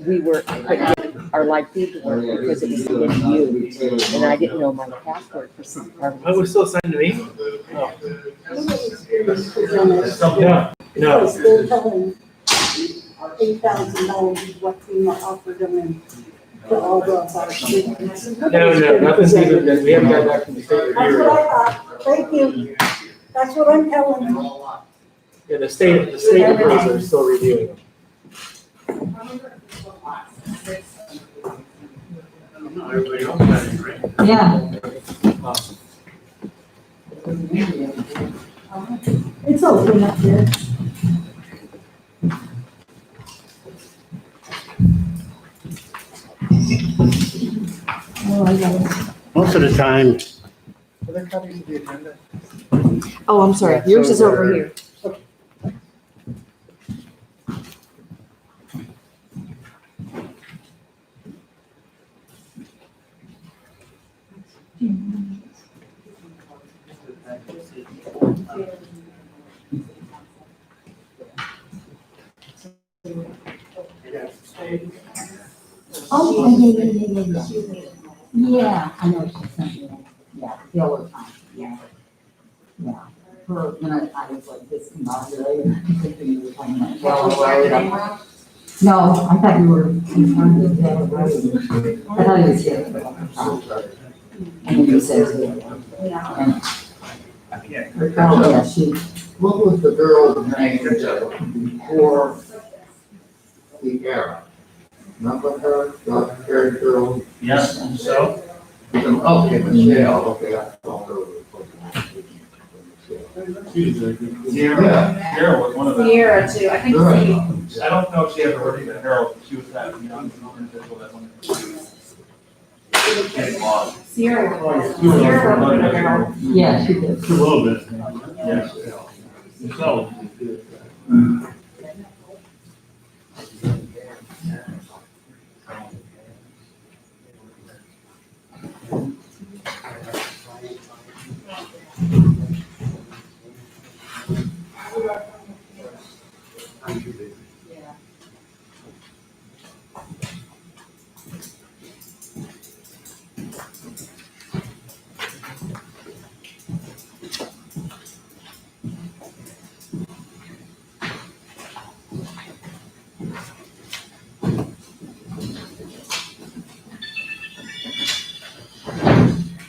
we couldn't get our live feed to work because it was in you, and I didn't know my password for City Park. Oh, we're still sending me? Oh. No. No. They're telling $8,000 is what FEMA offered them and for all the about. No, nothing's even, we haven't got back from the state That's review. what I thought. Thank you. That's what I'm telling you. Yeah, the state approvals are still reviewing them. Everybody else has it, right? Yeah. Awesome. It's open up there. Oh, I got it. Most of the time, Are there copies of the agenda? Oh, I'm sorry, yours is over here. Oh, yeah. Yeah, I know she's something, yeah, the old time, yeah. Yeah, for, when I was like discombobulated, thinking you were talking about Yellow Road. No, I thought you were in front of Yellow Road. I thought he was here for the and then you said, yeah. Oh, yeah, she, What was the girl's name before the era? Remember her, the haired girl? yes, so, Okay, Michelle, okay, I thought her. Sierra was one of them. Sierra too, I think she, I don't know if she ever worked at Harold, but she was that young individual that wanted to. Sierra worked at Harold. yeah, she did. A little bit, yes. So.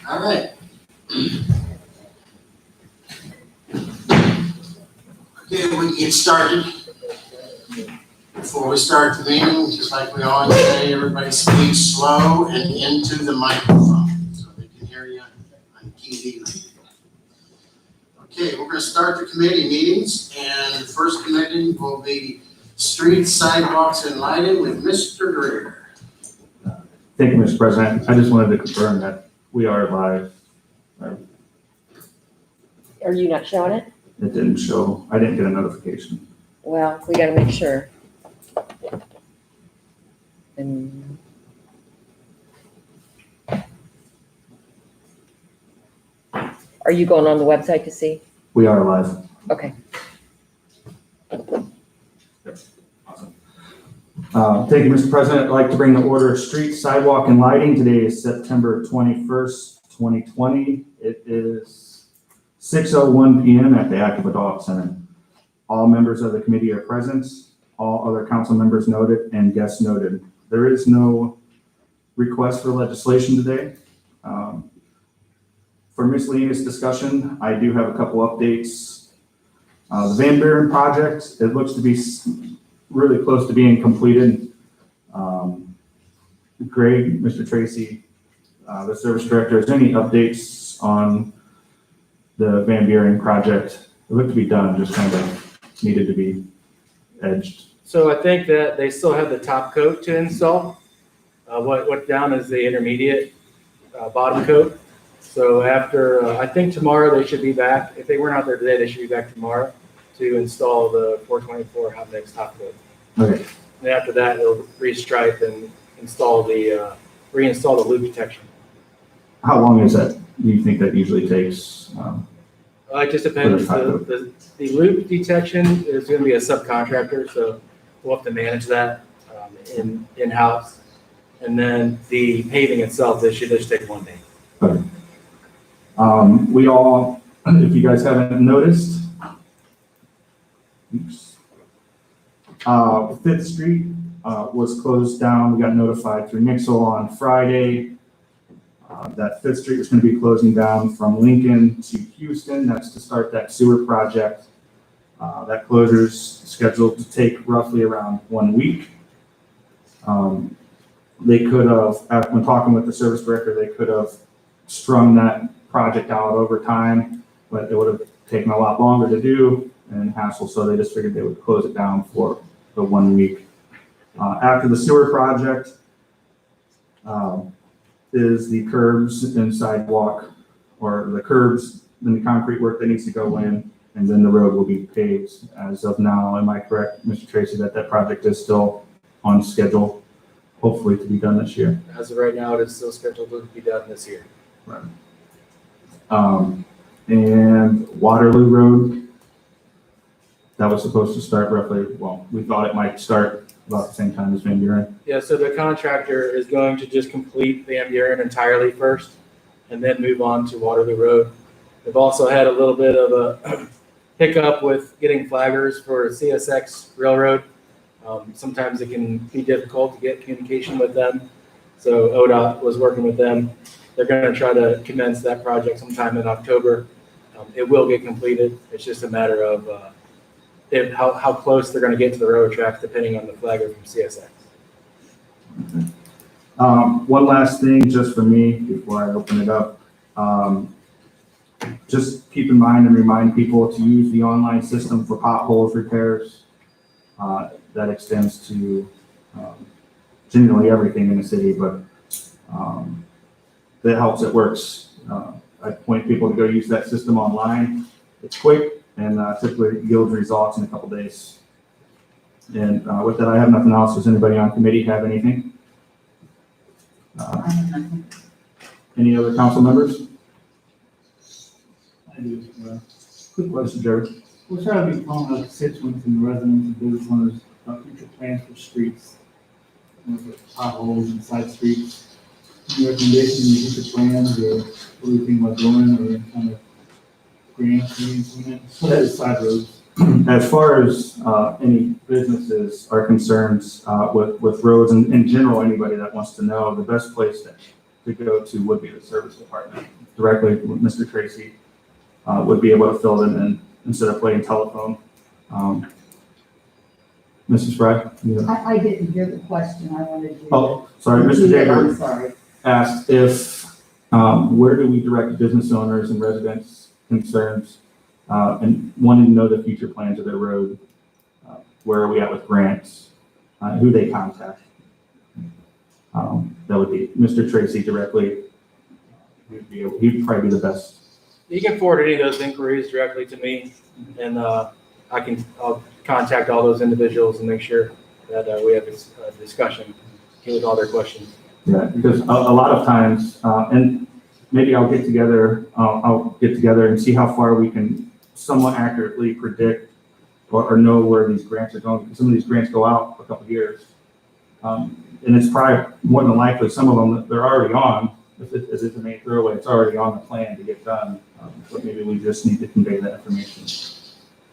All right. Okay, we can get started. Before we start the meeting, just like we always say, everybody speak slow and into the microphone so they can hear you on TV. Okay, we're gonna start the committee meetings, and the first committee will be streets, sidewalks, and lighting with Mr. Greer. Thank you, Mr. President. I just wanted to confirm that we are live. Are you not showing it? It didn't show, I didn't get a notification. Well, we gotta make sure. And are you going on the website to see? We are live. Okay. Awesome. Thank you, Mr. President. I'd like to bring the order of street, sidewalk, and lighting. Today is September 21st, 2020. It is 6:01 p.m. at the Activa Center. All members of the committee are present. All other council members noted and guests noted. There is no request for legislation today. For miscellaneous discussion, I do have a couple updates. The Van Buren project, it looks to be really close to being completed. Greg, Mr. Tracy, the service director, is there any updates on the Van Buren project? It looked to be done, just kind of needed to be edged. So I think that they still have the top coat to install. What down is the intermediate bottom coat. So after, I think tomorrow they should be back. If they weren't out there today, they should be back tomorrow to install the 424 hot mix top coat. Okay. And after that, they'll restripe and install the, reinstall the loop detection. How long is that? Do you think that usually takes? It just depends. The loop detection is going to be a subcontractor, so we'll have to manage that. in-house. And then the paving itself, this should just take 1 day. We all, if you guys haven't noticed, oops. 5th Street was closed down. We got notified through Nixle on Friday that 5th Street was going to be closing down from Lincoln to Houston. That's to start that sewer project. That closure's scheduled to take roughly around 1 week. They could have, when talking with the service director, they could have strung that project out over time, but it would have taken a lot longer to do and hassle, so they just figured they would close it down for the 1 week. After the sewer project is the curbs and sidewalk, or the curbs and the concrete work that needs to go in, and then the road will be paved. As of now, am I correct, Mr. Tracy, that that project is still on schedule, hopefully to be done this year? As of right now, it is still scheduled to be done this year. Right. And Waterloo Road, that was supposed to start roughly, well, we thought it might start about the same time as Van Buren. Yeah, so the contractor is going to just complete Van Buren entirely first and then move on to Waterloo Road. They've also had a little bit of a hiccup with getting flaggers for CSX Railroad. Sometimes it can be difficult to get communication with them. So ODOT was working with them. They're going to try to commence that project sometime in October. It will get completed. It's just a matter of how close they're going to get to the railroad tracks, depending on the flagger from CSX. One last thing just for me before I open it up. Just keep in mind and remind people to use the online system for potholes repairs. That extends to generally everything in the city, but that helps, it works. I point people to go use that system online. It's quick and typically yields results in a couple days. And with that, I have nothing else. Does anybody on committee have anything? I have nothing. Any other council members? I do. Quick question, Jared. We're trying to be calling our constituents and residents and business owners about future plans for streets, with potholes and side streets. Any recommendations, future plans, or what do you think about doing, or any kind of grants, what is side roads? As far as any businesses are concerned with roads and in general, anybody that wants to know, the best place to go to would be the service department. Directly with Mr. Tracy would be able to fill them in instead of playing telephone. Mrs. Fry? I didn't hear the question. I wanted you to. Oh, sorry, Mr. I'm Jaber sorry. asked if, where do we direct business owners and residents' concerns, and wanting to know the future plans of their road. Where are we at with grants? Who they contact? That would be Mr. Tracy directly. He'd probably be the best. You can forward any of those inquiries directly to me, and I'll contact all those individuals and make sure that we have a discussion with all their questions. Yeah, because a lot of times, and maybe I'll get together and see how far we can somewhat accurately predict or know where these grants are going. Some of these grants go out for a couple of years. And it's probably more than likely, some of them, they're already on. If it's a main thoroughway, it's already on the plan to get done. But maybe we just need to convey that information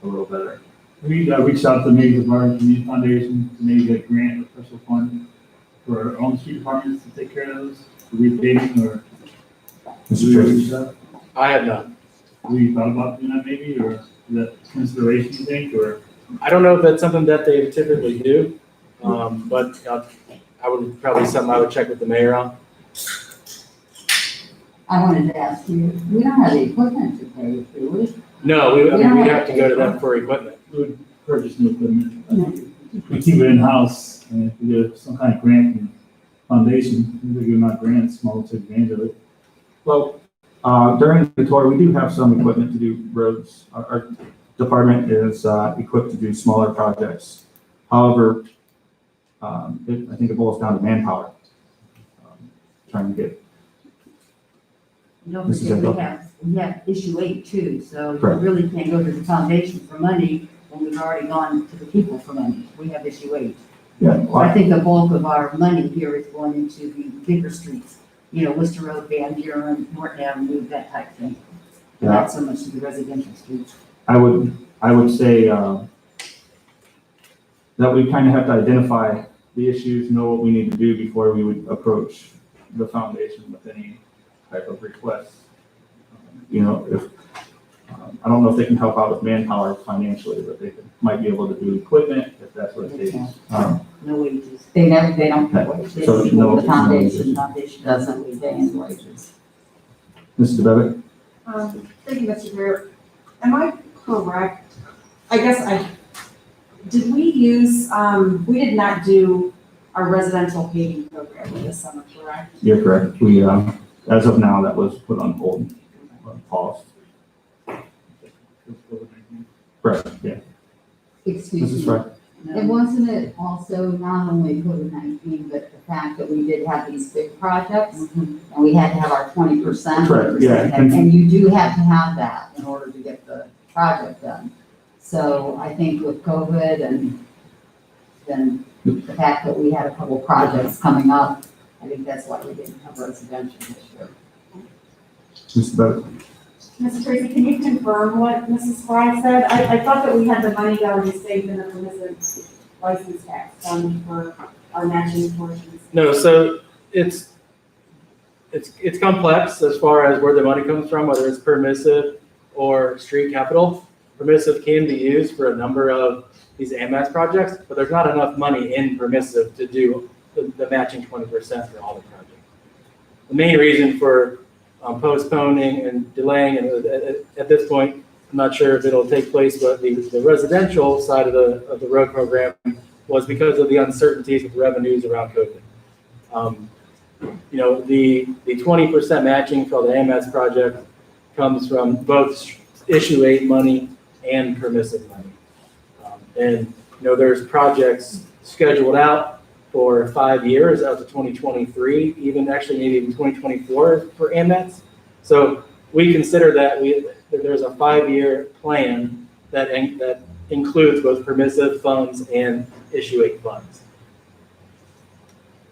a little better. We reached out to maybe the Martin Community Foundation to maybe get a grant or special fund for our own street departments to take care of those, for repaving or. Mr. Tracy? I have not. We thought about doing that maybe, or is that consideration, you think, or? I don't know if that's something that they typically do, but I would probably something I would check with the mayor on. I wanted to ask you, we don't have the equipment to pay, do we? No, we'd have to go to them for equipment. We would purchase new equipment. We keep it in-house, and if we get some kind of grant and foundation, we give them out grants, small to advantage of it. Well, during the tour, we do have some equipment to do roads. Our department is equipped to do smaller projects. However, I think it boils down to manpower. Trying to get. Don't Mrs. forget, we have issue 8 too, so you Correct. really can't go to the foundation for money when we've already gone to the people for money. We have issue 8. Yeah, I think the bulk of our money here is going into the bigger streets, Worcester Road, Van Buren, Norton Avenue, that type thing. Yeah. Not so much to the residential streets. I would say, that we kind of have to identify the issues, know what we need to do before we would approach the foundation with any type of request. If, I don't know if they can help out with manpower financially, but might be able to do equipment if that's what it takes. No wages. They don't pay wages. So no- The foundation doesn't pay any wages. Mr. Bevick? Thank you, Mr. Greer. Am I correct? Did we use, we did not do our residential paving program this summer, correct? You're correct. We, as of now, that was put on hold, pause. Correct, yeah. Excuse Mrs. me. Fry? And wasn't it also not only COVID-19, but the fact that we did have these big projects and we had to have our 20%? Correct, yeah. And you do have to have that in order to get the project done. So I think with COVID and then the fact that we had a couple projects coming up, I think that's why we didn't have residential this year. Mr. Bevick? Ms. Tracy, can you confirm what Mrs. Fry said? I thought that we had the money already saved in the permissive license tax fund for our matching portions. No, so it's complex as far as where the money comes from, whether it's permissive or street capital. Permissive can be used for a number of these AMAS projects, but there's not enough money in permissive to do the matching 20% for all the projects. The main reason for postponing and delaying, and at this point, I'm not sure if it'll take place, but the residential side of the road program was because of the uncertainties with revenues around COVID. The 20% matching for the AMS project comes from both issue aid money and permissive money. There's projects scheduled out for 5 years out to 2023, even actually maybe even 2024 for AMETs. So we consider that there's a 5-year plan that includes both permissive funds and issue aid funds.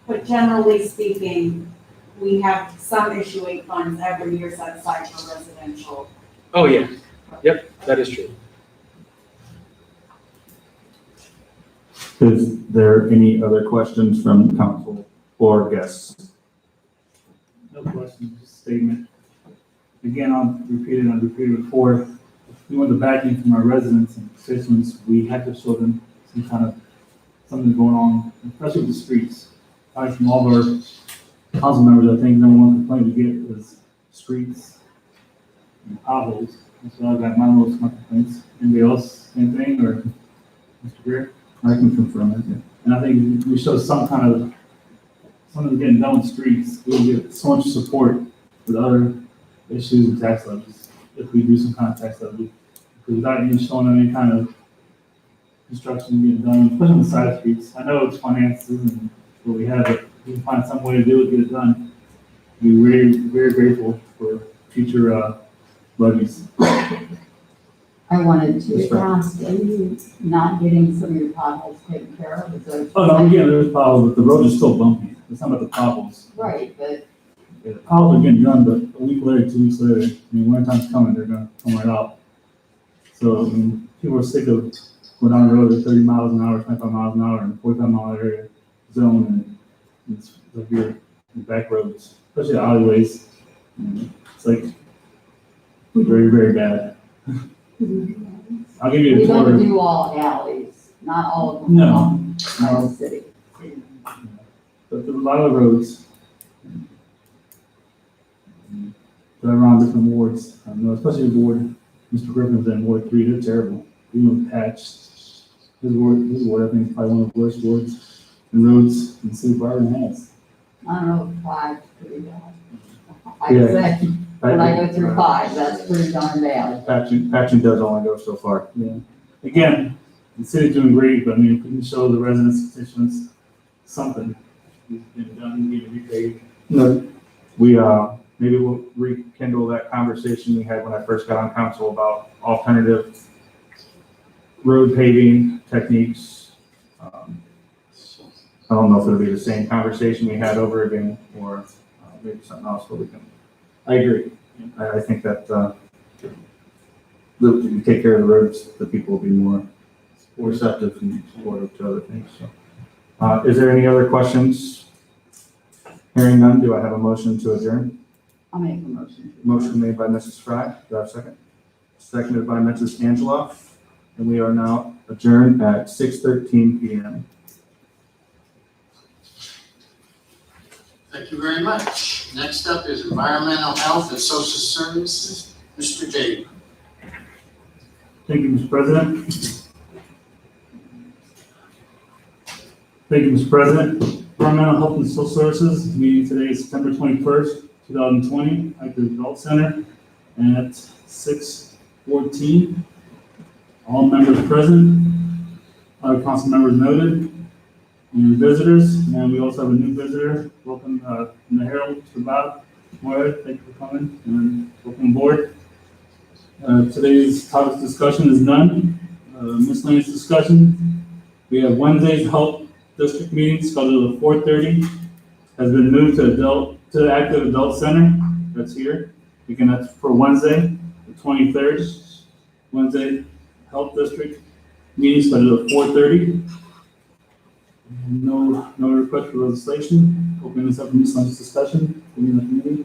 But generally speaking, we have some issue aid funds every year set aside for residential. Oh, yeah. Yep, that is true. Is there any other questions from council or guests? No question, just statement. Again, I'll repeat it before. If we want the backing from our residents and constituents, we have to show them some kind of, something going on, especially with the streets. From all of our council members, I think number one complaint we get is streets and potholes. So I've got my most complaints. Anybody else, same thing, or Mr. Greer? I can confirm it, yeah. And I think we show some kind of, something getting done with streets. We'll get so much support with other issues and tax levies if we do some kind of tax levy. Because without even showing them any kind of construction getting done, especially on the side streets. I know it's finances and what we have, but if we can find some way to do it, get it done. We're very, very grateful for future levies. I wanted to That's right. ask, are you not getting some of your potholes taken care of? Is there- Oh, no, again, there's potholes, but the road is still bumpy. It's not about the potholes. Right, but Yeah, the potholes are getting done, but a week later, 2 weeks later, winter time's coming, they're gonna come right out. So, people are sick of going down the road at 30 miles an hour, 25 miles an hour, and 45-mile area zone, and it's like you're in back roads, especially the alleyways. And it's like very, very bad. I'll give you we a don't tour. do all alleys, not all of them. No. along the city. But there's a lot of roads. Drive around different wards, especially the ward, Mr. Griffin's in Ward 3, they're terrible. Even with patch, his ward, I think is probably one of the worst wards and roads in the city of Barton has. I don't know, 5's pretty bad. Yeah. I'd say, when I go through 5, that's pretty darn bad. Patching does only go so far. Yeah. Again, the city's doing great, but if we can show the residents, constituents, something, it's been done, getting repaid. No, maybe we'll rekindle that conversation we had when I first got on council about alternative road paving techniques. don't know if it'll be the same conversation we had over again or maybe something else, but I agree. I think that, if you take care of the roads, the people will be more receptive and supportive to other things, so. Is there any other questions? Hearing none, do I have a motion to adjourn? I'll make a motion. Motion made by Mrs. Fry, do I have a second? Seconded by Mrs. Angela, and we are now adjourned at 6:13 p.m. Thank you very much. Next up is Environmental Health and Social Services, Mr. Dave. Thank you, Mr. President. Thank you, Mr. President. Environmental Health and Social Services, meeting today is September 21st, 2020, at the Adult Center at 6:14. All members present, other council members noted, and visitors, and we also have a new visitor. Welcome from the Herald, Mr. Bob Moyer. Thank you for coming and welcome aboard. Today's topic discussion is none. Miscellaneous discussion. We have Wednesday's health district meeting scheduled at 4:30. Has been moved to the active adult center. That's here. Again, that's for Wednesday, the 23rd. Wednesday health district meeting scheduled at 4:30. No request for legislation. Open this up for miscellaneous discussion. Any of the committee?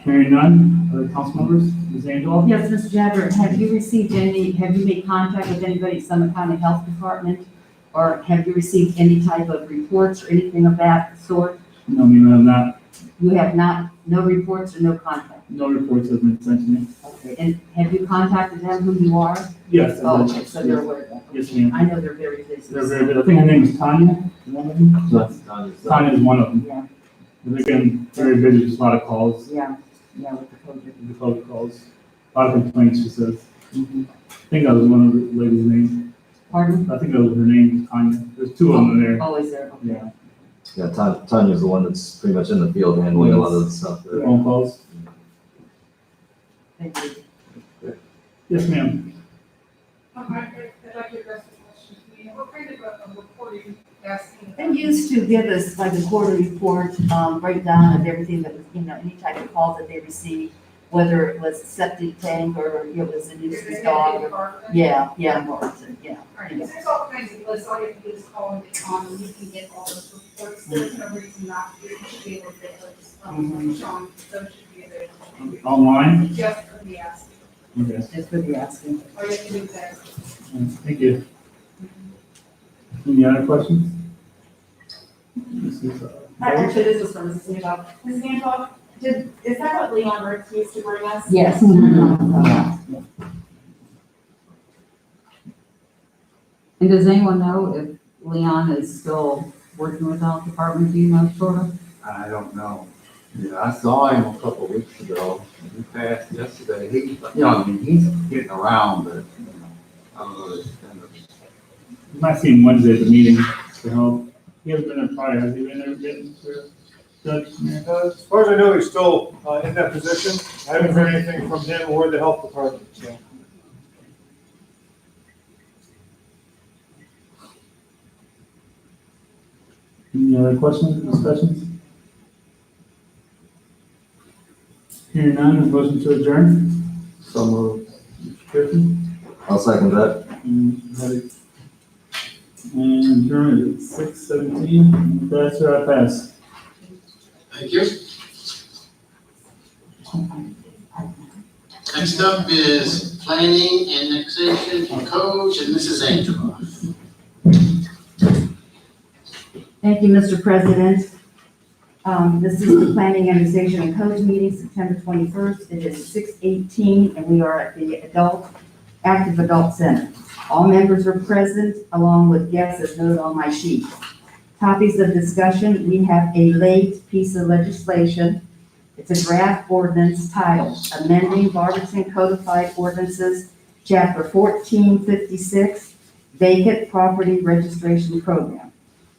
Hearing none, other council members, Ms. Angela? Yes, Mr. Jabber, have you made contact with anybody at Summit County Health Department? Or have you received any type of reports or anything of that sort? No, not, You have not, no reports or no contact? no reports have been sent to me. Okay, and have you contacted them who you are? Yes. Oh, okay, so they're aware of that. Yes, ma'am. I know they're very busy. They're very good. I think her name is Tanya. Is one of them? Tanya is one of them. Yeah, They've been very busy, just a lot of calls, yeah, with the COVID. the COVID calls. A lot of complaints, she says. Mhm. I think that was one of the ladies' names. Pardon? I think that was her name, Tanya. There's two of them there. Always there, okay. Yeah. Yeah, Tanya's the one that's pretty much in the field handling a lot of the stuff there. Phone calls. Thank you. Yes, ma'am. I'd like to address the question. What kind of a reporting asking? They used to give us like a quarterly report, breakdown of everything that was, any type of calls that they received, whether it was a septic tank or it was a nuisance dog. Yeah, Martin, yeah. Alright, because there's all kinds of lists, all you have to do is call and get on, and you can get all those reports, there's no reason not to, you should be able to get those, Sean, those should be available. Online? Just for the asking, Okay. Just for the asking. all you have to do is ask. Thank you. Any other questions? This is, Actually, this is from Mrs. Newdog. Mrs. Newdog, is that what Leon Ricks used to bring us? Yes. And does anyone know if Leon is still working with the health department? Do you know, sort of? I don't know. Yeah, I saw him a couple of weeks ago. He passed yesterday. He's getting around, but, I don't know. You might see him Wednesday at the meeting to help. He hasn't been there prior, has he been there getting to Judge? As far as I know, he's still in that position. I haven't heard anything from him or the health department, so. Any other questions, discussions? Hearing none, a motion to adjourn. So moved. Mr. Griffin? I'll second that. And adjourn at 6:17. That's where I pass. Thank you. Next up is planning, annexation, and codes, and Mrs. Angela. Thank you, Mr. President. This is the Planning, Annexation, and Codes meeting, September 21st. It is 6:18, and we are at the Active Adult Center. All members are present, along with guests as noted on my sheet. Topics of discussion, we have a late piece of legislation. It's a draft ordinance titled Amending Barberton Codified Ordinances, Chapter 1456, Vacant Property Registration Program.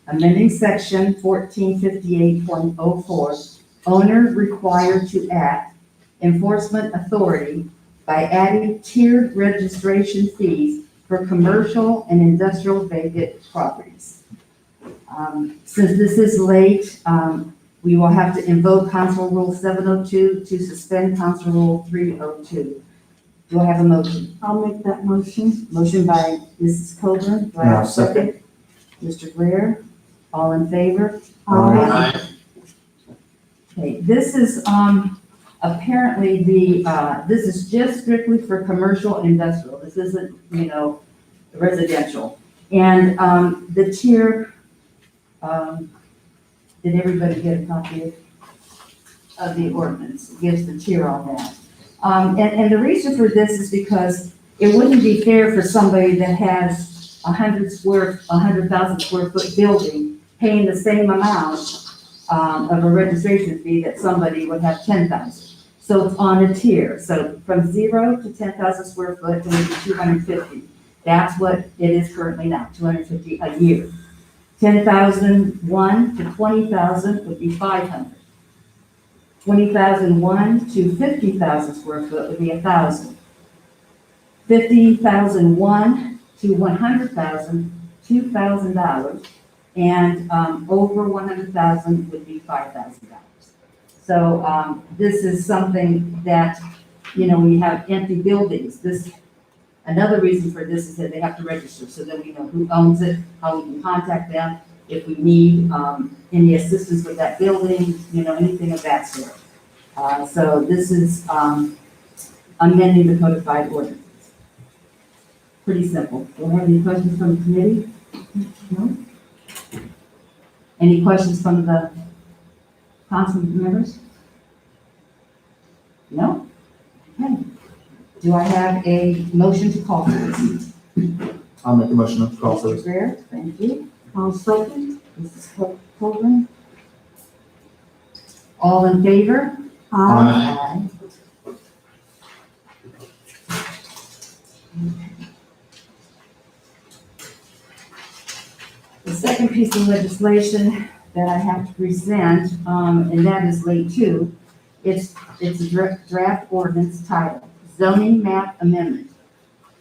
Amending Section 1458.04, Owner Required to Act, Enforcement Authority by adding tiered registration fees for commercial and industrial vacant properties. Since this is late, we will have to invoke Council Rule 702 to suspend Council Rule 302. Do I have a motion? I'll make that motion. Motion by Mrs. Coburn. Do I have a second? Mr. Greer, all in favor? Aye. Okay, this is, apparently this is just strictly for commercial and industrial. This isn't, residential. And, the tier, did everybody get a copy of the ordinance? It gives the tier on that. And the reason for this is because it wouldn't be fair for somebody that has 100,000 square foot building paying the same amount of a registration fee that somebody would have 10,000. So it's on a tier. So from 0 to 10,000 square foot, it would be 250. That's what it is currently now, 250 a year. 10,001 to 20,000 would be 500. 20,001 to 50,000 square foot would be 1,000. 50,001 to 100,000, $2,000, and over 100,000 would be $5,000. So this is something that, when you have empty buildings, another reason for this is that they have to register so that we know who owns it, how we can contact them, if we need any assistance with that building, anything of that sort. So this is amending the codified ordinance. Pretty simple. Do I have any questions from the committee? No? Any questions from the council members? No? Okay. Do I have a motion to call for this? I'll make a motion to call for Mr. this. Greer, thank you. I'll second. Mrs. Coburn? All in favor? Aye. The second piece of legislation that I have to present, and that is late too, it's a draft ordinance titled Zoning Map Amendment,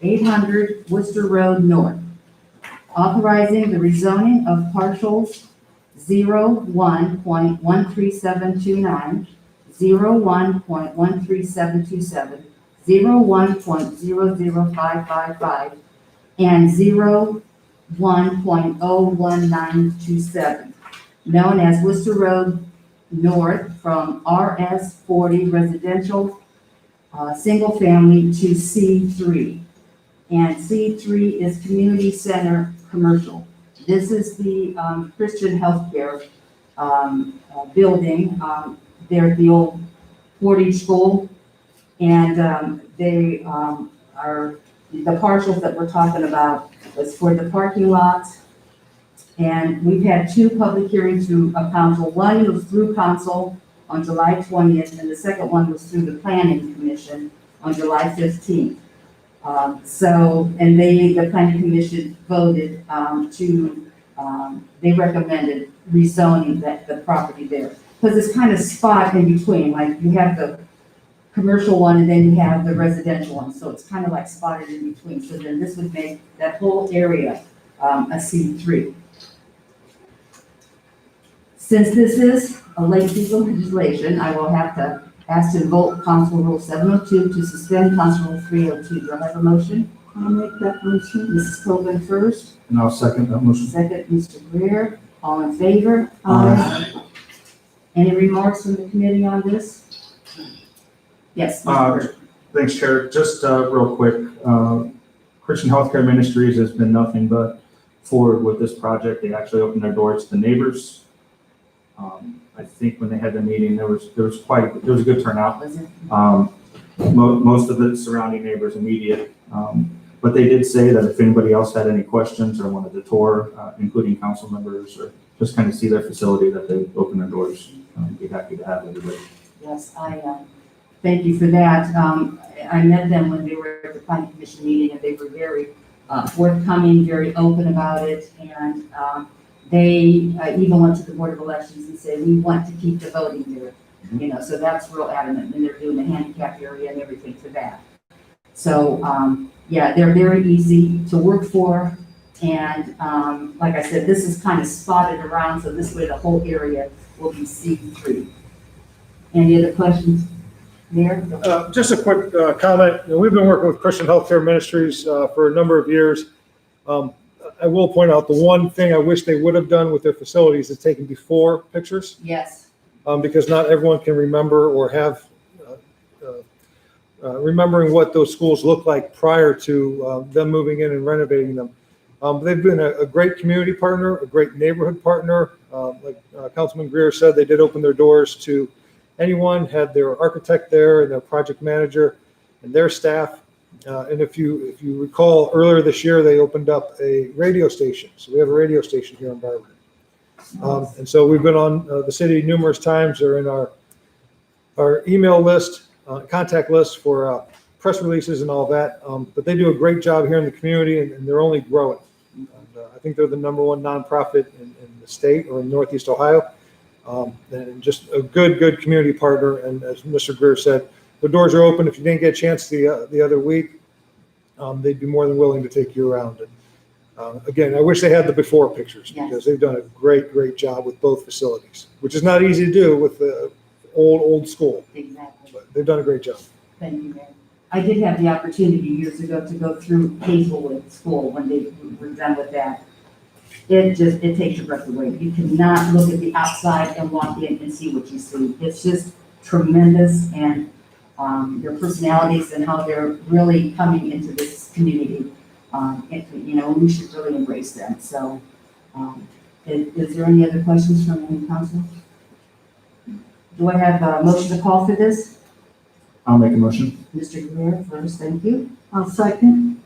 800 Worcester Road North, authorizing the rezoning of parcels 01.13729, 01.13727, 01.00555, and 01.01927, known as Worcester Road North, from RS 40 residential single family to C3. And C3 is community center commercial. This is the Christian healthcare building. They're at the old Portage School, and they are the parcels that we're talking about was for the parking lots. And we've had 2 public hearings through council. One was through council on July 20th, and the second one was through the planning commission on July 15th. And the planning commission voted they recommended rezoning the property there. Because it's kind of spot in between, like you have the commercial one and then you have the residential one. So it's kind of like spotted in between. So then this would make that whole area a C3. Since this is a late piece of legislation, I will have to ask to invoke Council Rule 702 to suspend Council Rule 302. Do I have a motion? I'll make that motion. Mrs. Coburn first, And I'll second that motion. second Mr. Greer, all in favor? Aye. Any remarks from the committee on this? Yes, Mr. Greer. Thanks, Chair. Just real quick, Christian Healthcare Ministries has been nothing but forward with this project. They actually opened their doors to neighbors. I think when they had the meeting, there was a good turnout. Was it? Most of the surrounding neighbors immediate. But they did say that if anybody else had any questions or wanted to tour, including council members, or just kind of see their facility, that they open their doors. Be happy to have everybody. Yes, I thank you for that. I met them when they were at the planning commission meeting, and they were very forthcoming, very open about it, and they even went to the Board of Elections and said, we want to keep the voting there. So that's real adamant, and they're doing the handicap area and everything for that. So yeah, they're very easy to work for. And, like I said, this is kind of spotted around, so this way the whole area will be see-through. Any other questions? Mayor? Just a quick comment. You know, we've been working with Christian Healthcare Ministries for a number of years. I will point out the one thing I wish they would have done with their facilities is taken before pictures, Yes. because not everyone can remember or have remembering what those schools looked like prior to them moving in and renovating them. They've been a great community partner, a great neighborhood partner. Like Councilman Greer said, they did open their doors to anyone, had their architect there and their project manager and their staff. And if you recall, earlier this year, they opened up a radio station. So we have a radio station here in Barberton. And so we've been on the city numerous times. They're in our email list, contact list for press releases and all that. But they do a great job here in the community, and they're only growing. And, I think they're the #1 nonprofit in the state or in Northeast Ohio. And just a good community partner. And as Mr. Greer said, the doors are open. If you didn't get a chance the other week, they'd be more than willing to take you around. And again, I wish they had the before pictures because they've done a great job with both facilities, which is not easy to do with the old school. Exactly. But they've done a great job. Thank you, Mayor. I did have the opportunity years ago to go through Hazelwood School when they were done with that. It takes your breath away. You cannot look at the outside and walk in and see what you see. It's just tremendous, and their personalities and how they're really coming into this community. We should really embrace them. So, is there any other questions from any council? Do I have a motion to call for this? I'll make a motion. Mr. Greer first, thank you. I'll second.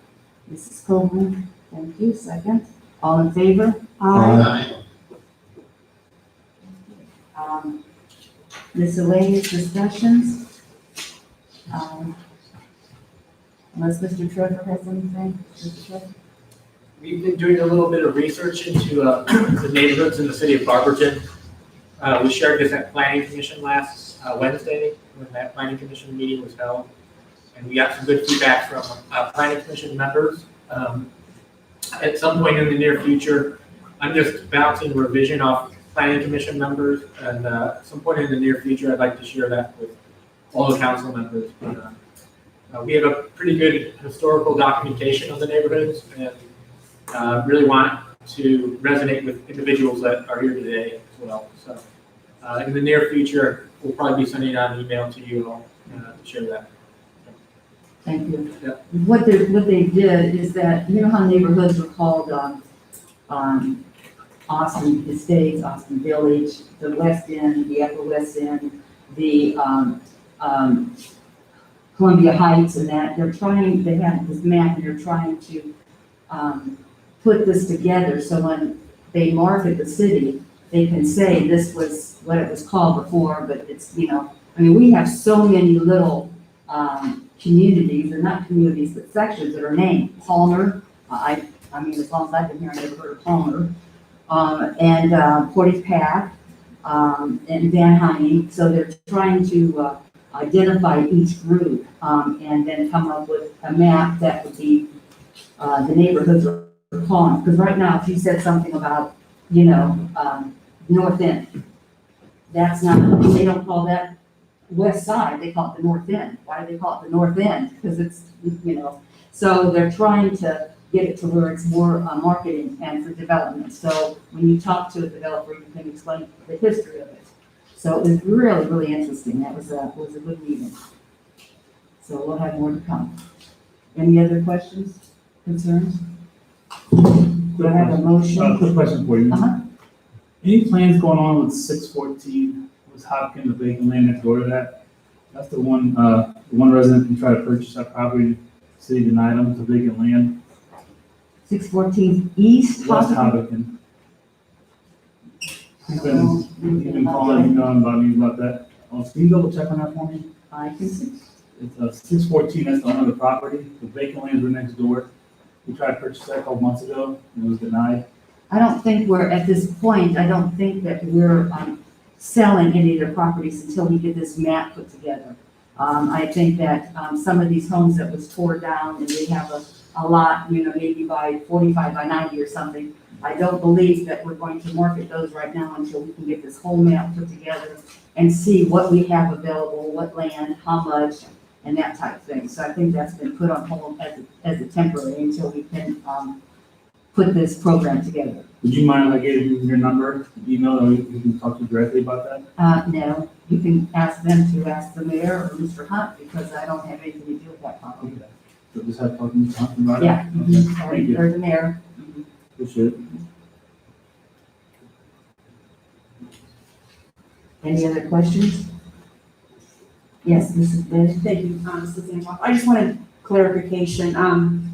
Mrs. Coleman, thank you, second. All in favor? Aye. Miscellaneous discussions? Unless Mr. Trevor has anything? Mr. Trevor? We've been doing a little bit of research into the neighborhoods in the city of Barberton. We shared this at Planning Commission last Wednesday, when that Planning Commission meeting was held. And we got some good feedback from Planning Commission members. At some point in the near future, I'm just bouncing revision off Planning Commission members. And at some point in the near future, I'd like to share that with all the council members. We have a pretty good historical documentation of the neighborhoods, and really want to resonate with individuals that are here today as well. So in the near future, we'll probably be sending out an email to you all to share that. Thank you. Yeah. What they did is that, you know how neighborhoods are called Austin Estates, Austin Village, the West End, the Upper West End, the Columbia Heights, and that they have this map, and they're trying to put this together so when they market the city, they can say this was what it was called before, but it's, we have so many little communities, or not communities, but sections that are named. Palmer, as long as I've been here, I never heard of Palmer, and Portage Path, and Van Hine. So they're trying to identify each group, and then come up with a map that would be the neighborhoods are calling. Because right now, if you said something about, North End, that's not, they don't call that West Side, they call it the North End. Why do they call it the North End? Because it's, so they're trying to get it to where it's more marketing and for development. So when you talk to a developer, you can explain the history of it. So it was really interesting. That was a good meeting. So we'll have more to come. Any other questions, concerns? Do I have a motion? Quick question for you. Uh-huh. Any plans going on with 614 West Hopkins, the vacant land next door to that? That's the one resident can try to purchase that property. City denied them, it's a vacant land. 614 East West Hopkins? Hopkins. He's been calling, about that. Can you double check on that for me? I can see. It's 614, that's the owner of the property. The vacant lands were next door. We tried to purchase that a couple months ago, and it was denied. I don't think we're, at this point, I don't think that we're selling any of the properties until we get this map put together. I think that, some of these homes that was torn down and they have a lot, maybe by 45 by 90 or something, I don't believe that we're going to market those right now until we can get this whole map put together and see what we have available, what land, how much, and that type of thing. So I think that's been put on hold as a temporary until we can, put this program together. Would you mind if I gave you your number, email, or you can talk to you directly about that? No, you can ask them to ask the mayor or Mr. Hunt, because I don't have anything to do with that problem. Okay. So just have to talk to Mr. Hunt about it? Yeah, Okay, thank you. or the mayor. Appreciate it. Any other questions? Yes, Mrs. Bennett? Thank you, Mrs. Antoine. I just wanted clarification.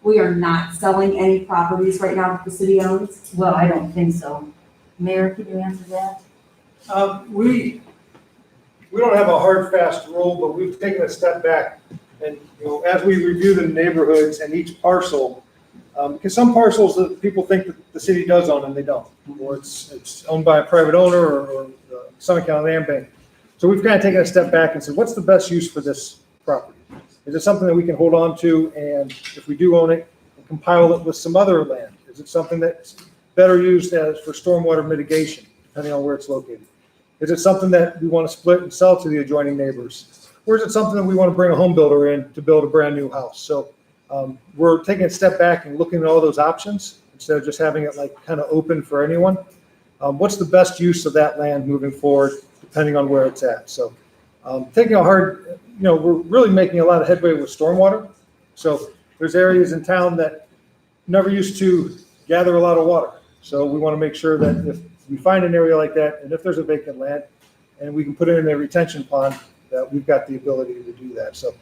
We are not selling any properties right now that the city owns? Well, I don't think so. Mayor, can you answer that? We don't have a hard, fast rule, but we've taken a step back. And, as we review the neighborhoods and each parcel, because some parcels that people think that the city does own and they don't, or it's owned by a private owner or Summit County Land Bank. So we've kind of taken a step back and said, what's the best use for this property? Is it something that we can hold on to, and if we do own it, compile it with some other land? Is it something that's better used as for stormwater mitigation, depending on where it's located? Is it something that we want to split and sell to the adjoining neighbors? Or is it something that we want to bring a home builder in to build a brand new house? So we're taking a step back and looking at all those options instead of just having it like kind of open for anyone. What's the best use of that land moving forward, depending on where it's at? So taking a hard, we're really making a lot of headway with stormwater. So there's areas in town that never used to gather a lot of water. So we want to make sure that if we find an area like that, and if there's a vacant land, and we can put it in a retention pond, that we've got the ability to do that. So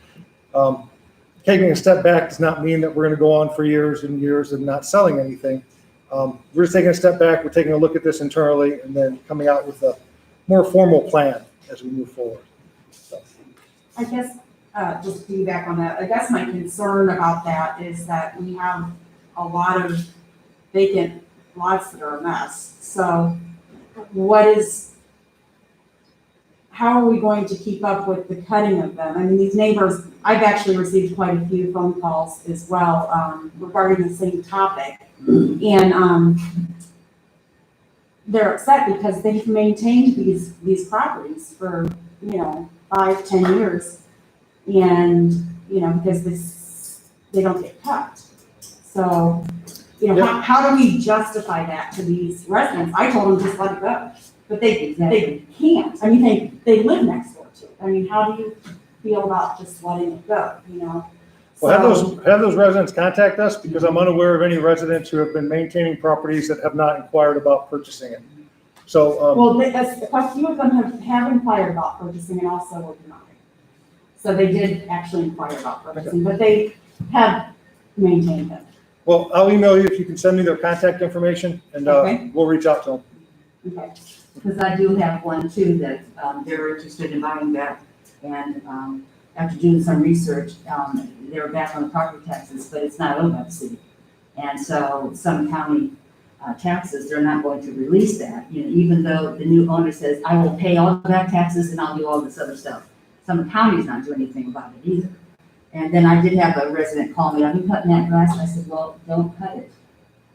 taking a step back does not mean that we're going to go on for years and years and not selling anything. We're just taking a step back, we're taking a look at this internally, and then coming out with a more formal plan as we move forward. So. I guess, just to piggyback on that, I guess my concern about that is that we have a lot of vacant lots that are a mess. So how are we going to keep up with the cutting of them? I mean, these neighbors, I've actually received quite a few phone calls as well, regarding the same topic. And, they're upset because they've maintained these properties for, 5-10 years. And, because they don't get cut. So, how do we justify that to these residents? I told them just let it go, but they can't. I mean, they live next door to it. I mean, how do you feel about just letting it go, Well, have those residents contact us, because I'm unaware of any residents who have been maintaining properties that have not inquired about purchasing it. So, Well, a few of them have inquired about purchasing and also were denied. So they did actually inquire about purchasing, but they have maintained them. well, I'll email you if you can send me their contact information, and Okay. we'll reach out to them. Okay. Because I do have one too that, they're interested in buying back. And, after doing some research, they're back on the property taxes, but it's not owned by the city. And so some county, taxes, they're not going to release that, even though the new owner says, I will pay all the back taxes and I'll do all this other stuff. Some county's not doing anything about it either. And then I did have a resident call me, I've been cutting that grass. I said, well, don't cut it.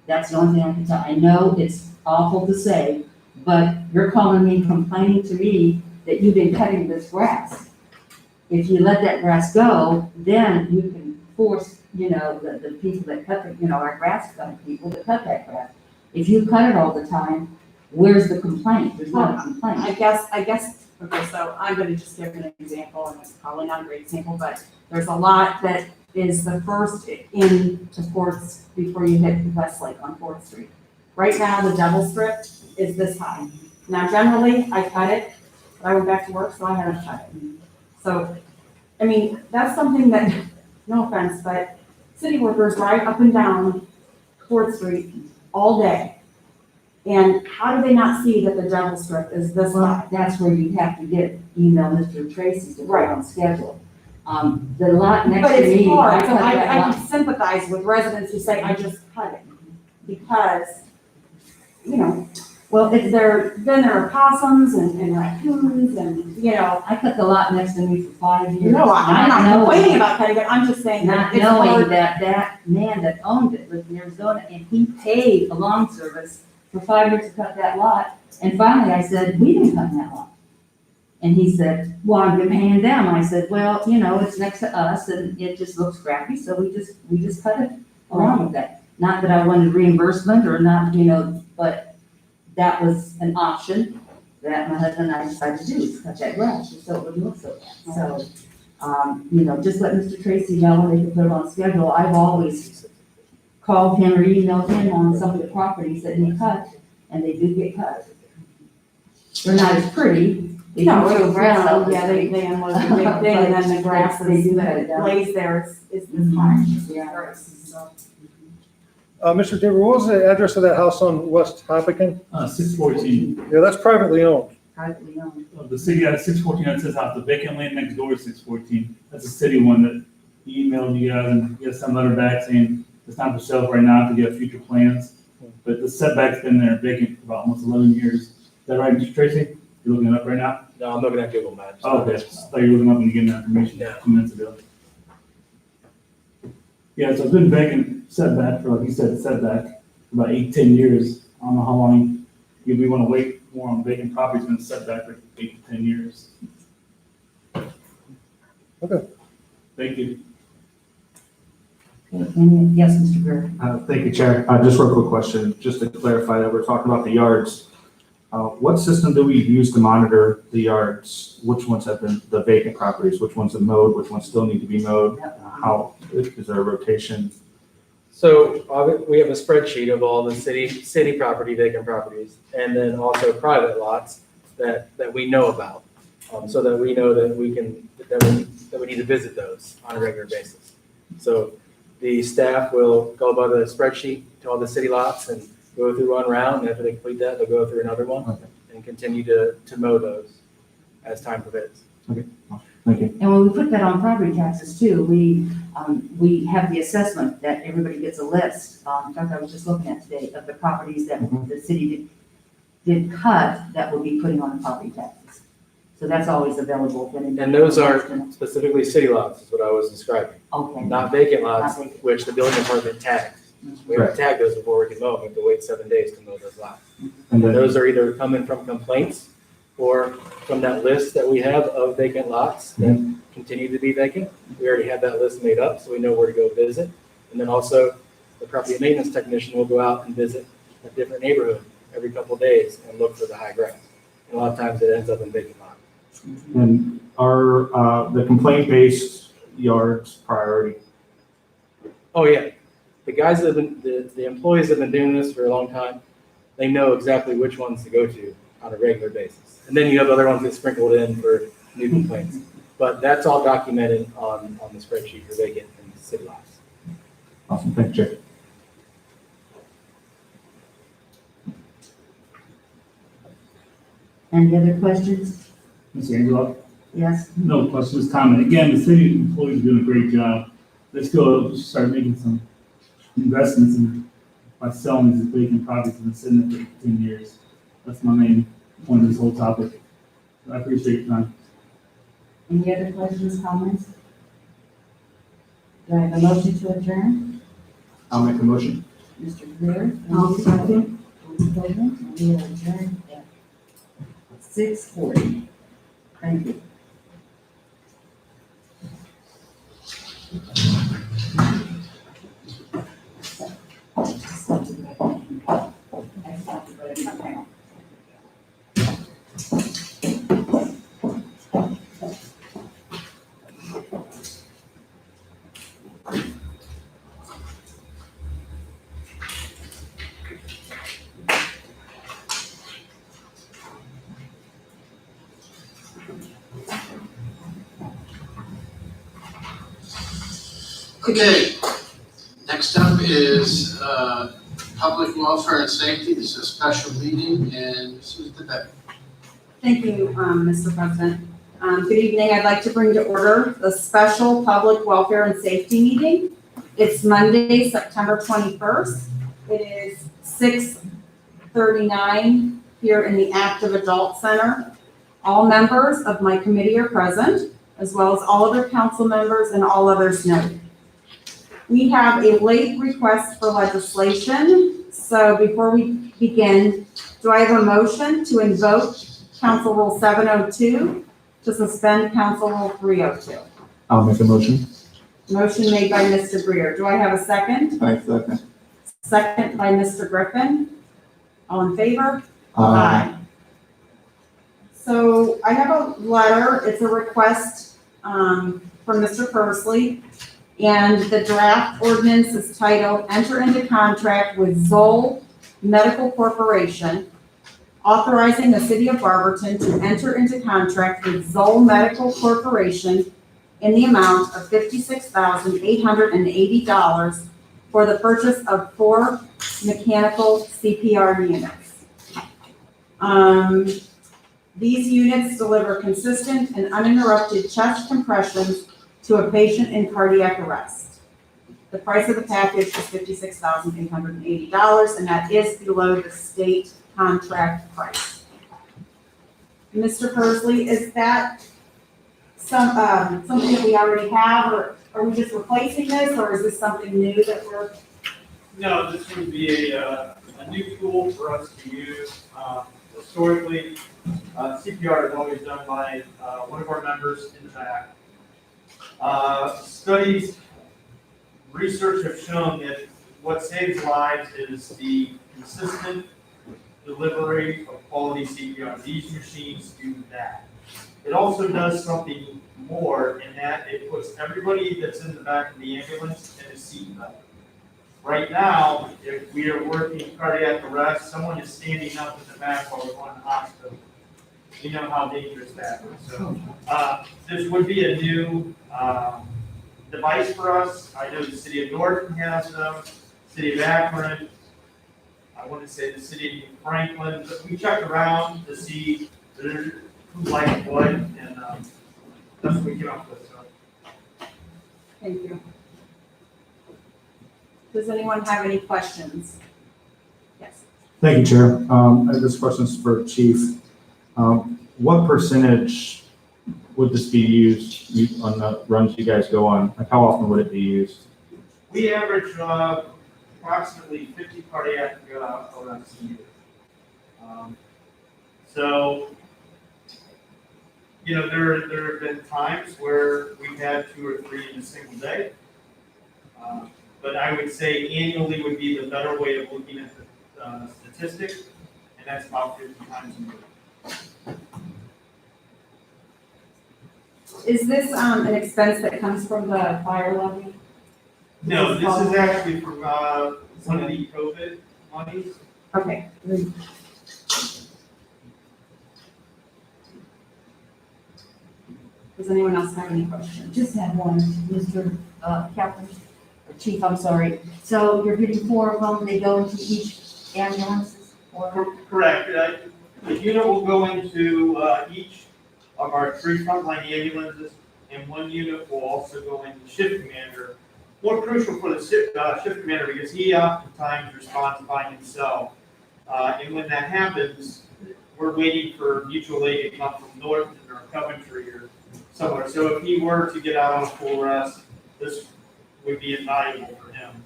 That's the only thing I can tell. I know it's awful to say, but you're calling me, complaining to me that you've been cutting this grass. If you let that grass go, then you can force, the people that cut our grass cutting people to cut that grass. If you cut it all the time, where's the complaint? There's not a complaint. I guess, okay, so I'm gonna just give an example, and it's probably not a great example, but there's a lot that is the first into Fourth before you hit Westlake on 4th Street. Right now, the double strip is this high. Now, generally, I cut it, but I went back to work, so I haven't cut it. So, I mean, that's something that, no offense, but city workers ride up and down 4th Street all day. And how do they not see that the double strip is this high? That's where you have to email Mr. Tracy to put on schedule. The lot next But to it's me, hard, so cut I that lot. can sympathize with residents who say, I just cut it. Because, Well, it's there, Then there are possums and raccoons and, you know, I cut the lot next to me for 5 years. no, I'm not knowing- complaining about cutting it, I'm just saying that Not it's knowing hard. that that man that owned it lived in Arizona, and he paid a lawn service for 5 years to cut that lot. And finally, I said, we didn't cut that lot. And he said, well, I'm gonna hand them. I said, well, you know, it's next to us and it just looks crappy, so we just cut it along with that. Not that I wanted reimbursement or not, you know, but that was an option that my husband and I decided to do, is cut that grass, just so it wouldn't look so bad. So, you know, just let Mr. Tracy know when they can put it on schedule. I've always called him or emailed him on some of the properties that he cut, and they do get cut. They're not as pretty. They do No, show grass out the yeah, they street. unload the big thing and then the grass They do cut it that down. lays there is this high. Yeah. So, Mr. David, what was the address of that house on West Hopkinton? 614. Yeah, that's privately owned. Privately owned. The city at 614, that says house, the vacant land next door is 614. That's a city one that he emailed you guys and you guys sent a letter back saying it's not for sale right now to get future plans. But the setback's been there vacant for about almost 11 years. Is that right, Mr. Tracy? You're looking it up right now? No, I'm looking at Google Maps. Oh, okay. I thought you were looking up and you getting that information Yeah. 2 minutes ago. Yeah, so it's been vacant setback for, like you said, setback for about 8-10 years. I don't know how long we want to wait more on vacant properties been setback for 8 to 10 years. Okay. Thank you. And yes, Mr. Greer. Thank you, Chair. Just real quick question, just to clarify that we're talking about the yards. What system do we use to monitor the yards? Which ones have been the vacant properties? Which ones are mowed? Which ones still need to be mowed? How, is there a rotation? So we have a spreadsheet of all the city property, vacant properties, and then also private lots that we know about. So that we know that we need to visit those on a regular basis. So the staff will go by the spreadsheet to all the city lots and go through one round, and if they complete that, they'll go through another one and continue to mow those as time permits. Thank you. And when we put that on property taxes too, we have the assessment that everybody gets a list. In fact, I was just looking at today of the properties that the city did cut that will be putting on the property taxes. So that's always available. And those are specifically city lots, is what I was describing, Okay. not vacant lots, Not vacant. which the building department tags. We have to tag those before we can mow them. We have to wait 7 days to mow those lots. And then, Those are either coming from complaints or from that list that we have of vacant lots that continue to be vacant. We already have that list made up, so we know where to go visit. And then also, the property maintenance technician will go out and visit a different neighborhood every couple of days and look for the high grass. And a lot of times it ends up in vacant lots. and are the complaint-based yards priority? Oh, yeah. The guys that have been, the employees that have been doing this for a long time, they know exactly which ones to go to on a regular basis. And then you have other ones that sprinkled in for new complaints. But that's all documented on the spreadsheet for vacant and city lots. Awesome, thank you, Chair. Any other questions? Mr. Angelo? Yes? No questions, comment. Again, the city employees are doing a great job. Let's go start making some investments in, by selling these vacant properties that have been sitting there for 10 years. That's my main point of this whole topic. I appreciate your time. Any other questions, comments? Do I have a motion to adjourn? I'll make a motion. Mr. Greer? I'll second. Vice President, and we are adjourned at 6:40. Thank you. Okay, next up is Public Welfare and Safety. This is a special meeting, and this is the debate. Thank you, Mr. President. Good evening. I'd like to bring to order the special Public Welfare and Safety meeting. It's Monday, September 21st. It is 6:39 here in the Active Adult Center. All members of my committee are present, as well as all other council members and all others noted. We have a late request for legislation, so before we begin, do I have a motion to invoke Council Rule 702 to suspend Council Rule 302? I'll make a motion. Motion made by Mr. Greer. Do I have a second? I second. Second by Mr. Griffin. All in favor? So I have a letter, it's a request from Mr. Pursley, and the draft ordinance is titled, Enter into Contract with Zoll Medical Corporation, authorizing the city of Barberton to enter into contract with Zoll Medical Corporation in the amount of $56,880 for the purchase of 4 mechanical CPR units. These units deliver consistent and uninterrupted chest compressions to a patient in cardiac arrest. The price of the package is $56,880, and that is below the state contract price. Mr. Pursley, is that something that we already have, or are we just replacing this, or is this something new that we're? No, this would be a new tool for us to use. Historically, CPR is always done by one of our members in the back. Studies, research have shown that what saves lives is the consistent delivery of quality CPR. These machines do that. It also does something more in that it puts everybody that's in the back of the ambulance in a seatbelt. Right now, if we are working cardiac arrest, someone is standing up in the back while we're going to the hospital. You know how dangerous that is. So this would be a new device for us. I know the city of Norton has them, city of Akron. I want to say the city of Franklin. But we checked around to see who likes what, and that's what we came up with. So. Thank you. Does anyone have any questions? Yes. Thank you, Chair. This question is for Chief. What percentage would this be used on the runs you guys go on? Like, how often would it be used? We average approximately 50 cardiac arrests a year. So, you know, there have been times where we've had 2 or 3 in a single day. But I would say annually would be the better way of looking at the statistic, and that's about 50 times a year. Is this an expense that comes from the fire levy? No, this is actually from one of the COVID monies. Okay. Does anyone else have any questions? Just have one, Mr. Kaplan, or Chief, I'm sorry. So you're getting 4 of them, they go into each ambulance? Or? Correct. The unit will go into each of our 3 frontline ambulances, and 1 unit will also go into shift commander. More crucial for the shift commander because he oftentimes responds by himself. And when that happens, we're waiting for mutual aid to come from Norton or Coventry or somewhere. So if he were to get out on a full rest, this would be invaluable for him.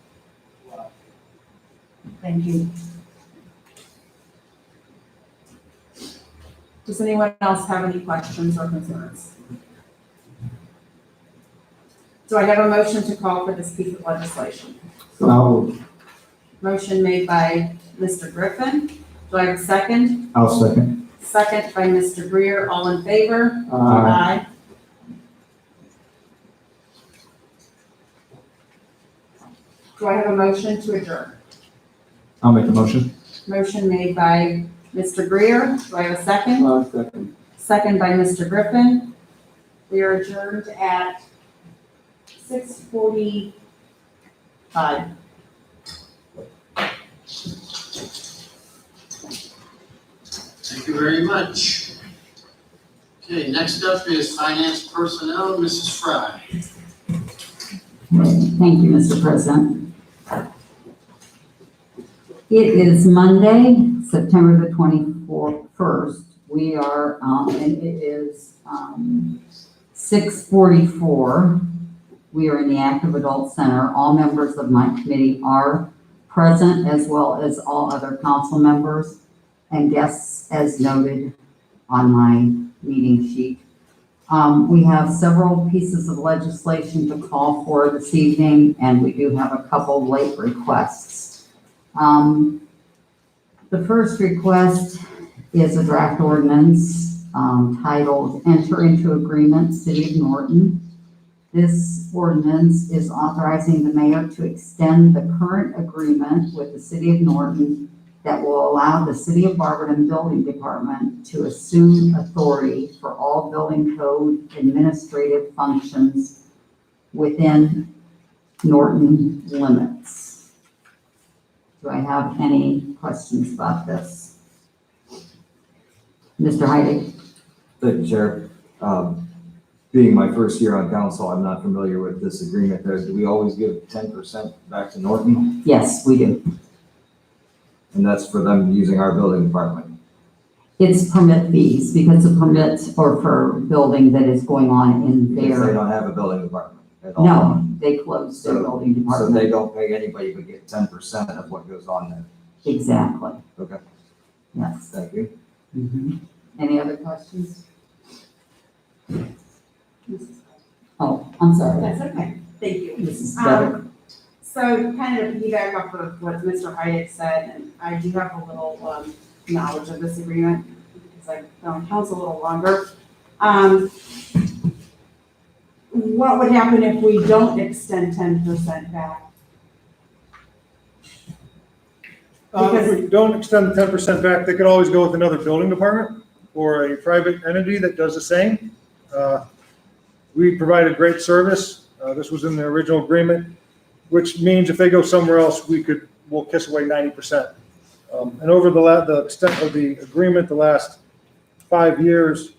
Thank you. Does anyone else have any questions or concerns? Do I have a motion to call for this piece of legislation? Motion made by Mr. Griffin. Do I have a second? I'll second. Second by Mr. Greer. All in favor? Aye. Do I have a motion to adjourn? I'll make the motion. Motion made by Mr. Greer. Do I have a second? Second. Second by Mr. Griffin. We are adjourned at 6:45. Thank you very much. Okay, next up is finance personnel, Mrs. Fry. Thank you, Mr. President. It is Monday, September the 24th. 21st. We are, and it is 6:44. We are in the Active Adult Center. All members of my committee are present, as well as all other council members and guests as noted on my meeting sheet. We have several pieces of legislation to call for this evening, and we do have a couple late requests. The first request is a draft ordinance titled Enter into Agreement, City of Norton. This ordinance is authorizing the mayor to extend the current agreement with the City of Norton that will allow the City of Barberton Building Department to assume authority for all building code administrative functions within Norton limits. Do I have any questions about this? Mr. Heidi? Thank you, Chair. Being my first year on council, I'm not familiar with this agreement there. Do we always give 10% back to Norton? Yes, we do. And that's for them using our building department? It's permit fees because the permits are for building that is going on in Because they their, don't have a building department at all? no, they closed their So- building So department. they don't pay anybody but get 10% of what goes on there? Exactly, Okay, yes. thank you. Mhm. Any other questions? Oh, I'm sorry. That's okay, thank you. Mrs. Better. So kind of to piggyback off of what Mr. Hyatt said, and I do have a little knowledge of this agreement because I've been on council a little longer. What would happen if we don't extend 10% back? If we don't extend the 10% back, they could always go with another building department or a private entity that does the same. We provided great service. This was in the original agreement, which means if they go somewhere else, we'll kiss away 90%. And over the extent of the agreement, the last 5 years,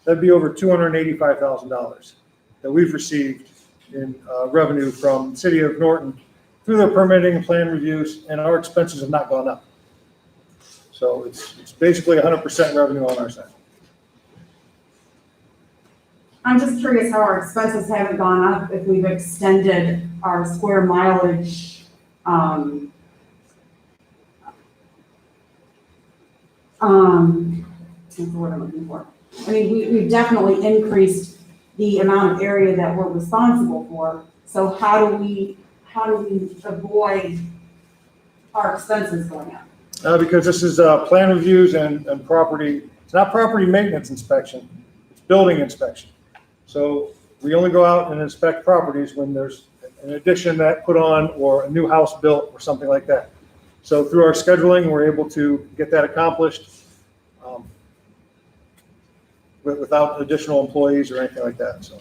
that'd be over $285,000 that we've received in revenue from the City of Norton through their permitting and plan reviews, and our expenses have not gone up. So it's basically 100% revenue on our side. I'm just curious how our expenses haven't gone up if we've extended our square mileage, what's the word I'm looking for? I mean, we've definitely increased the amount of area that we're responsible for. So how do we avoid our expenses going up? Because this is plan reviews and property, it's not property maintenance inspection, it's building inspection. So we only go out and inspect properties when there's an addition that put on or a new house built or something like that. So through our scheduling, we're able to get that accomplished without additional employees or anything like that, so.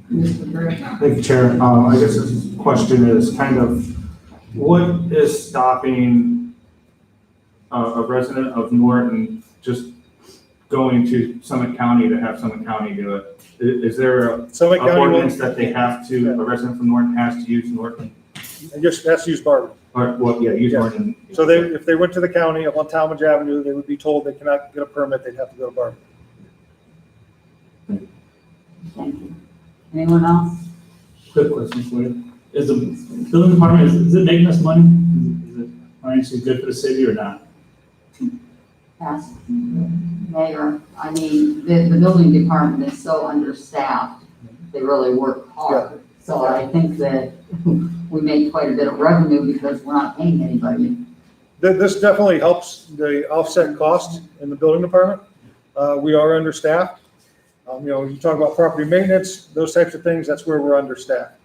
Thank you, Chair. I guess this question is kind of, what is stopping a resident of Norton just going to Summit County to have Summit County do it? Is there a Summit County ordinance that they have to, a resident from Norton has to use Norton? And just has to use Barber. Or, well, yeah, use Yeah. Norton. So if they went to the county up on Talmadge Avenue, they would be told they cannot get a permit, they'd have to go to Barber. Thank you. Anyone else? Quick question for you. Is the building department, is it making us money? Is it financially good for the city or not? Ask Mayor, I mean, the building department is so understaffed, they really work hard. So I think that we make quite a bit of revenue because we're not paying anybody. This definitely helps the offset costs in the building department. We are understaffed. You talk about property maintenance, those types of things, that's where we're understaffed.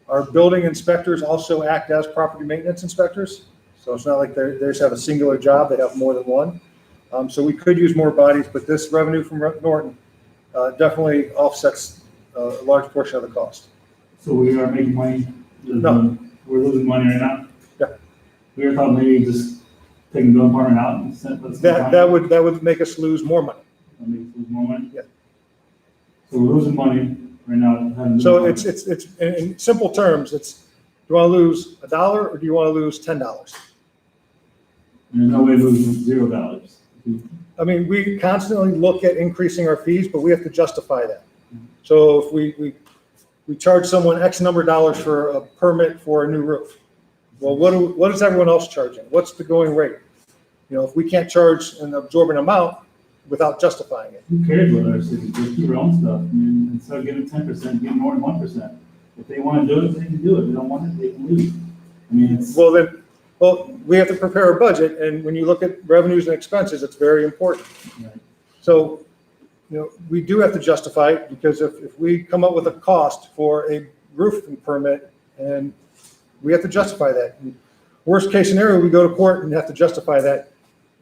Our building inspectors also act as property maintenance inspectors. So it's not like they just have a singular job, they have more than one. So we could use more bodies, but this revenue from Norton definitely offsets a large portion of the cost. So we are making money? No. We're losing money right now? Yeah. We were thought maybe just taking the building department out and send. That would make us lose more money. Make us lose more money? Yeah. So we're losing money right now. So it's in simple terms, it's you want to lose $1 or do you want to lose $10? There's no way to lose $0. I mean, we constantly look at increasing our fees, but we have to justify that. So if we charge someone X number of dollars for a permit for a new roof. Well, what is everyone else charging? What's the going rate? You know, if we can't charge an absorbent amount without justifying it. Who cares what our city, just do their own stuff, I mean, instead of giving 10%, give more than 1%. If they want to do it, they can do it, if they don't want it, they can leave. I mean, it's. Well, we have to prepare a budget, and when you look at revenues and expenses, it's very important. Right. So, you know, we do have to justify it, because if we come up with a cost for a roofing permit, and we have to justify that. Worst case scenario, we go to court and have to justify that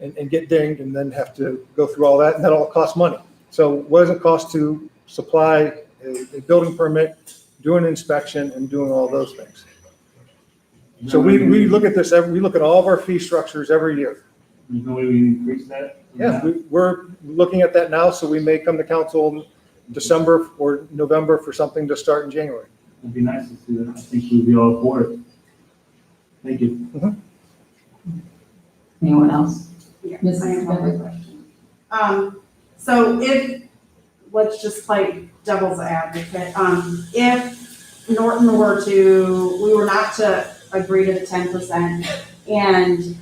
and get dinged, and then have to go through all that, and that all costs money. So what does it cost to supply a building permit, do an inspection, and doing all those things? So we look at this, we look at all of our fee structures every year. There's no way we can increase that? Yeah, we're looking at that now, so we may come to council in December or November for something to start in January. It'd be nice to see that. I think we'd be all for it. Thank you. Anyone else? Yeah, Mrs. I have one Bennett? more question. So if, let's just play devil's advocate, if Norton we were not to agree to the 10%, and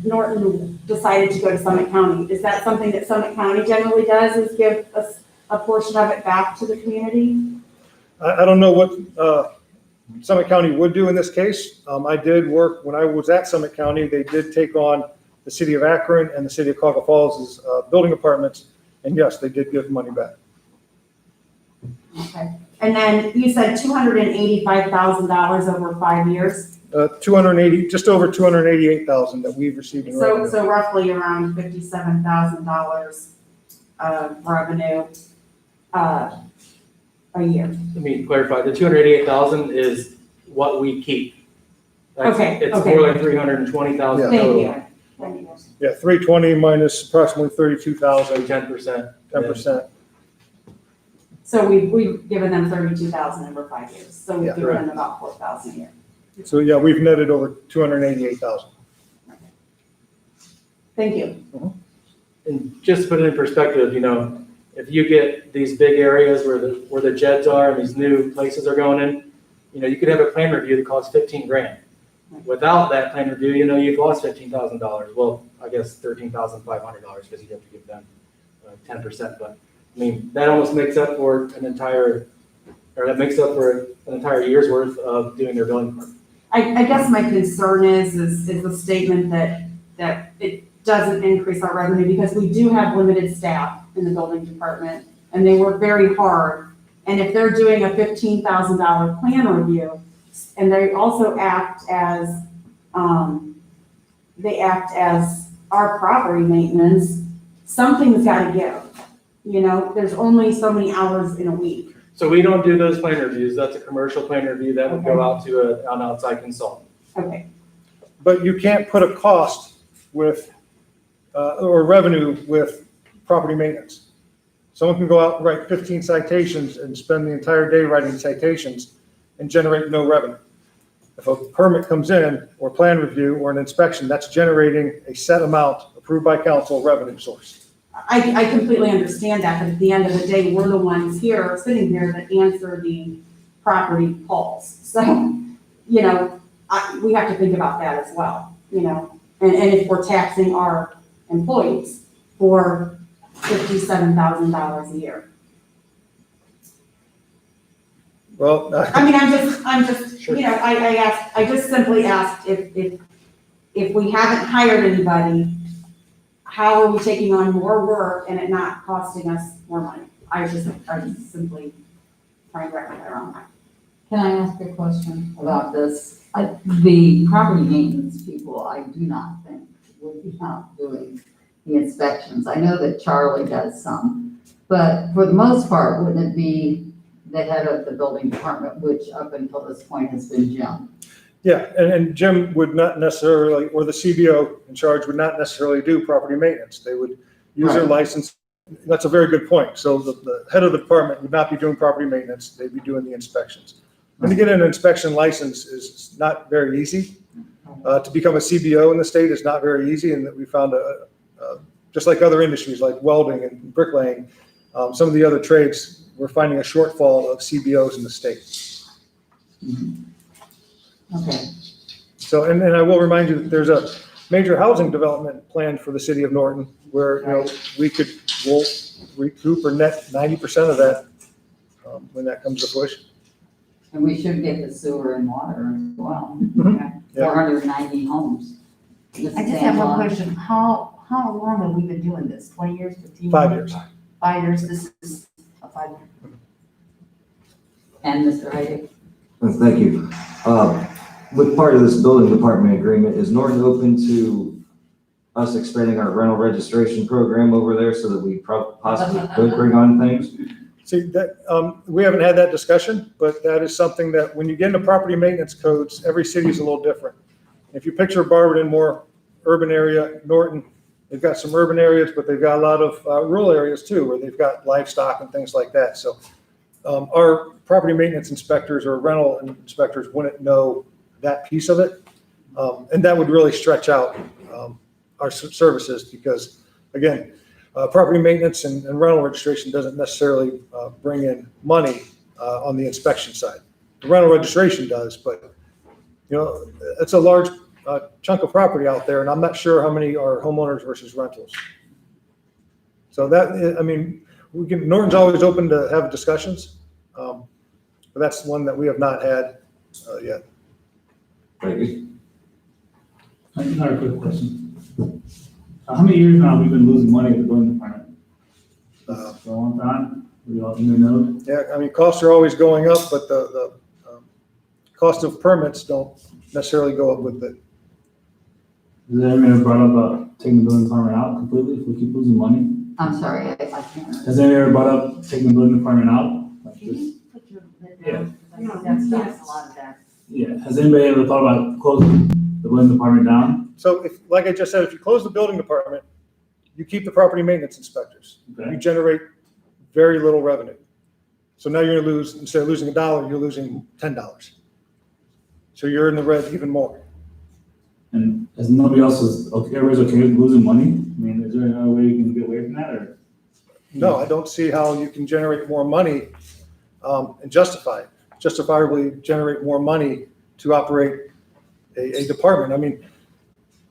Norton decided to go to Summit County, is that something that Summit County generally does, is give us a portion of it back to the community? I don't know what Summit County would do in this case. I did work, when I was at Summit County, they did take on the city of Akron and the city of Cuyahoga Falls' building departments, and yes, they did give money back. Okay. And then you said $285,000 over 5 years? 280, just over 288,000 that we've received in revenue. So roughly around $57,000 of revenue a year. Let me clarify, the 288,000 is what we keep. That's- Okay, It's okay. more like 320,000 Thank total. you. Thank you. Yeah, 320 minus approximately 32,000, 10%. 10%. So we've given them 32,000 over 5 years, so we've Yeah, given them correct. about 4,000 a year. So yeah, we've netted over 288,000. Thank you. And just to put it in perspective, you know, if you get these big areas where the jeds are and these new places are going in, you know, you could have a plan review that costs 15 grand. Without that plan review, you know, you've lost $15,000. Well, I guess $13,500 because you have to give them 10%. But I mean, that almost makes up for an entire year's worth of doing their billing part. I guess my concern is the statement that it doesn't increase our revenue, because we do have limited staff in the building department, and they work very hard. And if they're doing a $15,000 plan review, and they also act as our property maintenance, something's gotta give. You know, there's only so many hours in a week. So we don't do those plan reviews. That's a commercial plan review that would go out to an outside consultant. Okay, But you can't put a cost with, or revenue with property maintenance. Someone can go out and write 15 citations and spend the entire day writing citations and generate no revenue. If a permit comes in, or plan review, or an inspection, that's generating a set amount approved by council revenue source. I completely understand that, but at the end of the day, we're the ones here, sitting here, that answer the property calls. So, you know, we have to think about that as well, you know, and if we're taxing our employees for $57,000 a year. Well, I mean, I'm just, Sure. you know, I just simply asked if we haven't hired anybody, how are we taking on more work and it not costing us more money? I was just simply trying to wrap my head around that. Can I ask a question about this? The property maintenance people, I do not think would be out doing the inspections. I know that Charlie does some, but for the most part, wouldn't it be the head of the building department, which up until this point has been Jim? yeah, and Jim would not necessarily, or the CBO in charge would not necessarily do property maintenance. They would use their Right. license. That's a very good point. So the head of the department would not be doing property maintenance. They'd be doing the inspections. And to get an inspection license is not very easy. To become a CBO in the state is not very easy, and that we found just like other industries like welding and bricklaying, some of the other trades, we're finding a shortfall of CBOs in the state. Okay, So, and I will remind you that there's a major housing development plan for the city of Norton where, we'll recoup or net 90% of that when that comes to fruition. and we should get the sewer and water as well. Mhm. Yeah. 490 homes. I just have one question. How long have we been doing this? 20 years, 15 years? 5 years. 5 years, this is a 5-year. And Mr. Heidi? Thank you. With part of this building department agreement, is Norton open to us expanding our rental registration program over there so that we possibly could bring on things? See, that, we haven't had that discussion, but that is something that when you get into property maintenance codes, every city is a little different. If you picture Barberton, more urban area, Norton, they've got some urban areas, but they've got a lot of rural areas too, where they've got livestock and things like that. So our property maintenance inspectors or rental inspectors wouldn't know that piece of it. And that would really stretch out our services because, again, property maintenance and rental registration doesn't necessarily bring in money on the inspection side. The rental registration does, but it's a large chunk of property out there, and I'm not sure how many are homeowners versus rentals. So that, I mean, Norton's always open to have discussions, but that's one that we have not had yet. Thank you. Another quick question. How many years now have we been losing money at the building department? For a long time? We all in the know? Yeah, I mean, costs are always going up, but the cost of permits don't necessarily go up with it. Has anyone ever brought up about taking the building department out completely if we keep losing money? I'm sorry, I can't. Has anyone ever brought up taking the building department out? Like Can this? you put your lid down? Because I think that's a lot of that. Yeah, has anybody ever thought about closing the building department down? So if, like I just said, if you close the building department, you keep the property maintenance inspectors. You Okay. generate very little revenue. So now you're gonna lose, instead of losing $1, you're losing $10. So you're in the red even more. And as nobody else is, okay, everybody's okay with losing money? I mean, is there another way you can get away from that or? No, I don't see how you can generate more money and justifiably generate more money to operate a department. I mean,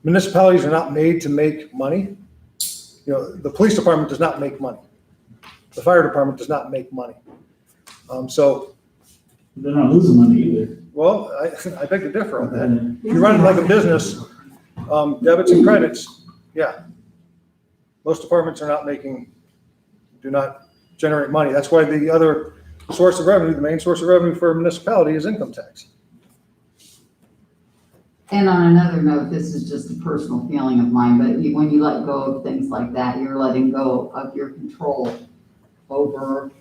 municipalities are not made to make money. The police department does not make money. The fire department does not make money. So, They're not losing money either. well, I beg to differ on that. If you run it like a business, debits and credits, yeah. Most departments are not do not generate money. That's why the other source of revenue, the main source of revenue for a municipality is income tax. And on another note, this is just a personal feeling of mine, but when you let go of things like that, you're letting go of your control over,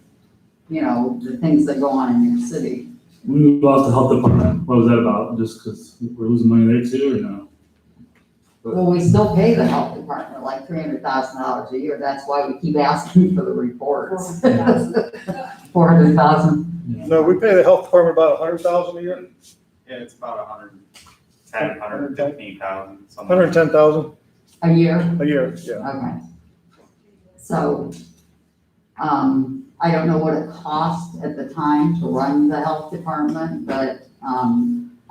the things that go on in your city. When we lost the health department, what was that about? Just because we're losing money there too, or no? Well, we still pay the health department like $300,000 a year. That's why we keep asking for the reports. 400,000. No, we pay the health department about $100,000 a year, Yeah, it's about 115,000, something. $110,000 A year? a year, yeah. Okay. So, I don't know what it cost at the time to run the health department, but,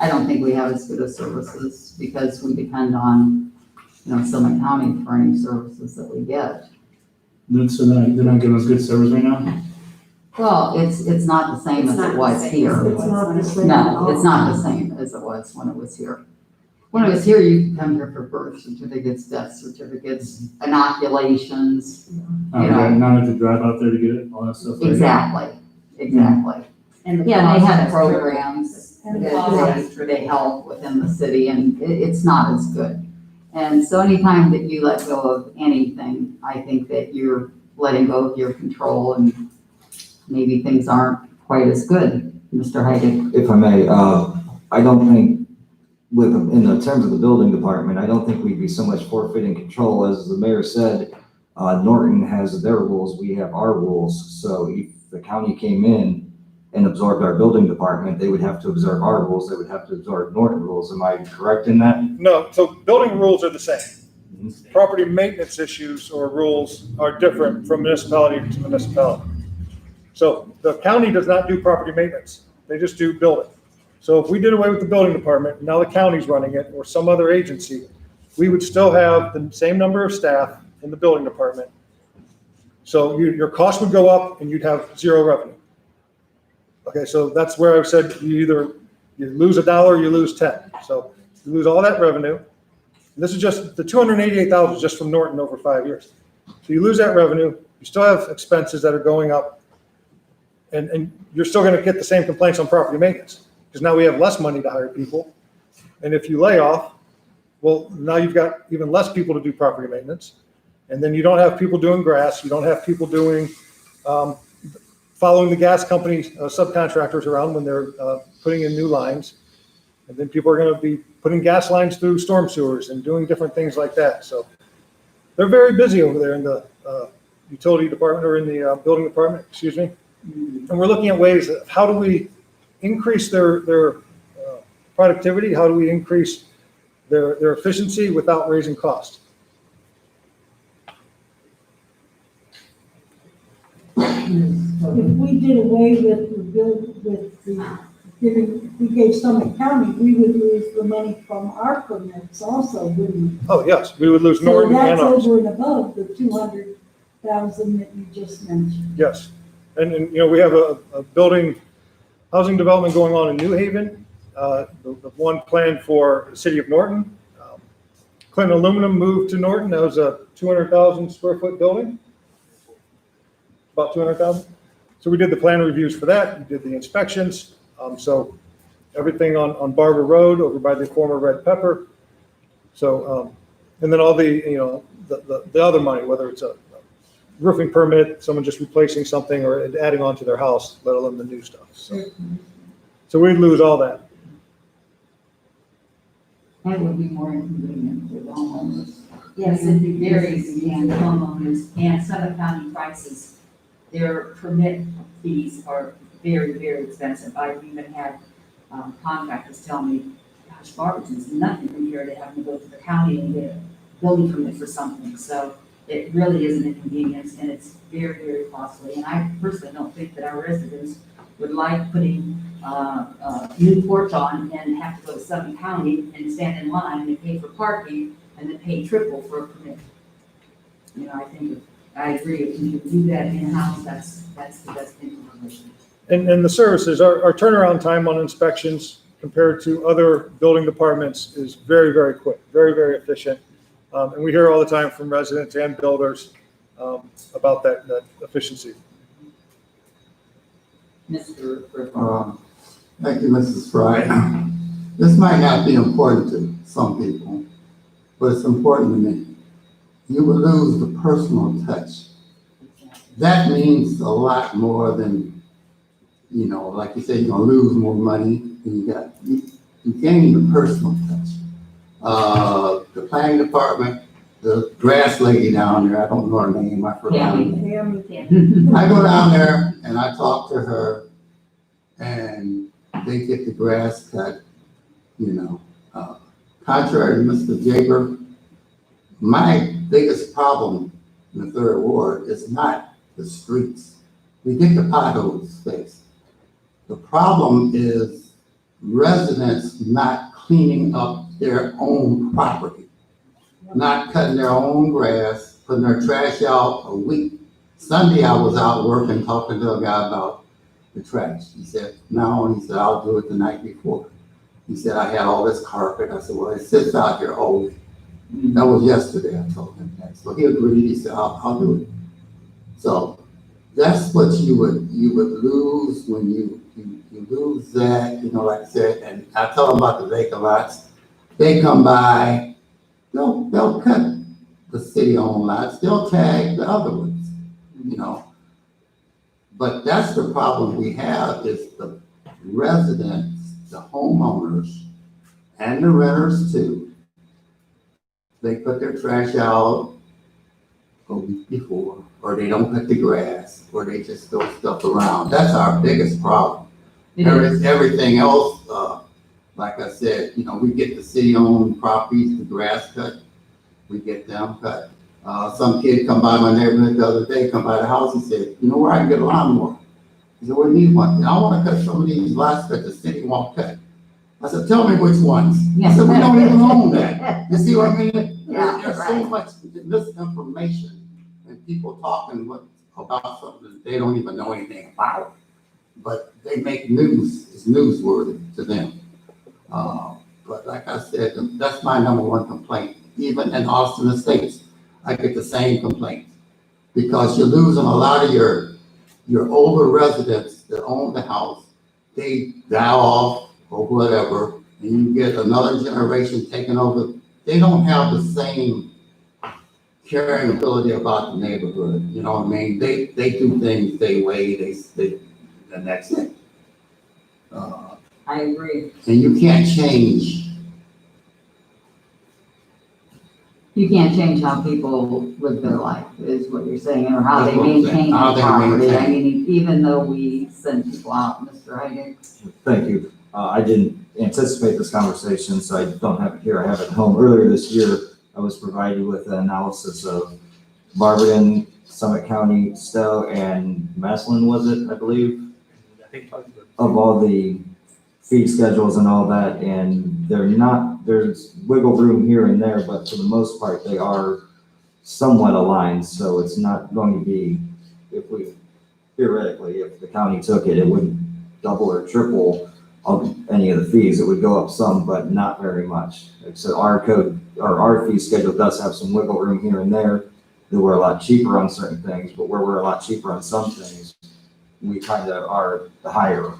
I don't think we have as good of services because we depend on, Summit County for any services that we get. So they're not giving us good service right now? Well, it's not the same as it was here. It's not the same. No, it's not the same as it was when it was here. When it was here, you could come here for birth certificates, death certificates, inoculations. Okay, now I have to drive out there to get it, all that stuff. right? Exactly. And the Yeah, they cost had is programs And that they help within the city, and it's not as good. And so anytime that you let go of anything, I think that you're letting go of your control and maybe things aren't quite as good, Mr. Heidig. If I may, I don't think in the terms of the building department, I don't think we'd be so much forfeiting control. As the mayor said, Norton has their rules, we have our rules. So if the county came in and absorbed our building department, they would have to absorb our rules, they would have to absorb Norton rules. Am I correct in that? No, so building rules are the same. Property maintenance issues or rules are different from municipality to municipality. So the county does not do property maintenance. They just do building. So if we did away with the building department, now the county's running it or some other agency, we would still have the same number of staff in the building department. So your cost would go up and you'd have zero revenue. Okay, so that's where I've said you lose $1 or you lose 10. So you lose all that revenue. This is just the 288,000 just from Norton over 5 years. So you lose that revenue, you still have expenses that are going up, and you're still going to get the same complaints on property maintenance because now we have less money to hire people. And if you lay off, well, now you've got even less people to do property maintenance. And then you don't have people doing grass. You don't have people doing, following the gas company subcontractors around when they're putting in new lines. And then people are going to be putting gas lines through storm sewers and doing different things like that. So they're very busy over there in the utility department or in the building department, excuse me. And we're looking at ways of how do we increase their productivity? How do we increase their efficiency without raising costs? If we did away with the giving, we gave Summit County, we would lose the money from our permits also, wouldn't we? Oh, yes, we would lose So Norton and that's ours. over and above the 200,000 that you just mentioned. Yes. And we have a building, housing development going on in New Haven. The one planned for the city of Norton. Clinton Aluminum moved to Norton. That was a 200,000 square foot building. About 200,000. So we did the plan reviews for that. We did the inspections. So everything on Barber Road over by the former Red Pepper. So, and then all the, the other money, whether it's a roofing permit, someone just replacing something or adding on to their house, let alone the new stuff. So we'd lose all that. That would be more inconvenient for the homeowners. Yes, it varies, and homeowners and Summit County prices, their permit fees are very, very expensive. I've even had contractors tell me, gosh, Barberton's nothing compared to having to go to the county and get a building permit for something. So it really is an inconvenience and it's very, very costly. And I personally don't think that our residents would like putting a new porch on and have to go to Summit County and stand in line and pay for parking and then pay triple for a permit. I agree, if you do that in-house, that's the best thing for the mission. And the services, our turnaround time on inspections compared to other building departments is very, very quick, very, very efficient. And we hear all the time from residents and builders about that efficiency. Mr. Thank you, Mrs. Fry. This might not be important to some people, but it's important to me. You will lose the personal touch. That means a lot more than, like you said, you're gonna lose more money than you gain the personal touch. The planning department, the grass lady down there, I don't know her name, I forgot. I go down there and I talk to her and they get the grass cut, contrary to Mr. Jaber, my biggest problem in the third ward is not the streets. We get the potholes fixed. The problem is residents not cleaning up their own property, not cutting their own grass, putting their trash out a week. Sunday I was out working, talking to a guy about the trash. He said, no, he said, I'll do it the night before. He said, I had all this carpet. I said, well, it sits out here all week. That was yesterday, I told him that. So he agreed, he said, I'll do it. So that's what you would lose when you lose that, like I said, and I tell them about the vacant lots. They come by, they'll cut the city-owned lots, they'll tag the other ones, But that's the problem we have is the residents, the homeowners, and the renters too. They put their trash out before, or they don't cut the grass, or they just throw stuff around. That's our biggest problem. Everything else, like I said, you know, we get the city-owned properties, the grass cut, we get them cut. Some kid come by my neighborhood the other day, come by the house and said, you know where I can get a lawnmower? He said, we need one. I want to cut some of these lots that the city won't cut. I said, tell me which ones. I said, we don't even own that. You see what I mean? There's so much misinformation and people talking about something that they don't even know anything about. But they make news, it's newsworthy to them. But like I said, that's my number one complaint. Even in Austin Estates, I get the same complaint. Because you're losing a lot of your older residents that own the house. They die off or whatever, and you get another generation taking over. They don't have the same caring ability about the neighborhood. You know what I mean? They do things their way, and that's it. I agree. And you can't change. You can't change how people live their life, is what you're saying, or how they That's what I'm saying. maintain How their they property. I maintain. mean, even though we send people out, Mr. Heiding. Thank you. I didn't anticipate this conversation, so I don't have it here. I have it at home. Earlier this year, I was provided with an analysis of Barberton, Summit County, Stowe, and Maslin, was it, I believe? I think Of all the fee schedules and all that, and there's wiggle room here and there, but for the most part, they are somewhat aligned, so it's not going to be, theoretically, if the county took it, it wouldn't double or triple any of the fees. It would go up some, but not very much. So our code, or our fee schedule does have some wiggle room here and there. We're a lot cheaper on certain things, but where we're a lot cheaper on some things, we kind of are the higher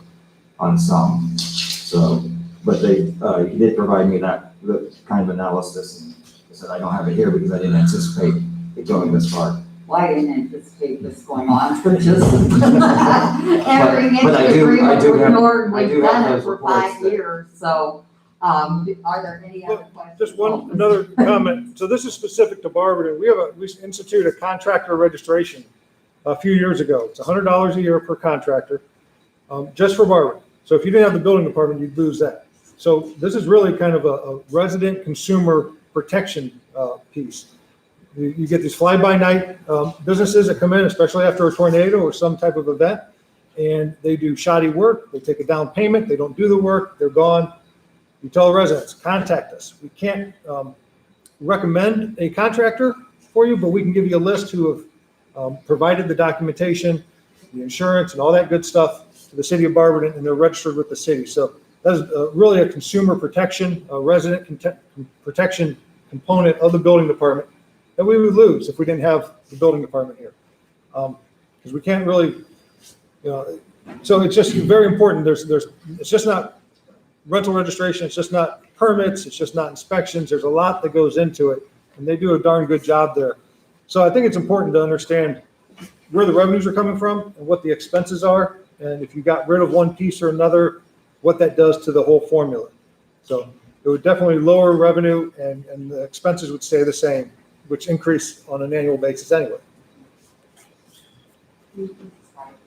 on some. So, but he did provide me that kind of analysis. And I said, I don't have it here because I didn't anticipate it going this far. Well, I didn't anticipate this going on for just entering But I into do- agreement I do with have- Norton. I do We've have done it those for reports 5 that- years, so, are there any other questions? Just another comment. So this is specific to Barberton. We instituted a contractor registration a few years ago. It's $100 a year per contractor, just for Barberton. So if you didn't have the building department, you'd lose that. So this is really kind of a resident consumer protection piece. You get these fly-by-night businesses that come in, especially after a tornado or some type of event, and they do shoddy work. They take a down payment. They don't do the work. They're gone. You tell the residents, contact us. We can't recommend a contractor for you, but we can give you a list who have provided the documentation, the insurance, and all that good stuff to the city of Barberton, and they're registered with the city. So that's really a consumer protection, a resident protection component of the building department that we would lose if we didn't have the building department here. Because we can't really, so it's just very important. It's just not rental registration. It's just not permits. It's just not inspections. There's a lot that goes into it, and they do a darn good job there. So I think it's important to understand where the revenues are coming from and what the expenses are. And if you got rid of one piece or another, what that does to the whole formula. So it would definitely lower revenue and the expenses would stay the same, which increase on an annual basis anyway.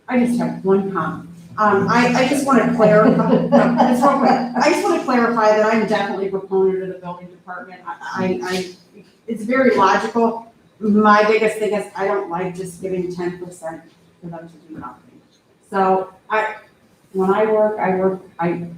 I just have one comment. I just want to clarify, it's real quick. I just want to clarify that I'm definitely a proponent of the building department. It's very logical. My biggest thing is I don't like just giving 10% for them to do nothing. So when I work, I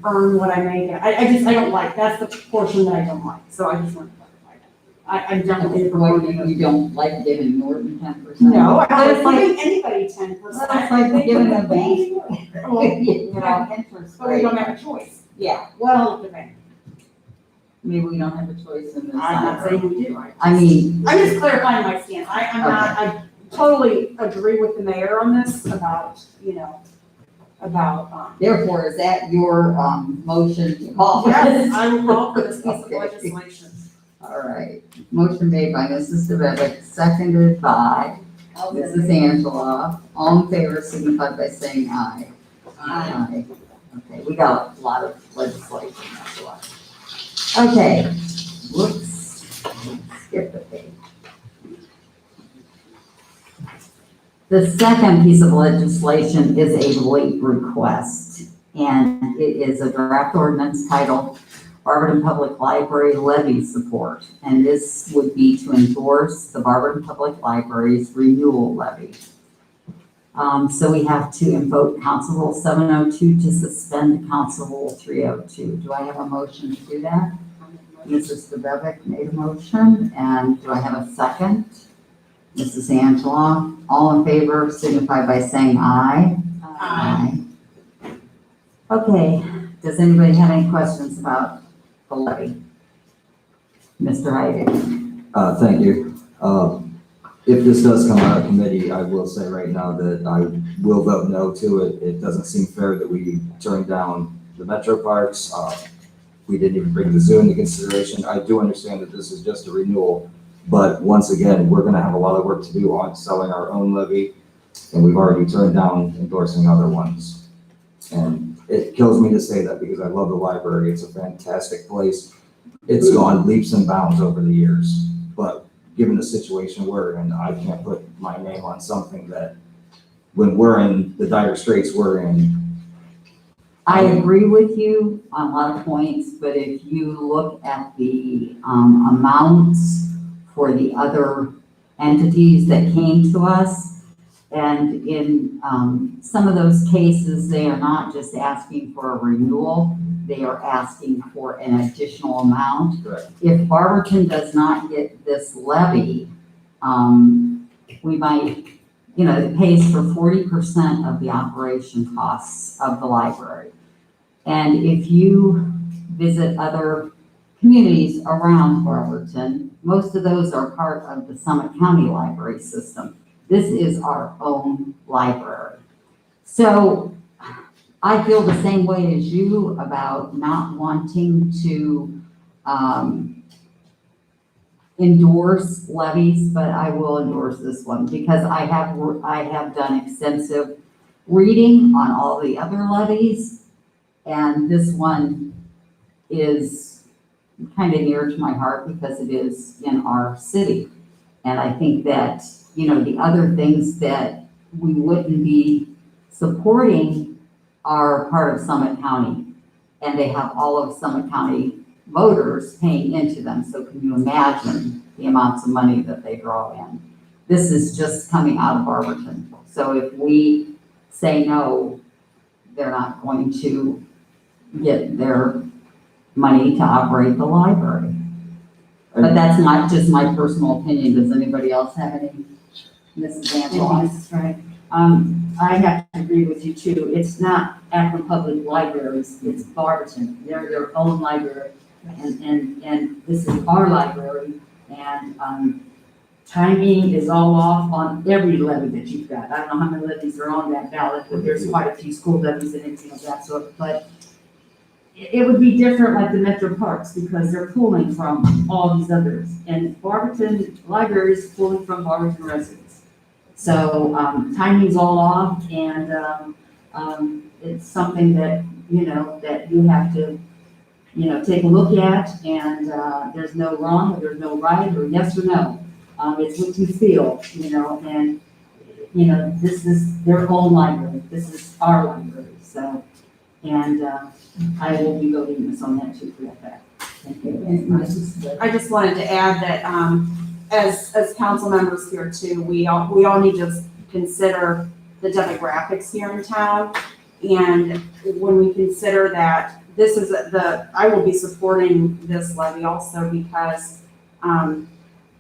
earn what I make. I don't like, that's the portion that I don't like. So I just want to clarify that. I'm definitely a proponent of. You don't like giving Norton 10%? No, I But don't it's like like, giving anybody 10%. it's like giving them bank, Well, interest but we rate. don't have a choice. Yeah, Well, the bank. maybe we don't have a choice in this. I'm not saying we do. I mean. I'm just clarifying my stance. I totally agree with the mayor on this about. Therefore, is that your, motion to call? Yes, I will call for this piece of Okay. legislation. All right, motion made by Mrs. DeVitt, seconded by Mrs. Angela. All in favor signify by saying aye. Aye. Okay, we got a lot of legislation, that's why. Okay, whoops, skip the page. The second piece of legislation is a late request, and it is a draft ordinance titled Barberton Public Library Levy Support. And this would be to endorse the Barberton Public Library's renewal levy. So we have to invoke Council Rule 702 to suspend Council Rule 302. Do I have a motion to do that? Mrs. Bebevic made a motion, and do I have a second? Mrs. Angela, all in favor signify by saying aye. Aye. Okay, does anybody have any questions about the levy? Mr. Heidig? Thank you. If this does come out of committee, I will say right now that I will vote no to it. It doesn't seem fair that we turned down the metro parks. We didn't even bring the zoo into consideration. I do understand that this is just a renewal, but once again, we're gonna have a lot of work to do on selling our own levy, and we've already turned down endorsing other ones. And it kills me to say that because I love the library. It's a fantastic place. It's gone leaps and bounds over the years, but given the situation we're in, I can't put my name on something that when we're in the dire straits we're in. I agree with you on a lot of points, but if you look at the amounts for the other entities that came to us, and in some of those cases, they are not just asking for a renewal, they are asking for an additional amount. Correct. If Barberton does not get this levy, we might, it pays for 40% of the operation costs of the library. And if you visit other communities around Barberton, most of those are part of the Summit County Library system. This is our own library. So I feel the same way as you about not wanting to endorse levies, but I will endorse this one because I have done extensive reading on all the other levies, and this one is kind of near to my heart because it is in our city. And I think that, the other things that we wouldn't be supporting are part of Summit County, and they have all of Summit County voters paying into them. So can you imagine the amounts of money that they draw in? This is just coming out of Barberton. So if we say no, they're not going to get their money to operate the library. But that's not just my personal opinion. Does anybody else have any? Mrs. Angela? Mrs. Wright. I have to agree with you too. It's not Akron Public Libraries, it's Barberton. They're their own library. And this is our library. And timing is all off on every levy that you've got. I don't know how many levies are on that ballot, but there's quite a few school levies and everything of that sort. But it would be different like the Metro Parks because they're pulling from all these others. And Barberton Library is pulling from Barberton residents. So timing's all off, and it's something that, that you have to, take a look at, and there's no wrong, or there's no right, or yes or no. It's what you feel, and, this is their own library. This is our library, so, and I will be voting this on that too for that fact. Thank you. I just wanted to add that, as council members here too, we all need to consider the demographics here in town. And when we consider that this is I will be supporting this levy also because,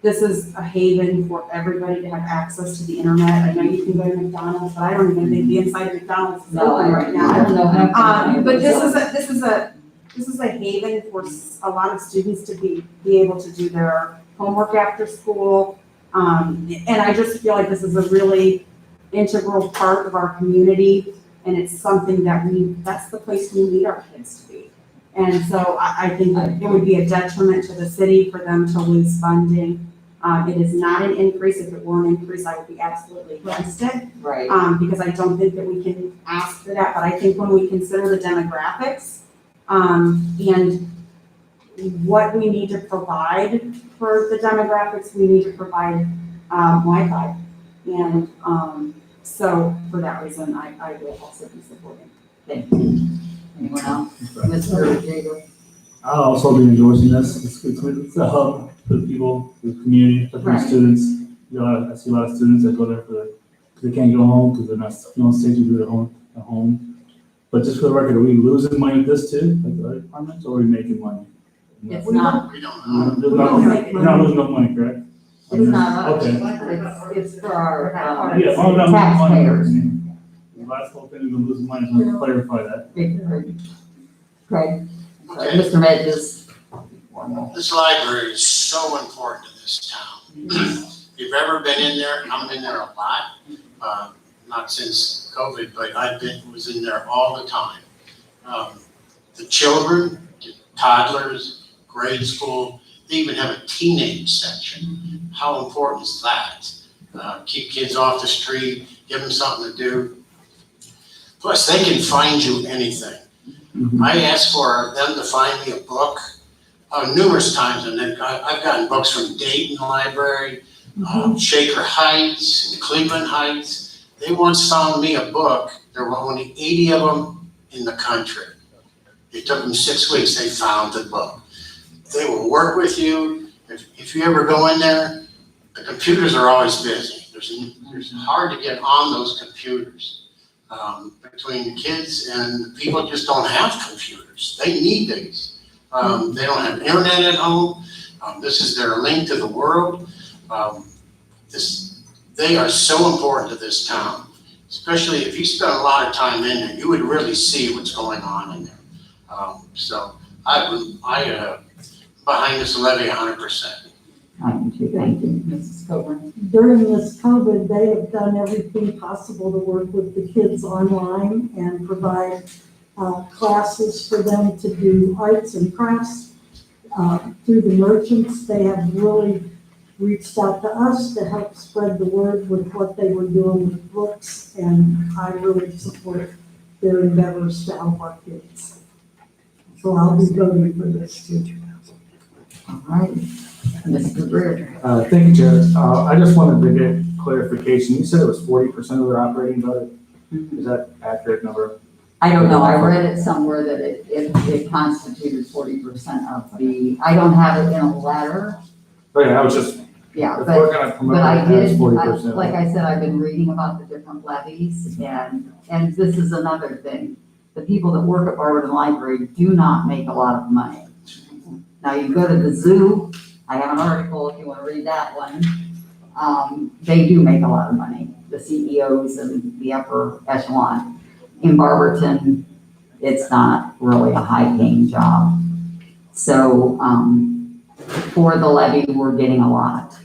this is a haven for everybody to have access to the internet. I know you can go to McDonald's, but I don't even think the inside of McDonald's is open right now. I don't know. But this is a haven for a lot of students to be able to do their homework after school. And I just feel like this is a really integral part of our community. And it's something that's the place we need our kids to be. And so I think that it would be a detriment to the city for them to lose funding. It is not an increase. If it were an increase, I would be absolutely against it. Right. Because I don't think that we can ask for that. But I think when we consider the demographics, and what we need to provide for the demographics, we need to provide Wi-Fi. And So for that reason, I will also be supporting. Thank you. Anyone else? Mr. Jager? I'll also be endorsing this. It's a hub for the people, for the community, for the Right. students. I see a lot of students that go there because they can't go home because they're not feeling safe to do it at home. But just for the record, are we losing money with this too, like the other departments, or are we making money? It's not, We don't know. We're not losing no money, correct? it's not us. Okay. It's for our Yeah, oh, no, taxpayers. The last whole thing is we're losing money, so let's clarify that. Craig? Okay. Mr. Hedges? This library is so important to this town. If you've ever been in there, I've been there a lot, not since COVID, but was in there all the time. The children, the toddlers, grade school, they even have a teenage section. How important is that? Keep kids off the street, give them something to do. Plus, they can find you anything. I asked for them to find me a book numerous times, and I've gotten books from Dayton Library, Shaker Heights, and Cleveland Heights. They once found me a book. There were only 80 of them in the country. It took them 6 weeks. They found the book. They will work with you. If you ever go in there, the computers are always busy. It's hard to get on those computers. Between the kids and the people just don't have computers. They need these. They don't have internet at home. This is their link to the world. They are so important to this town, especially if you spend a lot of time in there, you would really see what's going on in there. So I behind this levy 100%. Thank you, Mrs. Coburn. During this COVID, they have done everything possible to work with the kids online and provide classes for them to do arts and crafts. Through the merchants, they have really reached out to us to help spread the word with what they were doing with books, and I really support their endeavors to help our kids. So I'll be voting for this too. All right. Mr. Greer? Thank you, Chair. I just wanted to get clarification. You said it was 40% of their operating budget. Is that accurate number? I don't know, I read it somewhere that it constituted 40% of the, I don't have it in a letter. Oh, yeah, I was just, Yeah, if we're gonna but promote I it as did, 40%. like I said, I've been reading about the different levies, and this is another thing. The people that work at Barberton Library do not make a lot of money. Now, you go to the zoo, I have an article if you want to read that one. They do make a lot of money, the CEOs and the upper echelon. In Barberton, it's not really a high-paying job. So, for the levy, we're getting a lot,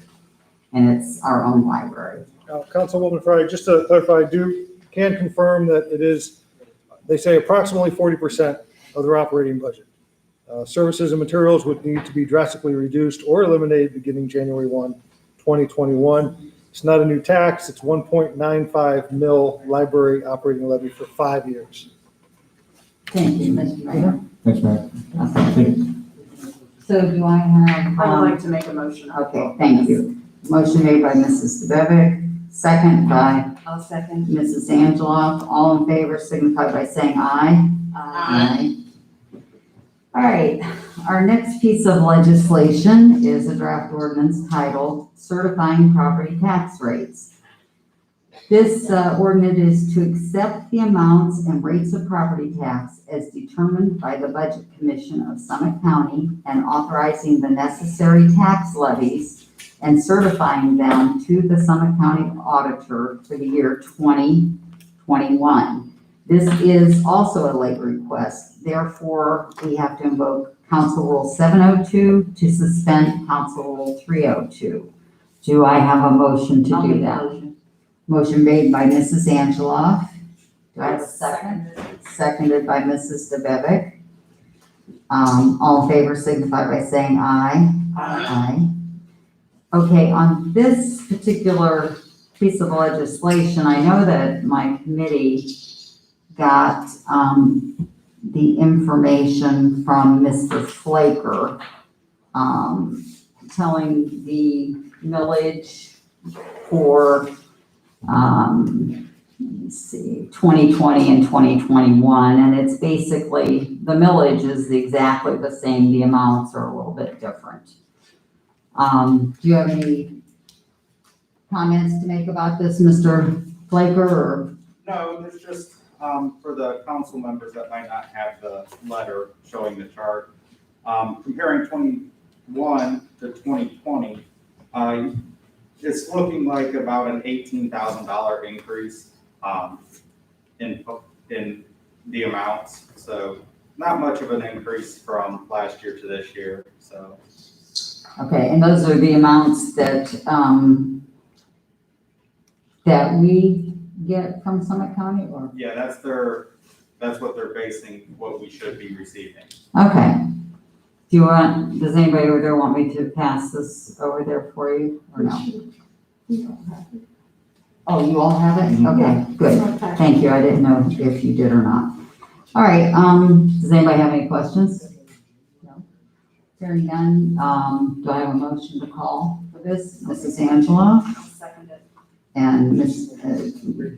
and it's our own library. Now, Councilwoman Frye, just to clarify, can confirm that it is, they say approximately 40% of their operating budget. Services and materials would need to be drastically reduced or eliminated beginning January 1, 2021. It's not a new tax. It's 1.95 mil library operating levy for 5 years. Thank you, Mr. Mayor. Thanks, Mayor. Okay. So do I have? I would like to make a motion. Okay, thank you. Motion made by Mrs. Bevick, second by I'll second. Mrs. Angeloff. All in favor signify by saying aye. Aye. All right, our next piece of legislation is a draft ordinance titled Certifying Property Tax Rates. This ordinance is to accept the amounts and rates of property tax as determined by the Budget Commission of Summit County and authorizing the necessary tax levies and certifying them to the Summit County Auditor for the year 2021. This is also a late request. Therefore, we have to invoke Council Rule 702 to suspend Council Rule 302. Do I have a motion to do that? Motion made by Mrs. Angeloff. Do I have a second? Seconded by Mrs. DeBevick. All in favor signify by saying aye. Aye. Okay, on this particular piece of legislation, I know that my committee got the information from Mr. Flaker telling the millage for let me see, 2020 and 2021, and it's basically, the millage is exactly the same, the amounts are a little bit different. Do you have any comments to make about this, Mr. Flaker, or? No, there's just, for the council members that might not have the letter showing the chart, comparing 21 to 2020, it's looking like about an $18,000 increase, in the amounts. So not much of an increase from last year to this year, so. Okay, and those are the amounts that, that we get from Summit County, or? Yeah, that's what they're basing what we should be receiving. Okay. Does anybody over there want me to pass this over there for you, or no? Oh, you all have it? Okay, good. Thank you. I didn't know if you did or not. All right, does anybody have any questions? No. Hearing none, do I have a motion to call for this? Mrs. Angela? Seconded. And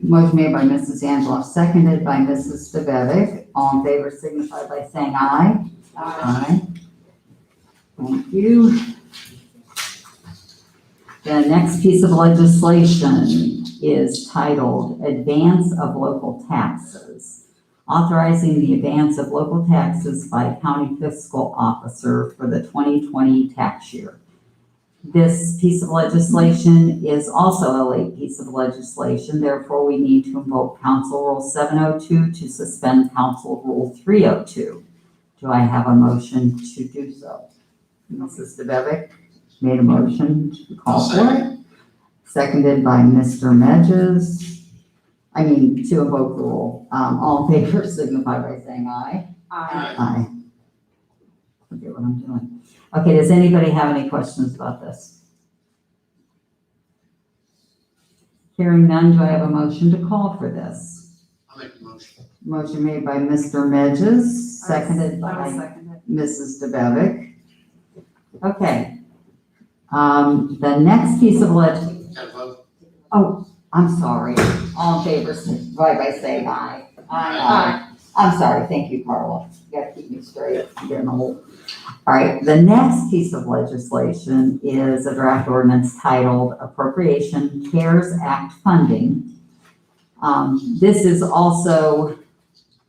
motion made by Mrs. Angela, seconded by Mrs. Stabevic. All in favor signify by saying aye. Aye. Thank you. The next piece of legislation is titled Advance of Local Taxes, authorizing the advance of local taxes by county fiscal officer for the 2020 tax year. This piece of legislation is also a late piece of legislation, therefore we need to invoke Council Rule 702 to suspend Council Rule 302. Do I have a motion to do so? Mrs. Stabevic made a motion to call for it, seconded by Mr. Medges. To invoke the rule. All in favor signify by saying aye. Aye. Forget what I'm doing. Okay, does anybody have any questions about this? Hearing none, do I have a motion to call for this? I'll make the motion. Motion made by Mr. Medges, seconded I by will second it. Mrs. Stabevic. Okay. The next piece of legislation. Got a vote? Oh, I'm sorry. All in favor, signify by saying aye. Aye. I'm sorry. Thank you, Carla. You gotta keep me straight. I'm getting old. All right, the next piece of legislation is a draft ordinance titled Appropriation CARES Act Funding. This is also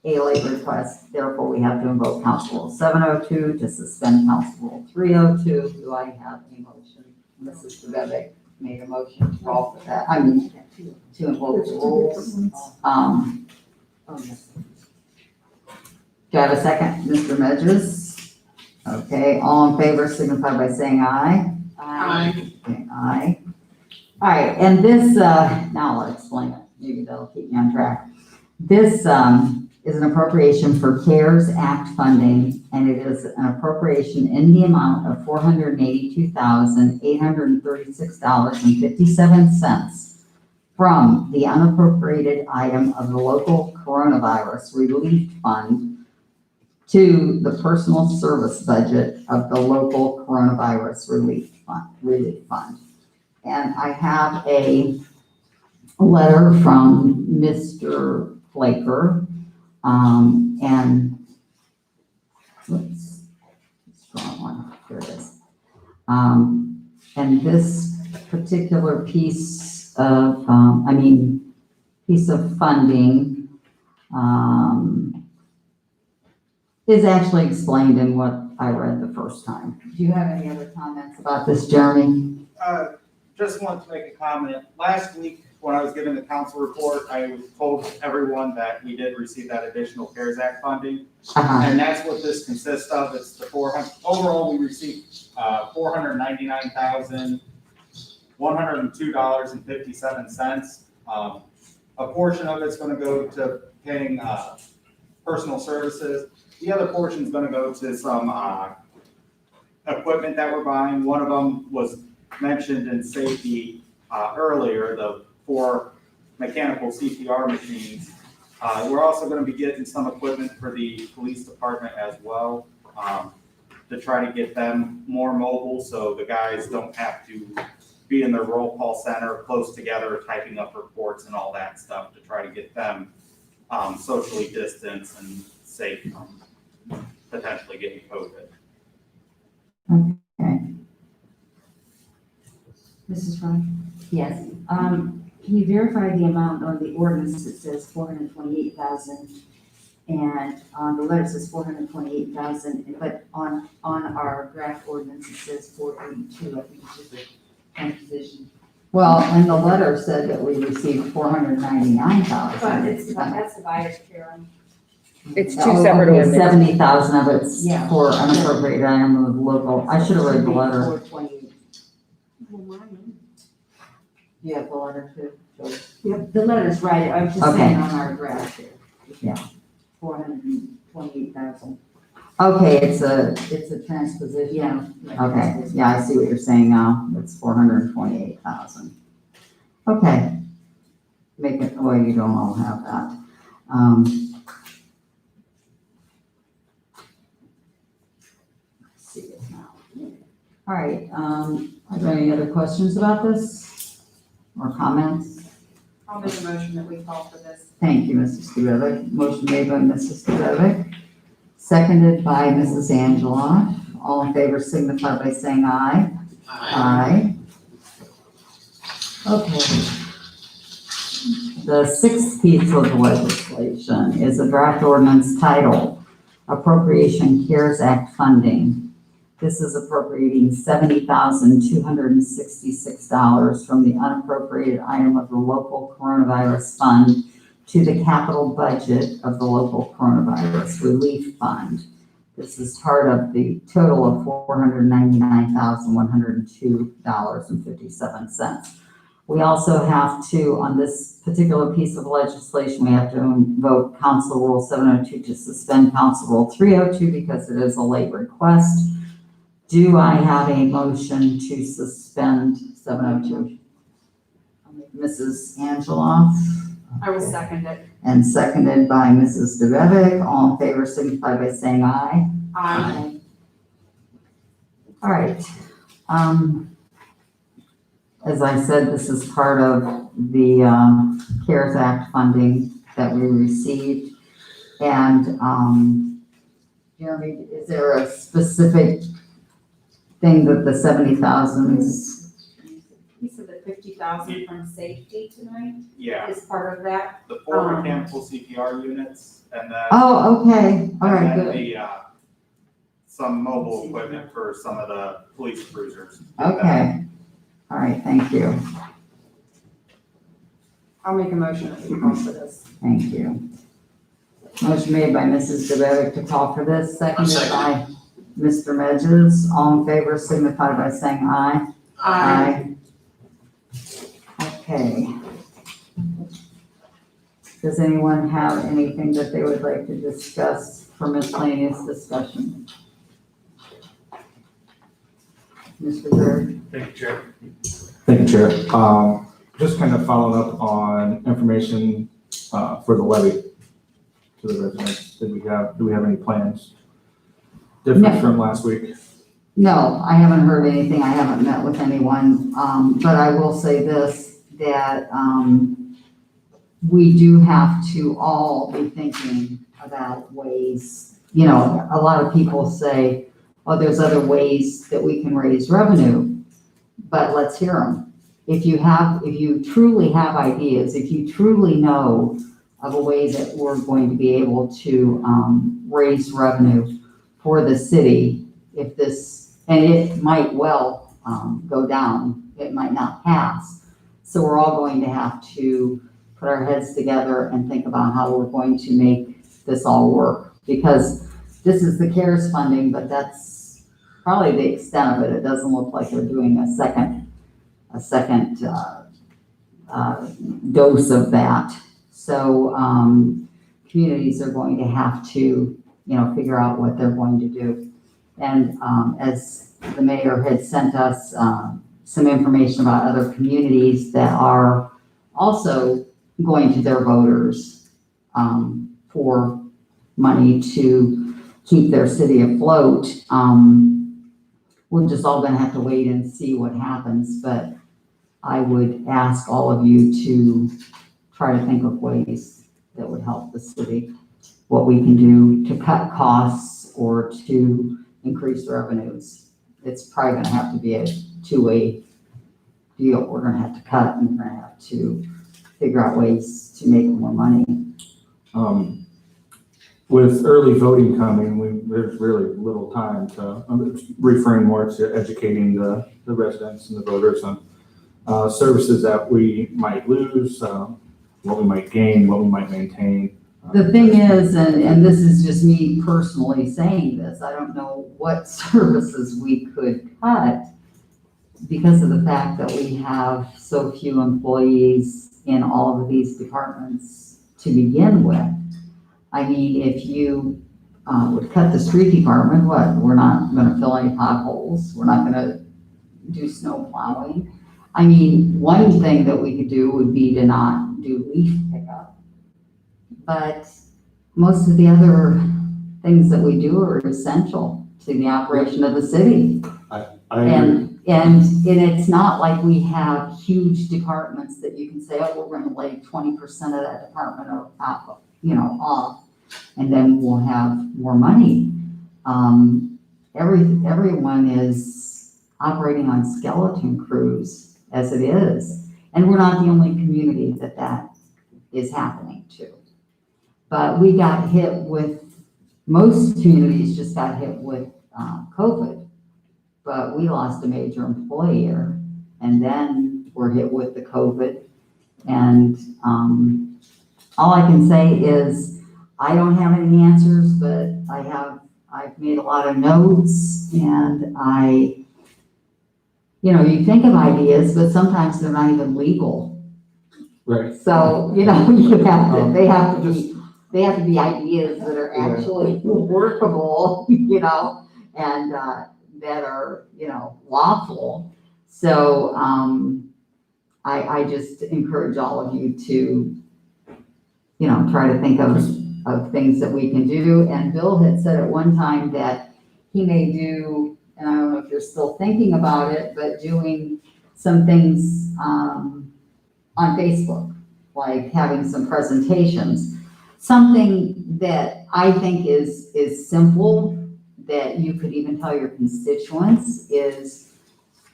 a late request, therefore we have to invoke Council Rule 702 to suspend Council Rule 302. Do I have a motion? Mrs. Stabevic made a motion to call for that, to invoke the rules. Do I have a second? Mr. Medges? Okay, all in favor signify by saying aye. Aye. Okay, aye. All right, and this, now I'll explain it. Maybe that'll keep me on track. This is an appropriation for CARES Act funding, and it is an appropriation in the amount of $482,836.57 from the unappropriated item of the local coronavirus relief fund to the personal service budget of the local coronavirus relief fund. And I have a letter from Mr. Flaker, and let's draw one, here it is. And this particular piece of, piece of funding, is actually explained in what I read the first time. Do you have any other comments about this, Jeremy? Just want to make a comment. Last week, when I was giving the council report, I told everyone that we did receive that additional CARES Act funding. And that's what this consists of. It's the overall, we received $499,102.57. A portion of it's gonna go to paying personal services. The other portion is gonna go to some equipment that we're buying. One of them was mentioned in safety earlier, the 4 mechanical CPR machines. We're also going to be getting some equipment for the police department as well, to try to get them more mobile so the guys don't have to be in the roll call center, close together, typing up reports and all that stuff to try to get them socially distanced and safe from potentially getting COVID. Okay. Mrs. Fry? Yes. Can you verify the amount on the ordinance that says 428,000? And on the letter says 428,000, but on our draft ordinance, it says 482. I think it's just a composition. Well, and the letter said that we received 499,000. But that's divided, Karen. It's two separate ordinances. 70,000 of it's Yeah. for unappropriated item of local. I should have read the letter. 428. You have the letter too? The letter's right, I was just Okay. saying on our draft here. Yeah. 428,000. Okay, it's a transposition. Yeah. Okay, yeah, I see what you're saying now. It's 428,000. Okay. Make it, well, you don't all have that. Let's see it now. All right, are there any other questions about this or comments? I'll make a motion that we call for this. Thank you, Mrs. Studovic. Motion made by Mrs. Studovic, seconded by Mrs. Angela. All in favor signify by saying aye. Aye. Okay. The sixth piece of legislation is a draft ordinance titled Appropriation CARES Act Funding. This is appropriating $70,266 from the unappropriated item of the local coronavirus fund to the capital budget of the local coronavirus relief fund. This is part of the total of $499,102.57. We also have to, on this particular piece of legislation, we have to invoke Council Rule 702 to suspend Council Rule 302 because it is a late request. Do I have a motion to suspend 702? Mrs. Angela? I will second it. And seconded by Mrs. DeVevick. All in favor signify by saying aye. Aye. All right. As I said, this is part of the CARES Act funding that we received. And Jeremy, is there a specific thing that the 70,000 is? You said the 50,000 from safety tonight Yeah, is part of that. the 4 mechanical CPR units and then. Oh, okay. All right, and then good. the, some mobile equipment for some of the police cruisers. Okay. All right, thank you. I'll make a motion that we call for this. Thank you. Motion made by Mrs. DeVevick to call for this, seconded by Mr. Medges. All in favor signify by saying aye. Aye. Okay. Does anyone have anything that they would like to discuss for miscellaneous discussion? Mr. Bird? Thank you, Chair. Thank you, Chair. Just kind of following up on information for the levy to the residents. Do we have any plans different No. from last week? No, I haven't heard anything. I haven't met with anyone. But I will say this, that we do have to all be thinking about ways. You know, a lot of people say, oh, there's other ways that we can raise revenue, but let's hear them. If you truly have ideas, if you truly know of a way that we're going to be able to raise revenue for the city, if this, and it might well go down, it might not pass. So we're all going to have to put our heads together and think about how we're going to make this all work. Because this is the CARES funding, but that's probably the extent of it. It doesn't look like they're doing a second dose of that. So communities are going to have to, figure out what they're going to do. And as the mayor had sent us some information about other communities that are also going to their voters for money to keep their city afloat. We're just all gonna have to wait and see what happens, but I would ask all of you to try to think of ways that would help the city, what we can do to cut costs or to increase revenues. It's probably gonna have to be a two-way deal. We're gonna have to cut and we're gonna have to figure out ways to make more money. With early voting coming, there's really little time to, I'm referring more to educating the residents and the voters on services that we might lose, what we might gain, what we might maintain. The thing is, and this is just me personally saying this, I don't know what services we could cut because of the fact that we have so few employees in all of these departments to begin with. I mean, if you would cut the street department, what? We're not gonna fill any potholes. We're not gonna do snow plowing. I mean, one thing that we could do would be to not do leaf pickup. But most of the other things that we do are essential to the operation of the city. I agree. And it's not like we have huge departments that you can say, oh, we're gonna lay 20% of that department off, and then we'll have more money. Everyone is operating on skeleton crews as it is. And we're not the only community that is happening to. But we got hit with, most communities just got hit with COVID. But we lost a major employer and then we're hit with the COVID. And all I can say is I don't have any answers, but I've made a lot of notes and you think of ideas, but sometimes they're not even legal. Right. So, they have to be ideas that are actually workable, and that are, lawful. So, I just encourage all of you to, try to think of things that we can do. And Bill had said at one time that he may do, and I don't know if you're still thinking about it, but doing some things on Facebook, like having some presentations. Something that I think is simple, that you could even tell your constituents is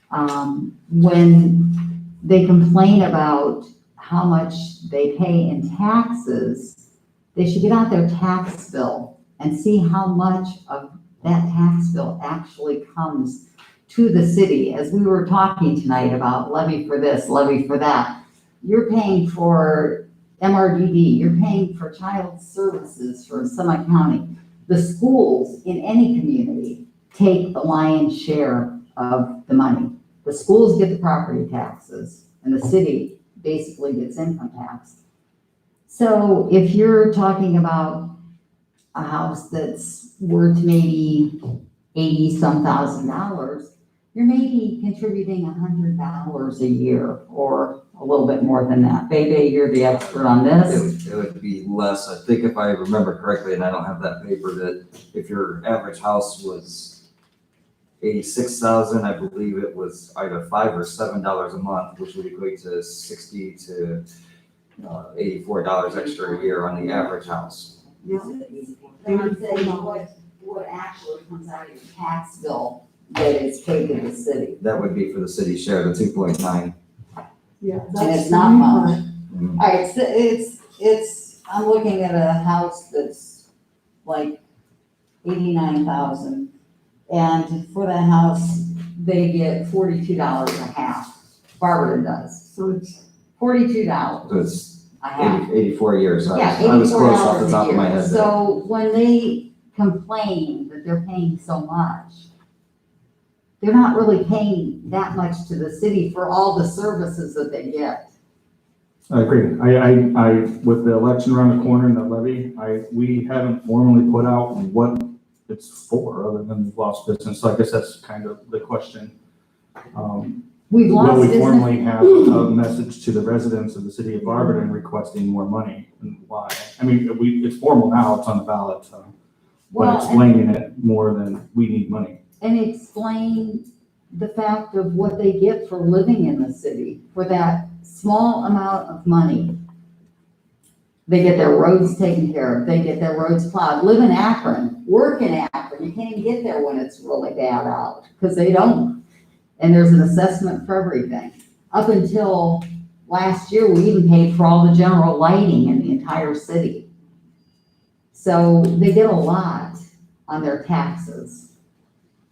when they complain about how much they pay in taxes, they should get out their tax bill and see how much of that tax bill actually comes to the city. As we were talking tonight about levy for this, levy for that, you're paying for MRDD, you're paying for child services for Summit County. The schools in any community take the lion's share of the money. The schools get the property taxes and the city basically gets income tax. So if you're talking about a house that's worth maybe $80-some thousand, you're maybe contributing $100 a year or a little bit more than that. Bebe, you're the expert on this. It would be less, I think if I remember correctly, and I don't have that paper, that if your average house was 86,000, I believe it was either $5 or $7 a month, which would equate to $60 to $84 extra a year on the average house. I'm saying what actually comes out of your tax bill that is paid to the city. That would be for the city share, the 2.9. Yeah. And it's not much. All right, so it's, I'm looking at a house that's like 89,000. And for that house, they get $42 a half. Barberton does. So it's $42 So it's a half. 84 years. Yeah, I was close off $84 the top a of my year. head. there. So when they complain that they're paying so much, they're not really paying that much to the city for all the services that they get. I agree. I, with the election around the corner and the levy, we haven't formally put out what it's for, other than we've lost business. So I guess that's kind of the question. We've lost Will we business. formally have a message to the residents of the city of Barberton requesting more money and why? I mean, it's formal now, it's on the ballot, but Well, explaining it more than we need money. and explain the fact of what they get for living in the city, for that small amount of money. They get their roads taken care of, they get their roads plowed, live in Akron, work in Akron, you can't even get there when it's really bad out, because they don't. And there's an assessment for everything. Up until last year, we even paid for all the general lighting in the entire city. So they get a lot on their taxes.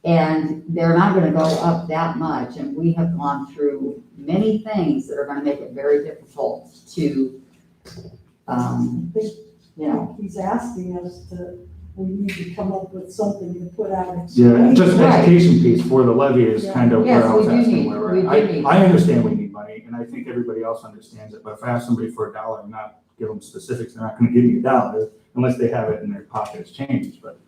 And they're not gonna go up that much, and we have gone through many things that are gonna make it very difficult to, you know. He's asking us to, we need to come up with something to put out. Yeah, just Right. education piece for the levy is kind of Yes, where I we was do asking need- where we we're do at. need- I understand we need money, and I think everybody else understands it, but if I ask somebody for $1 and not give them specifics, they're not gonna give me $1 unless they have it in their pocket as change, but,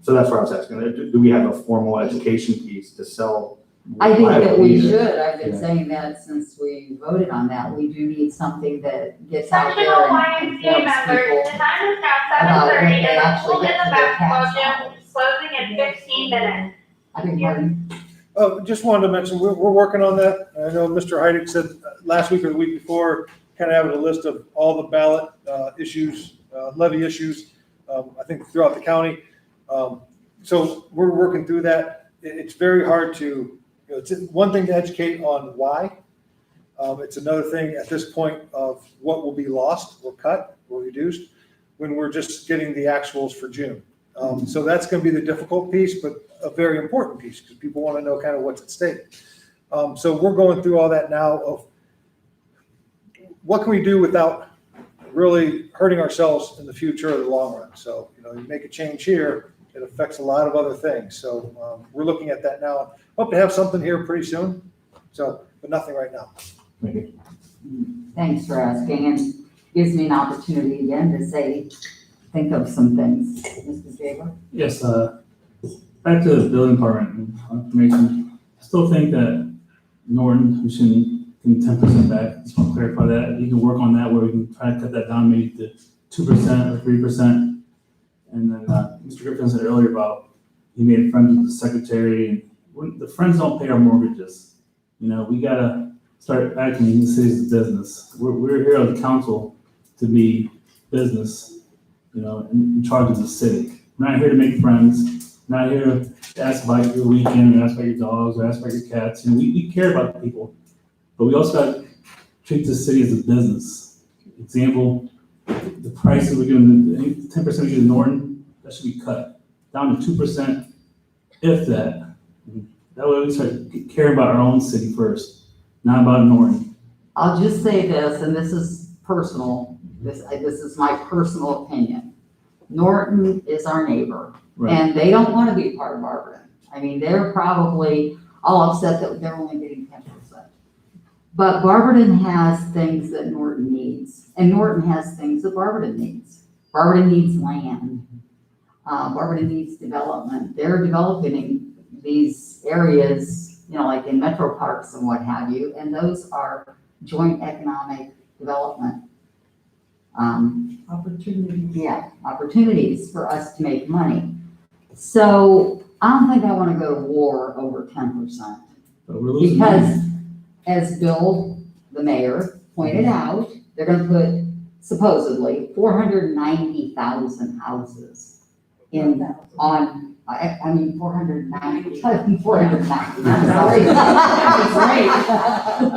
so that's where I was asking, do we have a formal education piece to sell? I think that we believe it. should, I've been Yeah. saying that since we voted on that, we do need something that gets out there and informs people The time is now about what 7:30 they and the actually pool in get the for their basketball tax gym dollars. is closing in 15 minutes. I beg your pardon? Oh, just wanted to mention, we're working on that. I know Mr. Heidick said last week or the week before, kind of having a list of all the ballot issues, levy issues, I think throughout the county. So we're working through that. It's very hard to, you know, it's one thing to educate on why. It's another thing at this point of what will be lost or cut or reduced when we're just getting the actuals for June. So that's going to be the difficult piece, but a very important piece because people want to know kind of what's at stake. So we're going through all that now of what can we do without really hurting ourselves in the future or the long run. So, you know, you make a change here, it affects a lot of other things. So we're looking at that now. Hope to have something here pretty soon. So, but nothing right now. Thanks for asking, and gives me an opportunity again to say, think of some things. Mr. Jaber? Yes, back to the building department and information. I still think that Norton, we shouldn't give 10% back. Just want to clarify that. You can work on that where we can try to cut that down maybe to 2% or 3%. And then Mr. Griffin said earlier about he made friends with the secretary. And the friends don't pay our mortgages. You know, we got to start acting in the city's business. We're here on the council to be business, you know, in charge of the city. We're not here to make friends. We're not here to ask about your weekend, or ask about your dogs, or ask about your cats. You know, we care about the people, but we also got to treat the city as a business. Example, the prices we're giving, 10% we give to Norton, that should be cut down to 2%, if that. That way we start caring about our own city first, not about Norton. I'll just say this, and this is personal, this is my personal opinion. Norton is our neighbor, Right. and they don't want to be part of Barberton. I mean, they're probably all upset that they're only getting 10%. But Barberton has things that Norton needs, and Norton has things that Barberton needs. Barberton needs land. Barberton needs development. They're developing these areas, you know, like in metro parks and what have you, and those are joint economic development. Opportunity. Yeah, opportunities for us to make money. So I don't think I want to go to war over 10%. But we're losing money. Because as Bill, the mayor, pointed out, they're gonna put supposedly 490,000 houses in, on, I mean, 490, 490, sorry.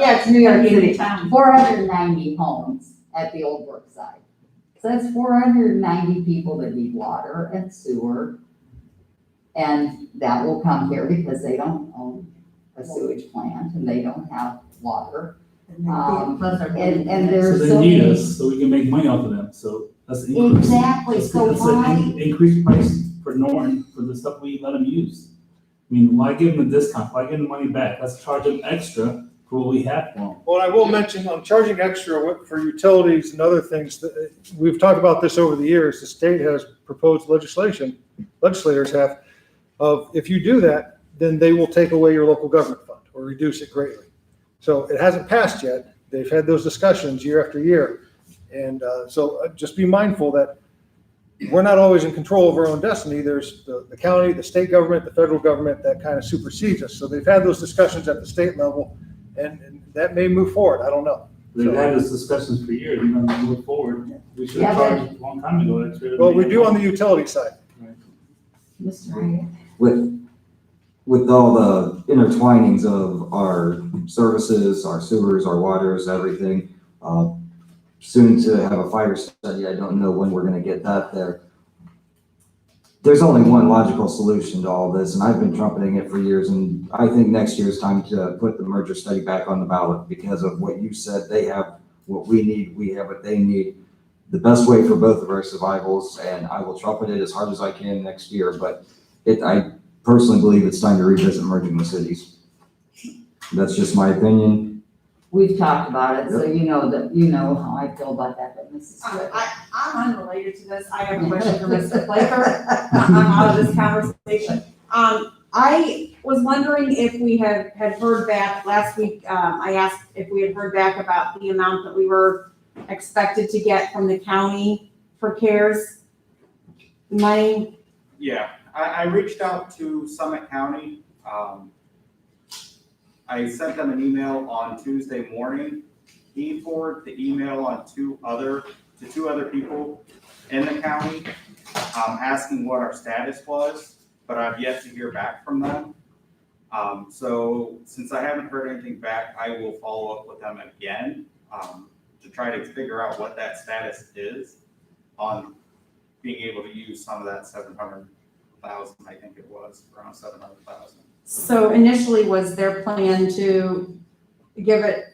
Yeah, it's New York City, 490 homes at the old Brookside. So that's 490 people that need water and sewer. And that will come here because they don't own a sewage plant and they don't have water. And So there's they so need many. us, so we can make money off of them, so that's the increase. Exactly, so It's why, an increased price for Norton for the stuff we let them use. I mean, why give them a discount, why give them money back, let's charge them extra for what we have for them. Well, I will mention, I'm charging extra for utilities and other things. We've talked about this over the years. The state has proposed legislation, legislators have, of if you do that, then they will take away your local government fund or reduce it greatly. So it hasn't passed yet. They've had those discussions year after year. And so just be mindful that we're not always in control of our own destiny. There's the county, the state government, the federal government that kind of supersedes us. So they've had those discussions at the state level, and that may move forward. I don't know. They've had these discussions for years, you know, move forward. We should Yeah, have charged a long time ago. That's really- Well, we do on the utility side. Mr. Wright? With all the intertwinings of our services, our sewers, our waters, everything, soon to have a fire study. I don't know when we're gonna get that there. There's only one logical solution to all this, and I've been trumpeting it for years, and I think next year is time to put the merger study back on the ballot because of what you said. They have what we need, we have what they need. The best way for both of our survivals, and I will trumpet it as hard as I can next year, but I personally believe it's time to revisit merging the cities. That's just my opinion. We've talked about it, so you know how I feel about that, but Mrs. Strickler. I'm unrelated to this. I have a question for Mr. Flaker. I'm out of this conversation. I was wondering if we had heard back last week. I asked if we had heard back about the amount that we were expected to get from the county for CARES money. Yeah, I reached out to Summit County. I sent them an email on Tuesday morning. He forwarded the email on to two other people in the county, asking what our status was, but I've yet to hear back from them. So since I haven't heard anything back, I will follow up with them again, to try to figure out what that status is on being able to use some of that 700,000, I think it was, around 700,000. So initially was their plan to give it,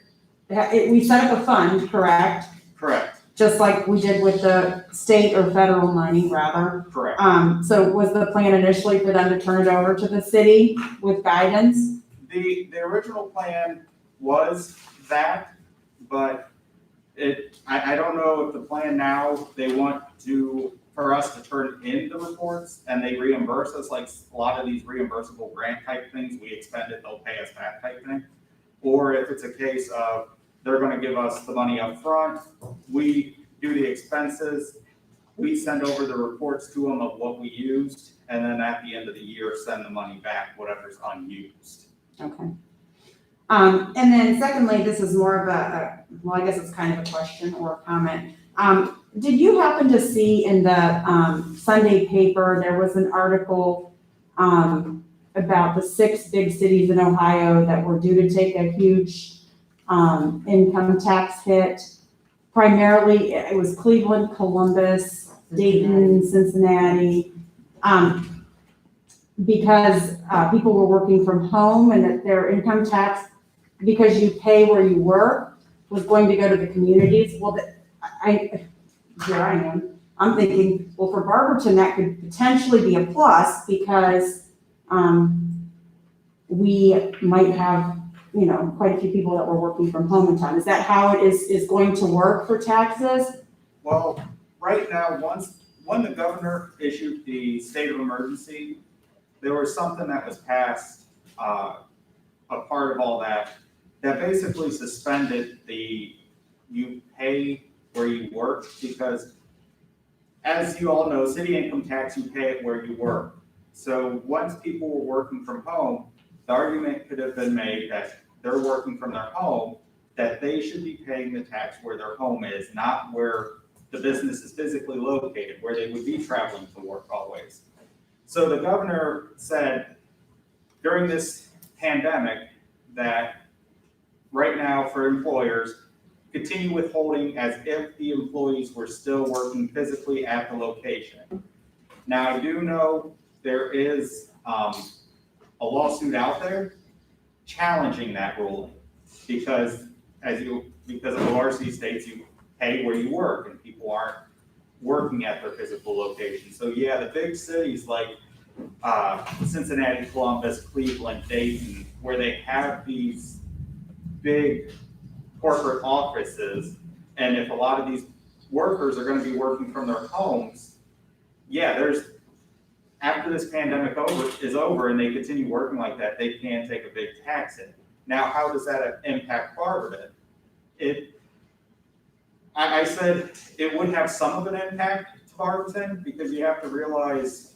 we set up a fund, correct? Correct, Just like we did with the state or federal money, rather. correct. So was the plan initially for them to turn it over to the city with guidance? The original plan was that, but I don't know if the plan now, they want for us to turn in the reports and they reimburse us, like a lot of these reimbursable grant type things, we expend it, they'll pay us back type thing. Or if it's a case of they're gonna give us the money up front, we do the expenses, we send over the reports to them of what we used, and then at the end of the year, send the money back, whatever's unused. Okay. And then secondly, this is more of well, I guess it's kind of a question or a comment. Did you happen to see in the Sunday paper, there was an article about the 6 big cities in Ohio that were due to take a huge income tax hit? Primarily, it was Cleveland, Columbus, Dayton, Cincinnati, because people were working from home and that their income tax, because you pay where you work, was going to go to the communities. Well, here I am. I'm thinking, well, for Barberton, that could potentially be a plus because we might have, quite a few people that were working from home in town. Is that how it is going to work for taxes? Well, right now, when the governor issued the state of emergency, there was something that was passed, a part of all that basically suspended you pay where you work, because as you all know, city income tax, you pay it where you work. So once people were working from home, the argument could have been made that they're working from their home, that they should be paying the tax where their home is, not where the business is physically located, where they would be traveling to work always. So the governor said during this pandemic that right now for employers, continue withholding as if the employees were still working physically at the location. Now, I do know there is a lawsuit out there challenging that ruling because because of ORC states you pay where you work and people aren't working at their physical location. So yeah, the big cities like Cincinnati, Columbus, Cleveland, Dayton, where they have these big corporate offices, and if a lot of these workers are going to be working from their homes, yeah, after this pandemic is over and they continue working like that, they can take a big tax hit. Now, how does that impact Barberton? I said it would have some of an impact Barberton, because you have to realize,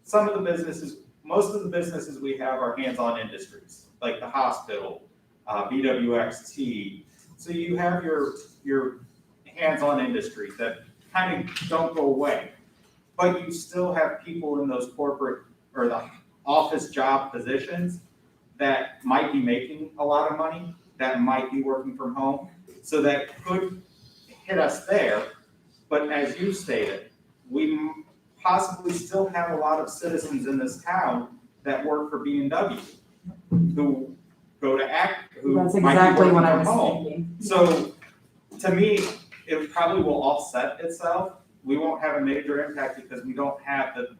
some of the businesses, most of the businesses we have are hands-on industries, like the hospital, BWXT. So you have your hands-on industries that kind of don't go away. But you still have people in those corporate or the office job positions that might be making a lot of money, that might be working from home. So that could hit us there. But as you stated, we possibly still have a lot of citizens in this town that work for B&W, who go to act, who That's might be exactly working what I from was home. thinking. So to me, it probably will offset itself. We won't have a major impact because we don't have the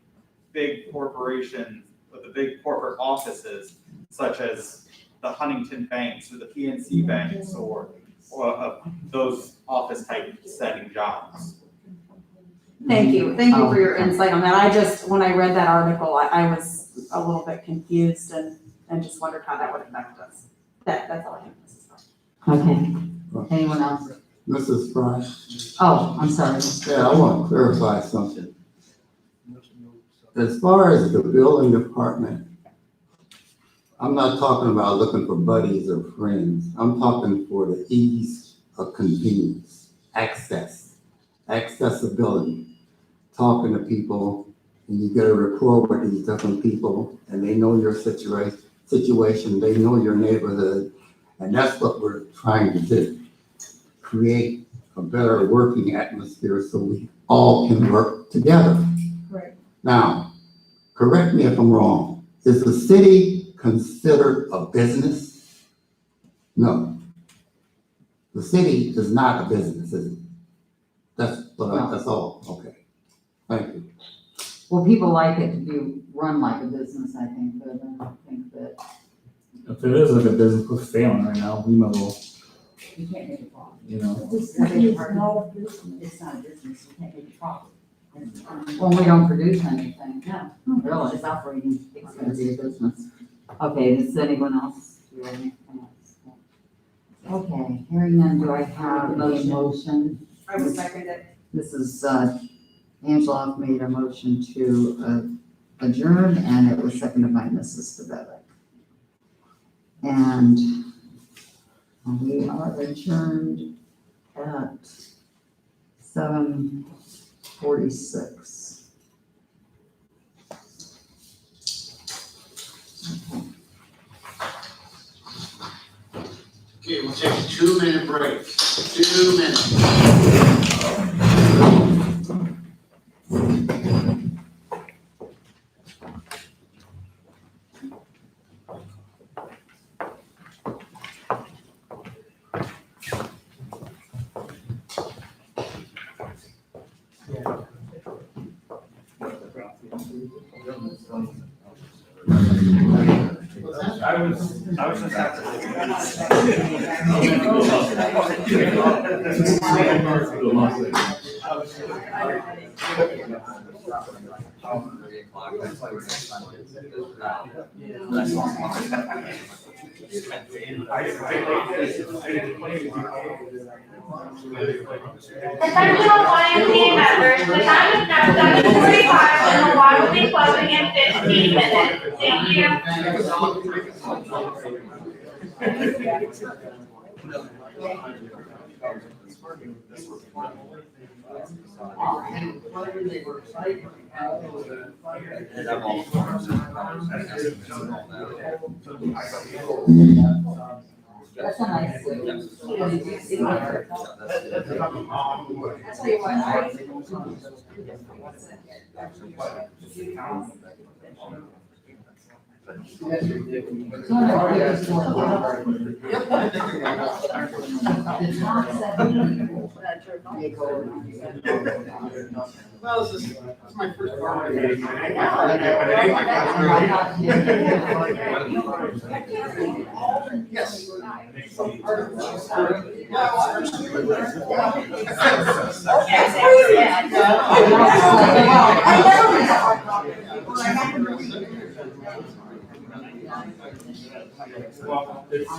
big corporations, or the big corporate offices, such as the Huntington banks or the PNC banks or those office type setting jobs. Thank you for your insight on that. I just, when I read that article, I was a little bit confused and just wondered how that would affect us. That's all I have, Mrs. Fry. Okay, anyone else? Mrs. Fry, Oh, I'm sorry. yeah, I want to clarify something. As far as the building department, I'm not talking about looking for buddies or friends. I'm talking for the ease of convenience, accessibility, talking to people, and you get a rapport with these different people, and they know your situation, they know your neighborhood, and that's what we're trying to do. Create a better working atmosphere so we all can work together. Right. Now, correct me if I'm wrong, is the city considered a business? No. The city is not a business, is it? That's all, okay. Thank you. Well, people like it to be run like a business, I think, but I don't think that. If it is like a business, we're failing right now, we might as well, You can't make it profit. you know. The city is not a business. It's not a business, you can't make it profit. Well, we don't produce anything. No, Really? it's operating It's gonna expense. be a business. Okay, does anyone else? Do you have anything else? Okay, hearing none, do I have a motion? I will second it. This is, Angela made a motion to adjourn, and it was seconded by Mrs. Stabevic. And we are adjourned at 7:46. Okay, we'll take a 2-minute break. 2 minutes. I was just Attention all YMCA members, the time is now 7:45 and the water will be closing in 15 minutes. Thank you. That's a nice way. Well, this is my first Yes. It's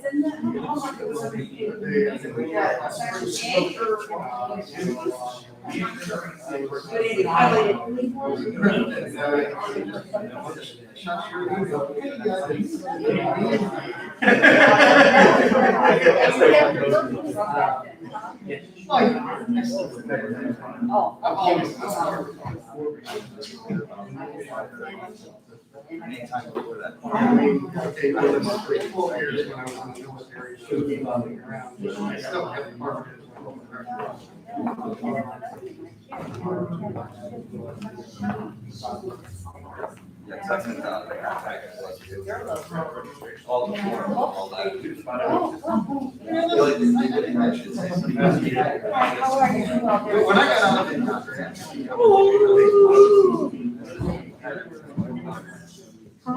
in the Hallmark, it was over here. Anytime before that. Yeah, second, all the form, all that. The only thing they didn't mention is something. When I got out of I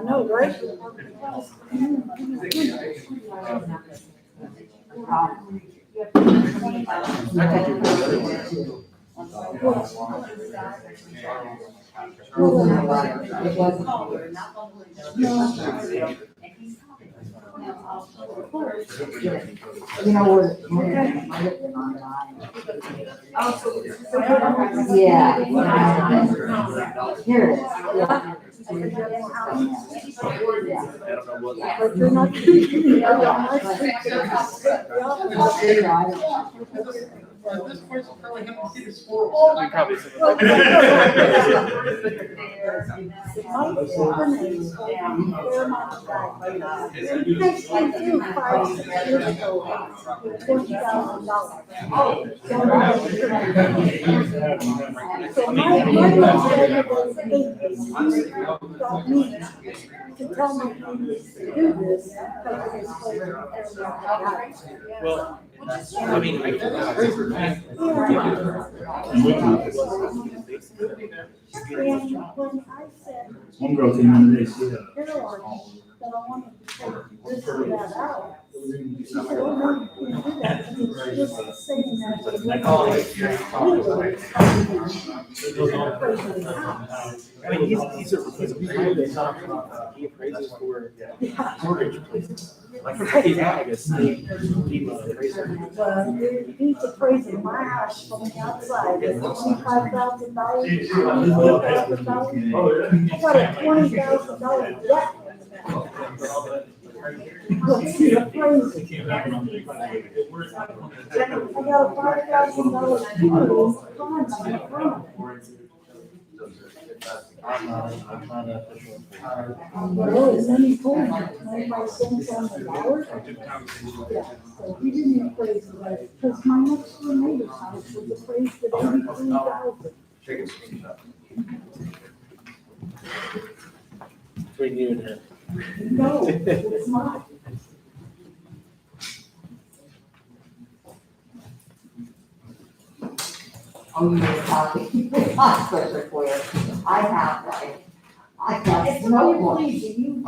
know, right? You know, we're, yeah. Here it is. But you're not. This place will probably have to see the squirrels. To tell me to do this. Well, I mean, I One girl came in today, she had That I wanted to this or that out. She said, oh, no, you can't do that, because it's just the same as the I mean, he's a he appraises for mortgage places. Like, he's not like a state appraiser. Well, he's appraising my house from the outside, it's $25,000. I got a $20,000 debt. What's the appraisal? I got a $5,000 funeral bond on the front. Well, and then he told me, 95 cents on the dollar. Yeah, so he didn't appraise it right, because my next door neighbor's house was appraised at $83,000. Between you and him. No, it's not. Oh, you were talking, not special for you. I have It's no really one. pleasing,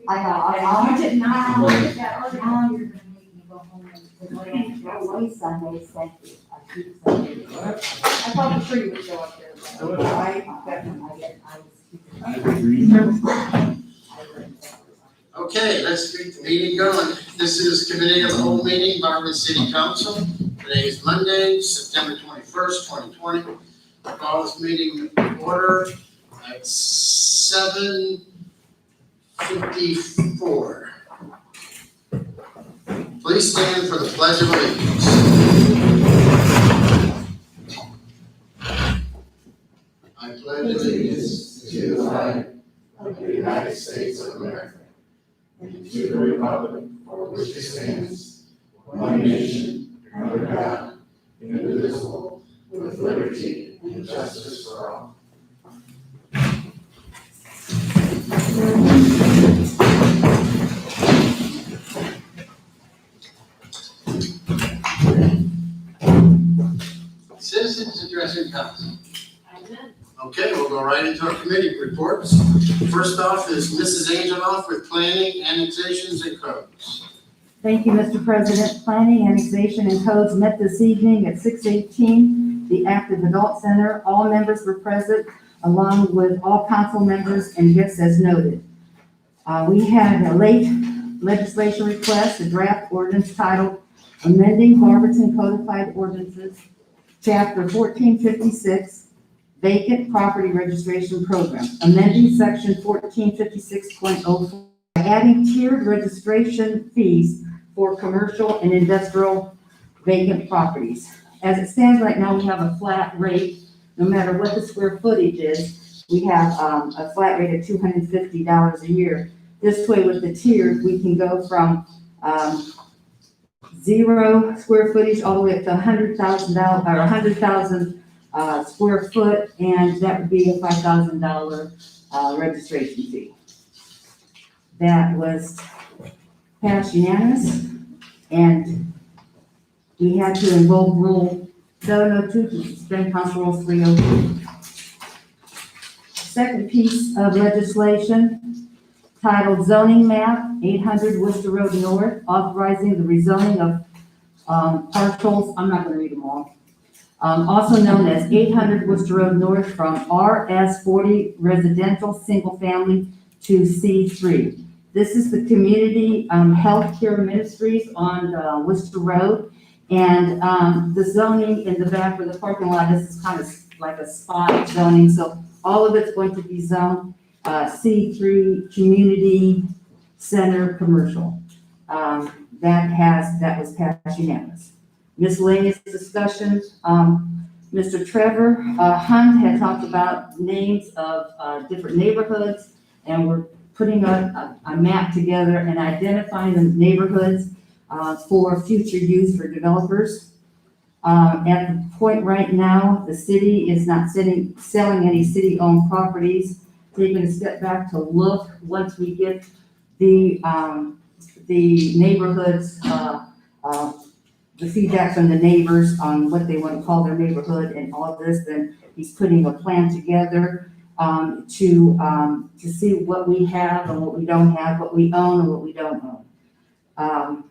I know, you did not look at that You're article. gonna make me go home and go away Sunday, thank you. I keep saying. I thought the tree would show up there. Okay, let's get the meeting going. This is committee of the whole meeting, Barberton City Council. Today is Monday, September 21st, 2020. I call this meeting to order at 7:54. Please stand for the Pledge of Allegiance. I pledge allegiance to the flag of the United States of America and to the republic for which it stands, one nation, under God, indivisible, with liberty and justice for all. Citizens addressing council. Okay, we'll go right into our committee reports. First off is Mrs. Angeloff with planning, annexations, and codes. Thank you, Mr. President. Planning, Annexation, and Codes met this evening at 6:18, the Active Adult Center. All members were present along with all council members and gifts as noted. We had a late legislation request, a draft ordinance titled Amending Barberton Codified Ordinances, Chapter 1456, Vacant Property Registration Program, amending Section 1456.04, adding tiered registration fees for commercial and industrial vacant properties. As it stands right now, we have a flat rate, no matter what the square footage is. We have a flat rate of $250 a year. This way, with the tiers, we can go from 0 square footage all the way up to $100,000 or 100,000 square foot, and that would be a $5,000 registration fee. That was passed unanimous, and we had to invoke Rule 702 to suspend Council Rule 302. Second piece of legislation titled Zoning Map, 800 Worcester Road North, authorizing the rezoning of parcels, I'm not gonna read them all, also known as 800 Worcester Road North from RS40 Residential Single Family to C3. This is the Community Healthcare Ministries on Worcester Road. And the zoning in the back of the parking lot, this is kind of like a spot zoning. So all of it's going to be zoned C3 Community Center Commercial. That was passed unanimous. Miscellaneous discussions. Mr. Trevor Hunt had talked about names of different neighborhoods, and we're putting a map together and identifying the neighborhoods for future use for developers. At the point right now, the city is not selling any city-owned properties. Taking a step back to look once we get the neighborhoods, the feedback from the neighbors on what they want to call their neighborhood and all of this, then he's putting a plan together to see what we have and what we don't have, what we own and what we don't own.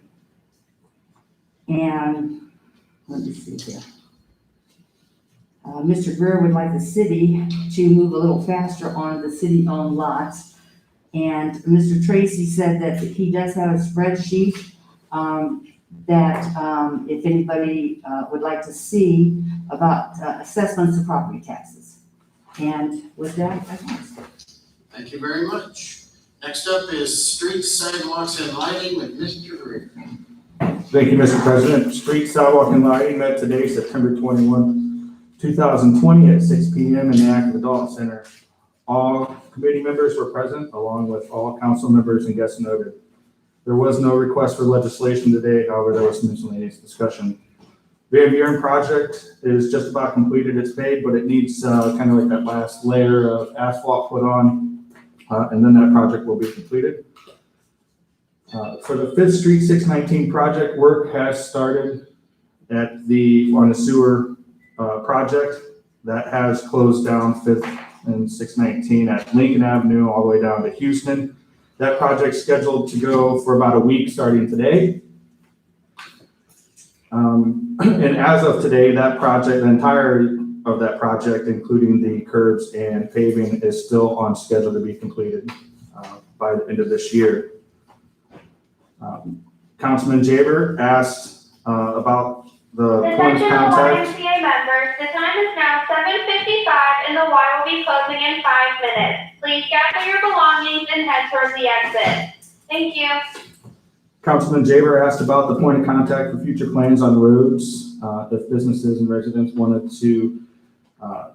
And let me see here. Mr. Greer would like the city to move a little faster on the city-owned lots. And Mr. Tracy said that he does have a spreadsheet that if anybody would like to see about assessments of property taxes. And with that, I pass. Thank you very much. Next up is streets, sidewalks, and lighting with Mr. Greer. Thank you, Mr. President. Street, sidewalk, and lighting met today, September 21, 2020 at 6 p.m. in the Active Adult Center. All committee members were present, along with all council members and guests noted. There was no request for legislation today, however, there was some miscellaneous discussion. Van Buren project is just about completed. It's paid, but it needs kind of like that last layer of asphalt put on, and then that project will be completed. For the 5th Street 619 project, work has started on the sewer project. That has closed down 5th and 619 at Lincoln Avenue all the way down to Houston. That project's scheduled to go for about a week starting today. And as of today, that project, the entirety of that project, including the curbs and paving, is still on schedule to be completed by the end of this year. Councilman Jaber asked about the point of Attention all contact. YMCA members, the time is now 7:55 and the Y will be closing in 5 minutes. Please gather your belongings and head towards the exit. Thank you. Councilman Jaber asked about the point of contact for future plans on roads, if businesses and residents wanted to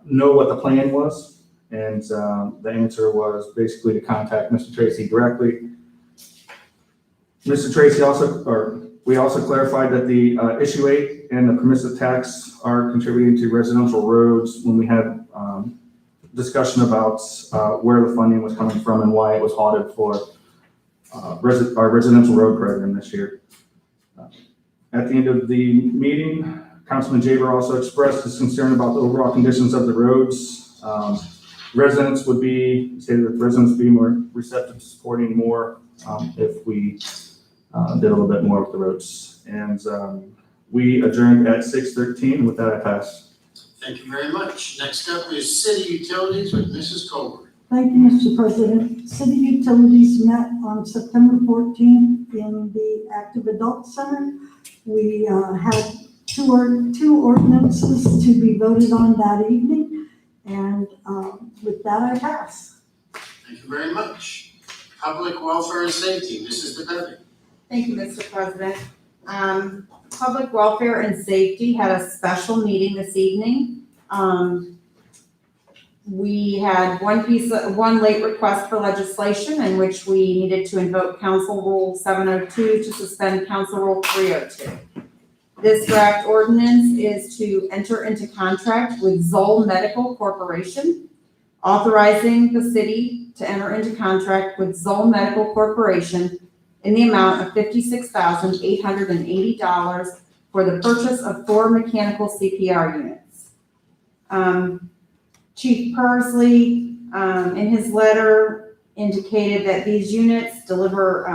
know what the plan was. And the answer was basically to contact Mr. Tracy directly. Mr. Tracy we also clarified that the issue 8 and the permissive tax are contributing to residential roads when we had discussion about where the funding was coming from and why it was halted for our residential road program this year. At the end of the meeting, Councilman Jaber also expressed his concern about the overall conditions of the roads. Residents would be more receptive to supporting more if we did a little bit more with the roads. And we adjourned at 6:13. With that, I pass. Thank you very much. Next up is city utilities with Mrs. Colbert. Thank you, Mr. President. City Utilities met on September 14th in the Active Adult Center. We had two ordinances to be voted on that evening, and with that, I pass. Thank you very much. Public welfare and safety, Mrs. DeBevick. Thank you, Mr. President. Public Welfare and Safety had a special meeting this evening. We had one late request for legislation in which we needed to invoke Council Rule 702 to suspend Council Rule 302. This draft ordinance is to enter into contract with Zoll Medical Corporation, authorizing the city to enter into contract with Zoll Medical Corporation in the amount of $56,880 for the purchase of 4 mechanical CPR units. Chief Persley, in his letter, indicated that these units deliver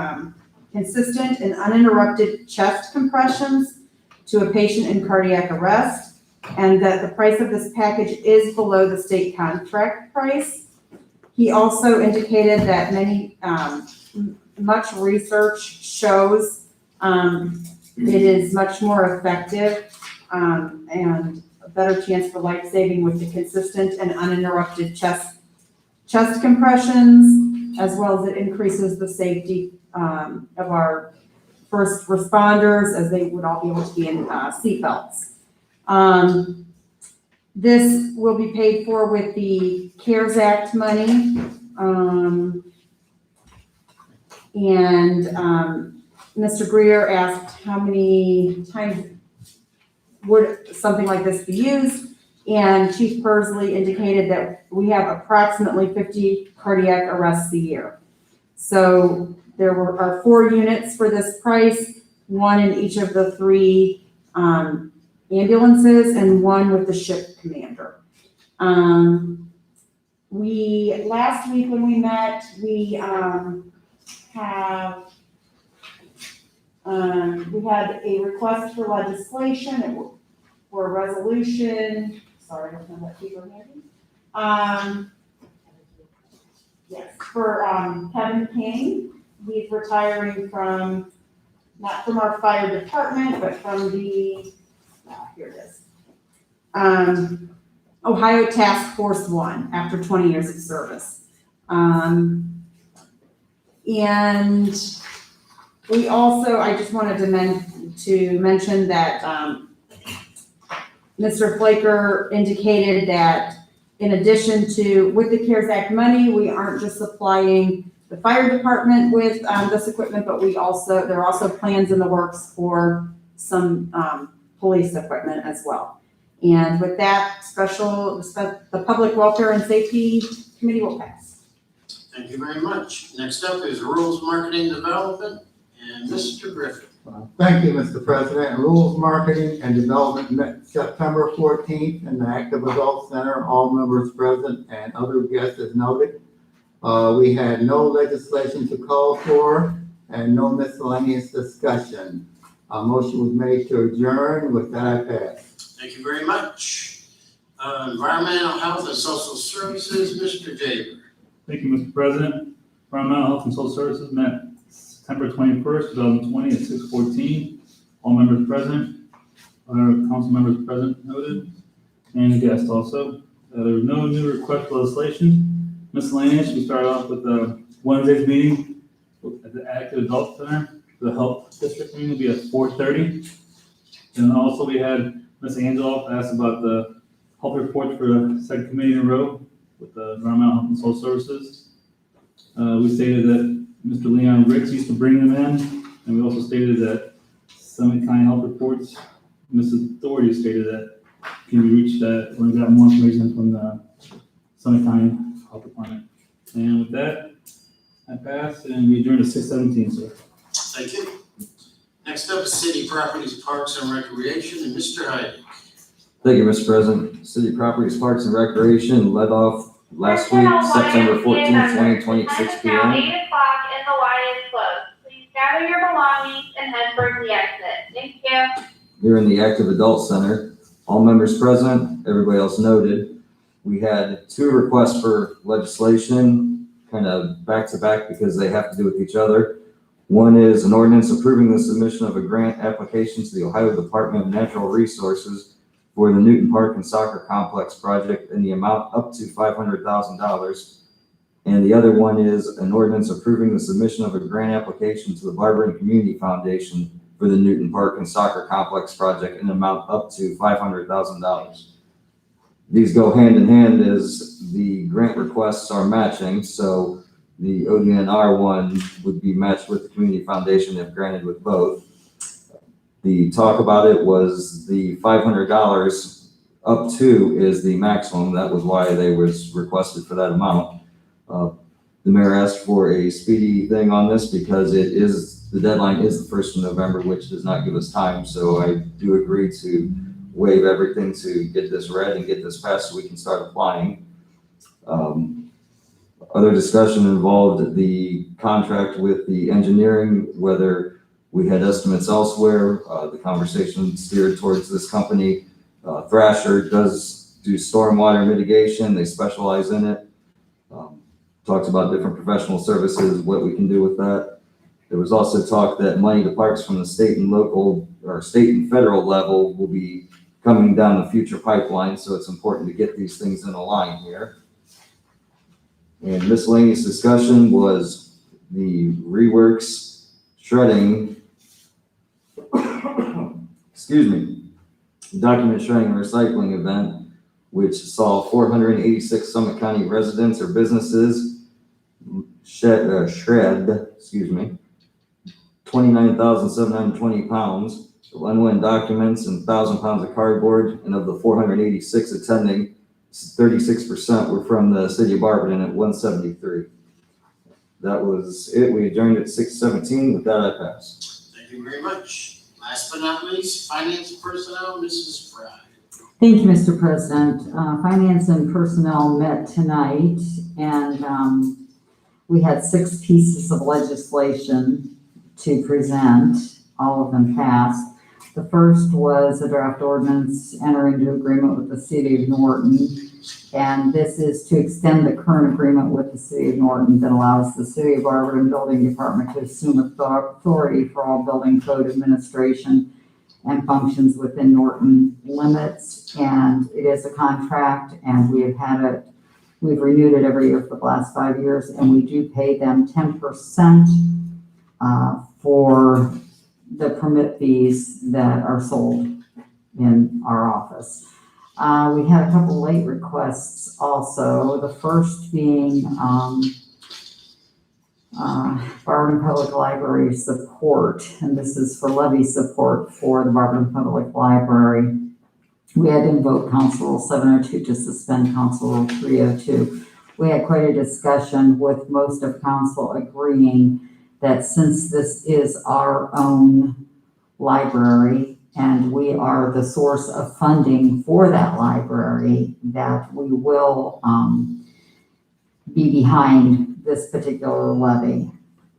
consistent and uninterrupted chest compressions to a patient in cardiac arrest, and that the price of this package is below the state contract price. He also indicated that much research shows it is much more effective and a better chance for life-saving with the consistent and uninterrupted chest compressions, as well as it increases the safety of our first responders, as they would all be able to be in seatbelts. This will be paid for with the CARES Act money. Mr. Greer asked how many times would something like this be used? And Chief Persley indicated that we have approximately 50 cardiac arrests a year. So there are 4 units for this price, 1 in each of the 3 ambulances and 1 with the ship commander. Last week when we met, we had a request for legislation for a resolution. Sorry, I don't have that paper handy. Yes, for Kevin King. He's retiring from, not from our fire department, but from the, here it is. Ohio Task Force 1 after 20 years of service. And we also, I just wanted to mention that Mr. Flaker indicated that in addition to, with the CARES Act money, we aren't just supplying the fire department with this equipment, but there are also plans in the works for some police equipment as well. And with that, the Public Welfare and Safety Committee will pass. Thank you very much. Next up is Rules Marketing Development and Mr. Griffin. Thank you, Mr. President. Rules Marketing and Development met September 14th in the Active Adult Center. All members present and other guests as noted. We had no legislation to call for and no miscellaneous discussion. A motion was made to adjourn. With that, I pass. Thank you very much. Environmental Health and Social Services, Mr. Jaber. Thank you, Mr. President. Environmental Health and Social Services met September 21st, 2020 at 6:14. All members present, other council members present noted, and guests also. There was no new request for legislation. Miscellaneous, we started off with Wednesday's meeting at the Active Adult Center. The Health District meeting will be at 4:30. And also we had Ms. Angela asked about the health report for the second committee in a row with the Environmental Health and Social Services. We stated that Mr. Leon Ricks used to bring them in, and we also stated that Summit County Health Reports, Mrs. Doherty stated that can be reached at, when we got more information from the Summit County Health Department. And with that, I pass and we adjourn to 6:17, sir. Thank you. Next up is City Properties, Parks and Recreation, and Mr. Heidi. Thank you, Mr. President. City Properties, Parks and Recreation led off last week, September 14th, 2020, 6 It is now p.m. 8 o'clock and the Y is closed. Please gather your belongings and head for the exit. Thank you. Here in the Active Adult Center, All members present, everybody else noted. We had 2 requests for legislation, kind of back to back because they have to do with each other. One is an ordinance approving the submission of a grant application to the Ohio Department of Natural Resources for the Newton Park and Soccer Complex project in the amount up to $500,000. And the other one is an ordinance approving the submission of a grant application to the Barber Community Foundation for the Newton Park and Soccer Complex project in an amount up to $500,000. These go hand in hand as the grant requests are matching, so the ODNR one would be matched with the Community Foundation if granted with both. The talk about it was the $500 up to is the maximum. That was why they was requested for that amount. The mayor asked for a speedy thing on this because the deadline is the 1st of November, which does not give us time. So I do agree to waive everything to get this read and get this passed so we can start applying. Other discussion involved the contract with the engineering, whether we had estimates elsewhere. The conversation steered towards this company. Thrasher does do stormwater mitigation. They specialize in it. Talks about different professional services, what we can do with that. There was also talk that money departs from the state and local or state and federal level will be coming down the future pipeline. So it's important to get these things in a line here. And miscellaneous discussion was the reworks shredding, document shredding and recycling event, which saw 486 Summit County residents or businesses shred 29,720 pounds of unwind documents and 1,000 pounds of cardboard. And of the 486 attending, 36% were from the city of Barberton at 173. That was it. We adjourned at 6:17. With that, I pass. Thank you very much. Last but not least, finance and personnel, Mrs. Fry. Thank you, Mr. President. Finance and Personnel met tonight, and we had 6 pieces of legislation to present. All of them passed. The first was a draft ordinance entering into agreement with the city of Norton, and this is to extend the current agreement with the city of Norton that allows the city of Barberton Building Department to assume authority for all building code administration and functions within Norton limits. And it is a contract, and we've renewed it every year for the last 5 years, and we do pay them 10% for the permit fees that are sold in our office. We had a couple late requests also, the first being Barberton Public Library support, and this is for levy support for the Barberton Public Library. We had to invoke Council Rule 702 to suspend Council Rule 302. We had quite a discussion with most of council agreeing that since this is our own library and we are the source of funding for that library, that we will be behind this particular levy.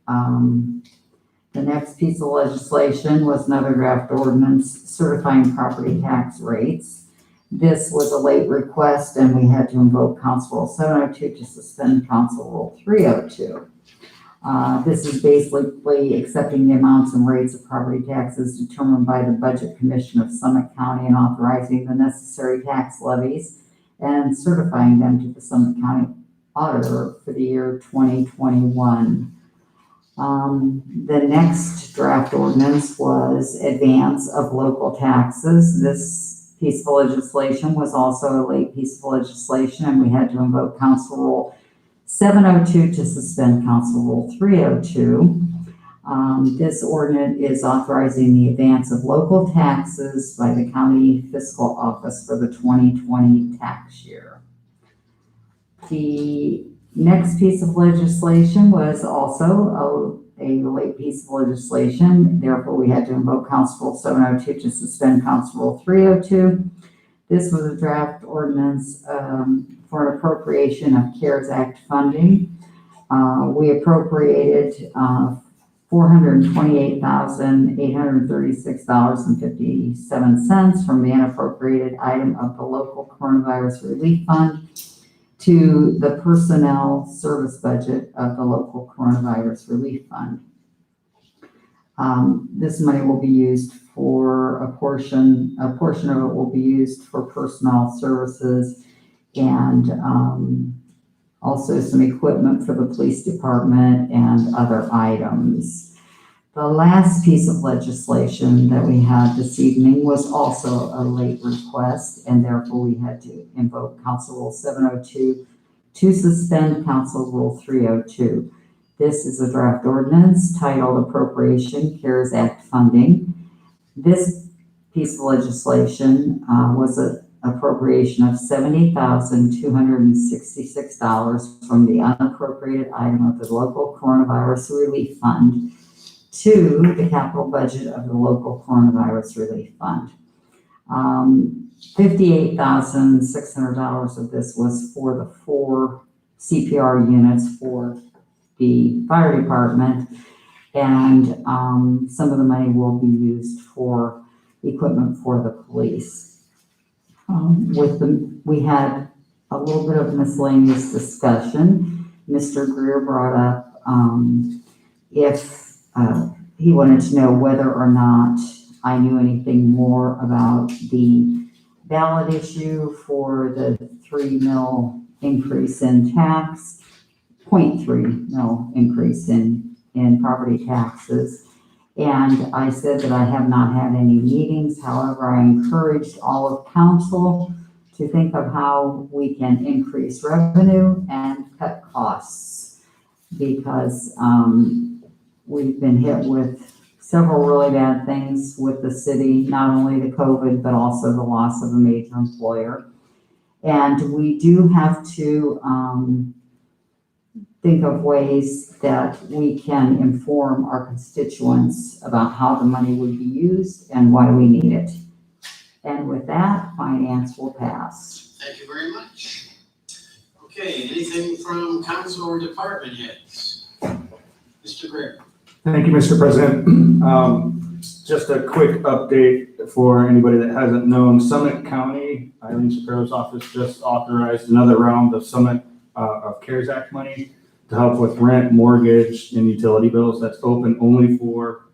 The next piece of legislation was another draft ordinance certifying property tax rates. This was a late request, and we had to invoke Council Rule 702 to suspend Council Rule 302. This is basically accepting the amounts and rates of property taxes determined by the Budget Commission of Summit County and authorizing the necessary tax levies and certifying them to the Summit County Auditor for the year 2021. The next draft ordinance was advance of local taxes. This piece of legislation was also a late piece of legislation, and we had to invoke Council Rule 702 to suspend Council Rule 302. This ordinance is authorizing the advance of local taxes by the County Fiscal Office for the 2020 tax year. The next piece of legislation was also a late piece of legislation. Therefore, we had to invoke Council Rule 702 to suspend Council Rule 302. This was a draft ordinance for an appropriation of CARES Act funding. We appropriated $4 $428,836.57 from the unappropriated item of the local coronavirus relief fund to the personnel service budget of the local coronavirus relief fund. This money will be used for a portion of it will be used for personnel services and also some equipment for the police department and other items. The last piece of legislation that we had this evening was also a late request, and therefore we had to invoke Council Rule 702 to suspend Council Rule 302. This is a draft ordinance titled Appropriation CARES Act Funding. This piece of legislation was an appropriation of $70,266 from the unappropriated item of the local coronavirus relief fund to the capital budget of the local coronavirus relief fund. $58,600 of this was for the 4 CPR units for the fire department, and some of the money will be used for equipment for the police. We had a little bit of miscellaneous discussion. Mr. Greer brought up if he wanted to know whether or not I knew anything more about the ballot issue for the 3 mil increase in tax, 0.3 mil increase in property taxes. And I said that I have not had any meetings. However, I encouraged all of council to think of how we can increase revenue and cut costs, because we've been hit with several really bad things with the city, not only the COVID, but also the loss of a major employer. And we do have to think of ways that we can inform our constituents about how the money would be used and why we need it. And with that, finance will pass. Thank you very much. Okay, anything from council or department heads? Mr. Greer. Thank you, Mr. President. Just a quick update for anybody that hasn't known. Summit County, Eileen Shapiro's office just authorized another round of of CARES Act money to help with rent, mortgage, and utility bills. That's open only for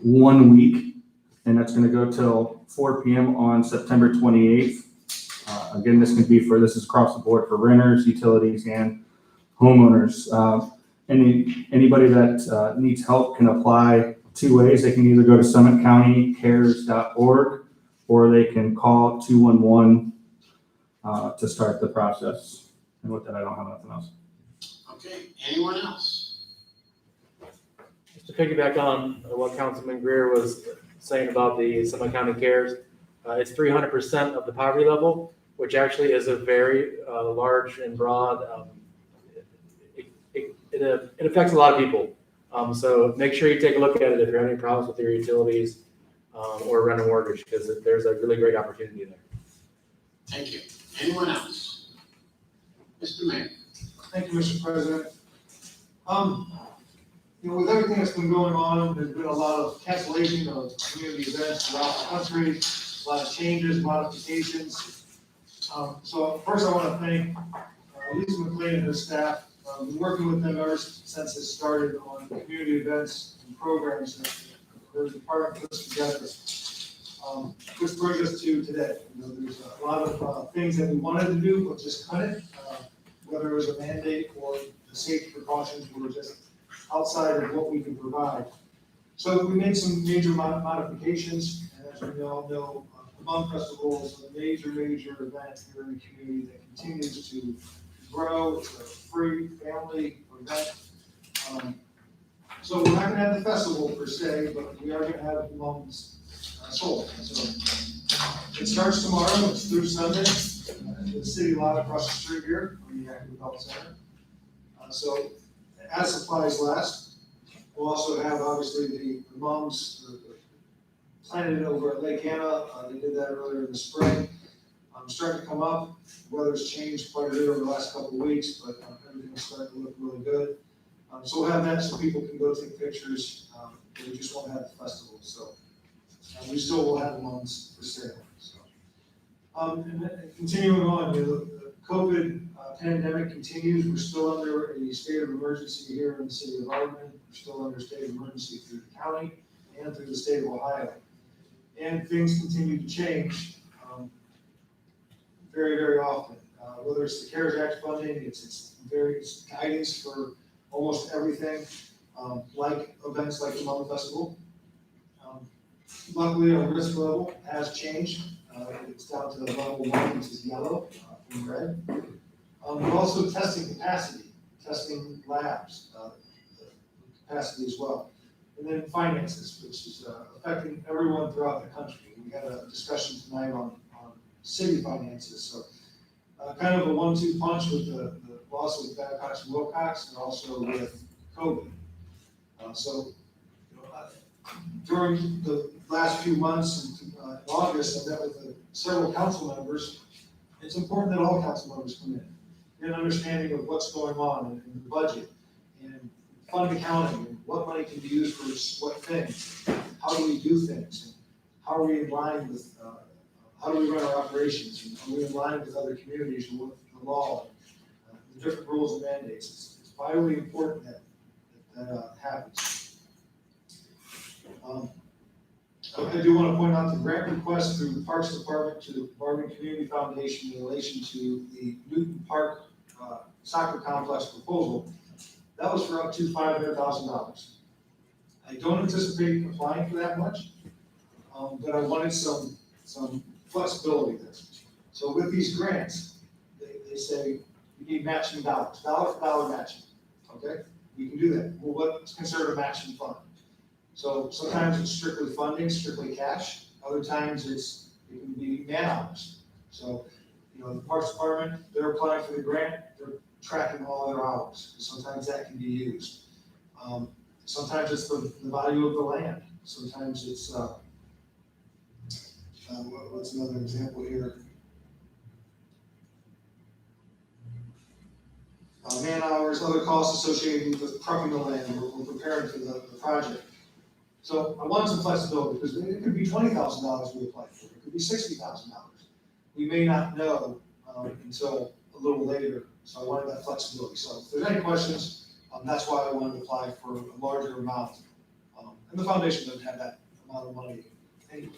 1 week, and that's gonna go till 4 p.m. on September 28th. Again, this is across the board for renters, utilities, and homeowners. Anybody that needs help can apply 2 ways. They can either go to summitcountycares.org or they can call 211 to start the process. And with that, I don't have nothing else. Okay, anyone else? Just to piggyback on what Councilman Greer was saying about the Summit County Cares, it's 300% of the poverty level, which actually is a very large and broad. It affects a lot of people. So make sure you take a look at it if you're having any problems with your utilities or rent a mortgage, because there's a really great opportunity there. Thank you. Anyone else? Mr. Mayor. Thank you, Mr. President. With everything that's been going on, there's been a lot of cancellation of community events throughout the country, a lot of changes, modifications. So first I want to thank Lisa McLean and her staff. I've been working with them ever since it started on community events and programs that the department puts together. This brings us to today. There's a lot of things that we wanted to do, but just couldn't. Whether it was a mandate or the safety precautions were just outside of what we can provide. So we made some major modifications, and as we all know, Among Festivals is a major event here in the community that continues to grow. It's a free family event. So we're not gonna have the festival per se, but we are gonna have Mung's Soul. So it starts tomorrow, it's through Sunday, at the city lot across the street here on the Active Adult Center. So as supplies last, we'll also have obviously the Mung's planted over at Lake Anna. They did that earlier in the spring. Starting to come up. Weather's changed quite a bit over the last couple of weeks, but everything's starting to look really good. So we'll have that so people can go take pictures, but we just won't have the festival, so. We still will have ones for sale, so. And then continuing on, the COVID pandemic continues. We're still under a state of emergency here in the city of Ardman. We're still under a state of emergency through the county and through the state of Ohio. And things continue to change very, very often. Whether it's the CARES Act funding, it's various guidance for almost everything, like events like the Mama Festival. Luckily, our risk level has changed. It's down to level 1, which is yellow from red. But also testing capacity, testing labs, capacity as well. And then finances, which is affecting everyone throughout the country. We had a discussion tonight on city finances. So kind of a 1-2 punch with the loss of Babcock and Wilcox and also with COVID. During the last few months in August, I met with several council members. It's important that all council members come in, get an understanding of what's going on in the budget and fund accounting and what money can be used for what things. How do we do things? And how are we in line with, how do we run our operations? And are we in line with other communities and with the law, and the different rules and mandates? It's vitally important that happens. I do want to point out the grant request through the Parks Department to the Barberton Community Foundation in relation to the Newton Park soccer complex proposal. That was for up to $500,000. I don't anticipate applying for that much, but I wanted some flexibility there. So with these grants, they say you need matching dollars, dollar for dollar matching, okay? We can do that. Well, what's considered a matching fund? So sometimes it's strictly funding, strictly cash. Other times it can be man hours. So, the Parks Department, they're applying for the grant, they're tracking all their hours. Sometimes that can be used. Sometimes it's the value of the land. Sometimes it's, what's another example here? Man hours, other costs associated with prepping the land or preparing for the project. So I wanted some flexibility because it could be $20,000 we apply for, it could be $60,000. We may not know until a little later, so I wanted that flexibility. So if there's any questions, that's why I wanted to apply for a larger amount. And the foundation doesn't have that amount of money, anyway,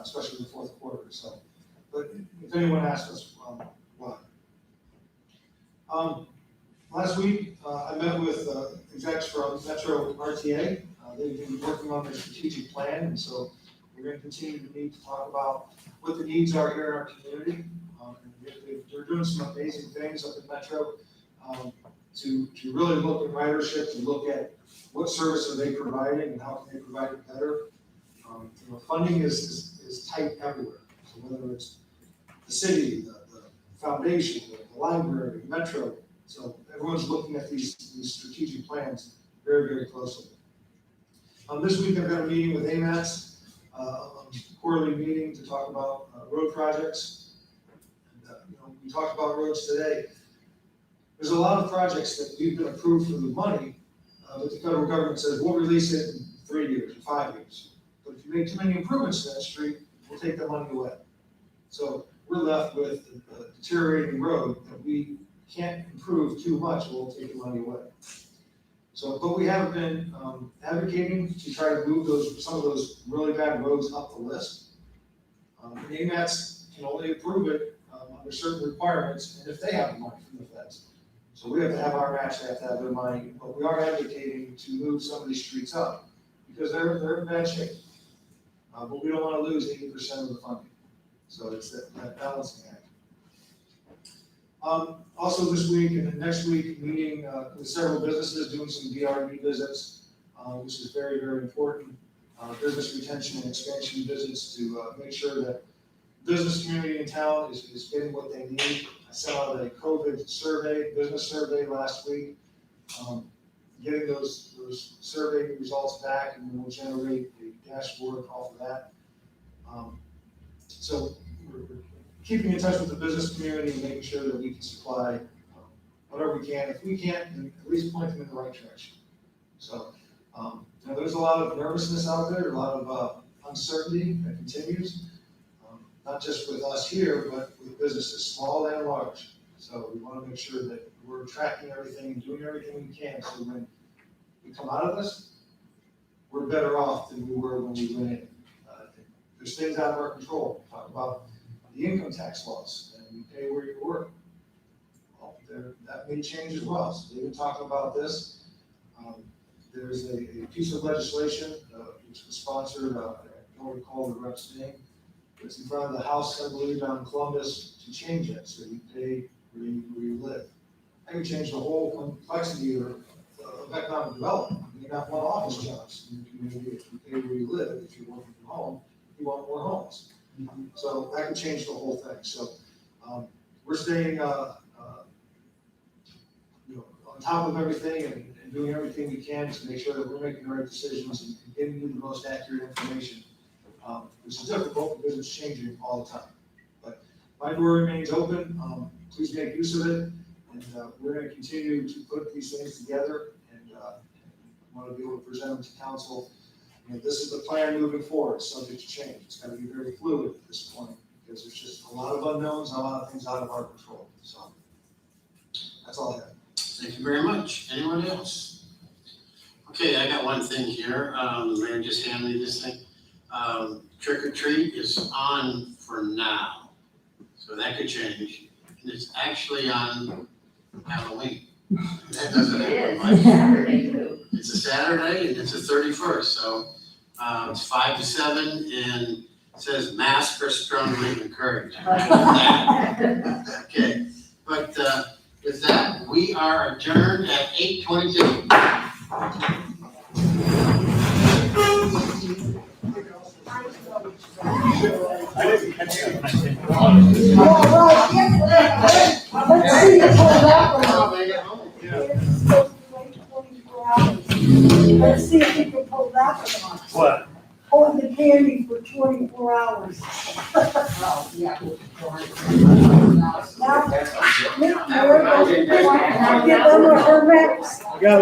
especially in the fourth quarter. So, but if anyone asks us why. Last week, I met with execs from Metro RTA. They've been working on their strategic plan, and so we're going to continue to need to talk about what the needs are here in our community. They're doing some amazing things up in Metro to really look at ridership, to look at what service are they providing and how can they provide it better. Funding is tight everywhere. So whether it's the city, the foundation, the library, Metro, so everyone's looking at these strategic plans very, very closely. This week I've got a meeting with AMATS, a quarterly meeting to talk about road projects. And, we talked about roads today. There's a lot of projects that we've been approved for the money, but the federal government says we'll release it in 3 years or 5 years. But if you make too many improvements to that street, we'll take that money away. So we're left with a deteriorating road that we can't improve too much, we'll take the money away. So, but we have been advocating to try to move some of those really bad roads up the list. AMATS can only approve it under certain requirements, and if they have the money from the feds. So we have to have our match, they have to have their money, but we are advocating to move some of these streets up because they're in bad shape. But we don't want to lose 80% of the funding. So it's that balancing act. Also this week and next week, meeting with several businesses, doing some DRB visits, which is very, very important. Business retention and expansion visits to make sure that the business community in town is getting what they need. I sent out a COVID survey, business survey last week. Getting those survey results back, and then we'll generate a dashboard off of that. So we're keeping in touch with the business community and making sure that we can supply whatever we can. If we can't, then at least point them in the right direction. So, now there's a lot of nervousness out there, a lot of uncertainty that continues, not just with us here, but with businesses, small and large. So we want to make sure that we're tracking everything and doing everything we can, so when we come out of this, we're better off than we were when we went in. There's things out of our control. Talk about the income tax laws, and you pay where you work. Well, that may change as well. So they've been talking about this. There's a piece of legislation, which was sponsored, I don't recall the rep's name. It's in front of the House, I believe, down in Columbus, to change it, so you pay where you live. That would change the whole complexity of economic development. You have one office jobs in the community, if you pay where you live, if you're working from home, you want more homes. So that could change the whole thing. So we're staying, on top of everything and doing everything we can to make sure that we're making the right decisions and giving you the most accurate information, which is difficult because it's changing all the time. But my door remains open. Please make use of it. And we're going to continue to put these things together and want to be able to present them to council. This is the plan moving forward, subject to change. It's got to be very fluid at this point because there's just a lot of unknowns and a lot of things out of our control. So that's all I have. Thank you very much. Anyone else? Okay, I got one thing here. The mayor just handed me this thing. Trick or treat is on for now, so that could change. And it's actually on Halloween. That doesn't happen much. Saturday too. It's a Saturday and it's the 31st, so it's 5 to 7 and it says masks are strongly encouraged. Okay, but with that, we are adjourned at 8:22. Let's see you pull that one off. Let's see if you can pull that one off. What? Hold the candy for 24 hours. Oh, yeah. Now, give them her max. I got it.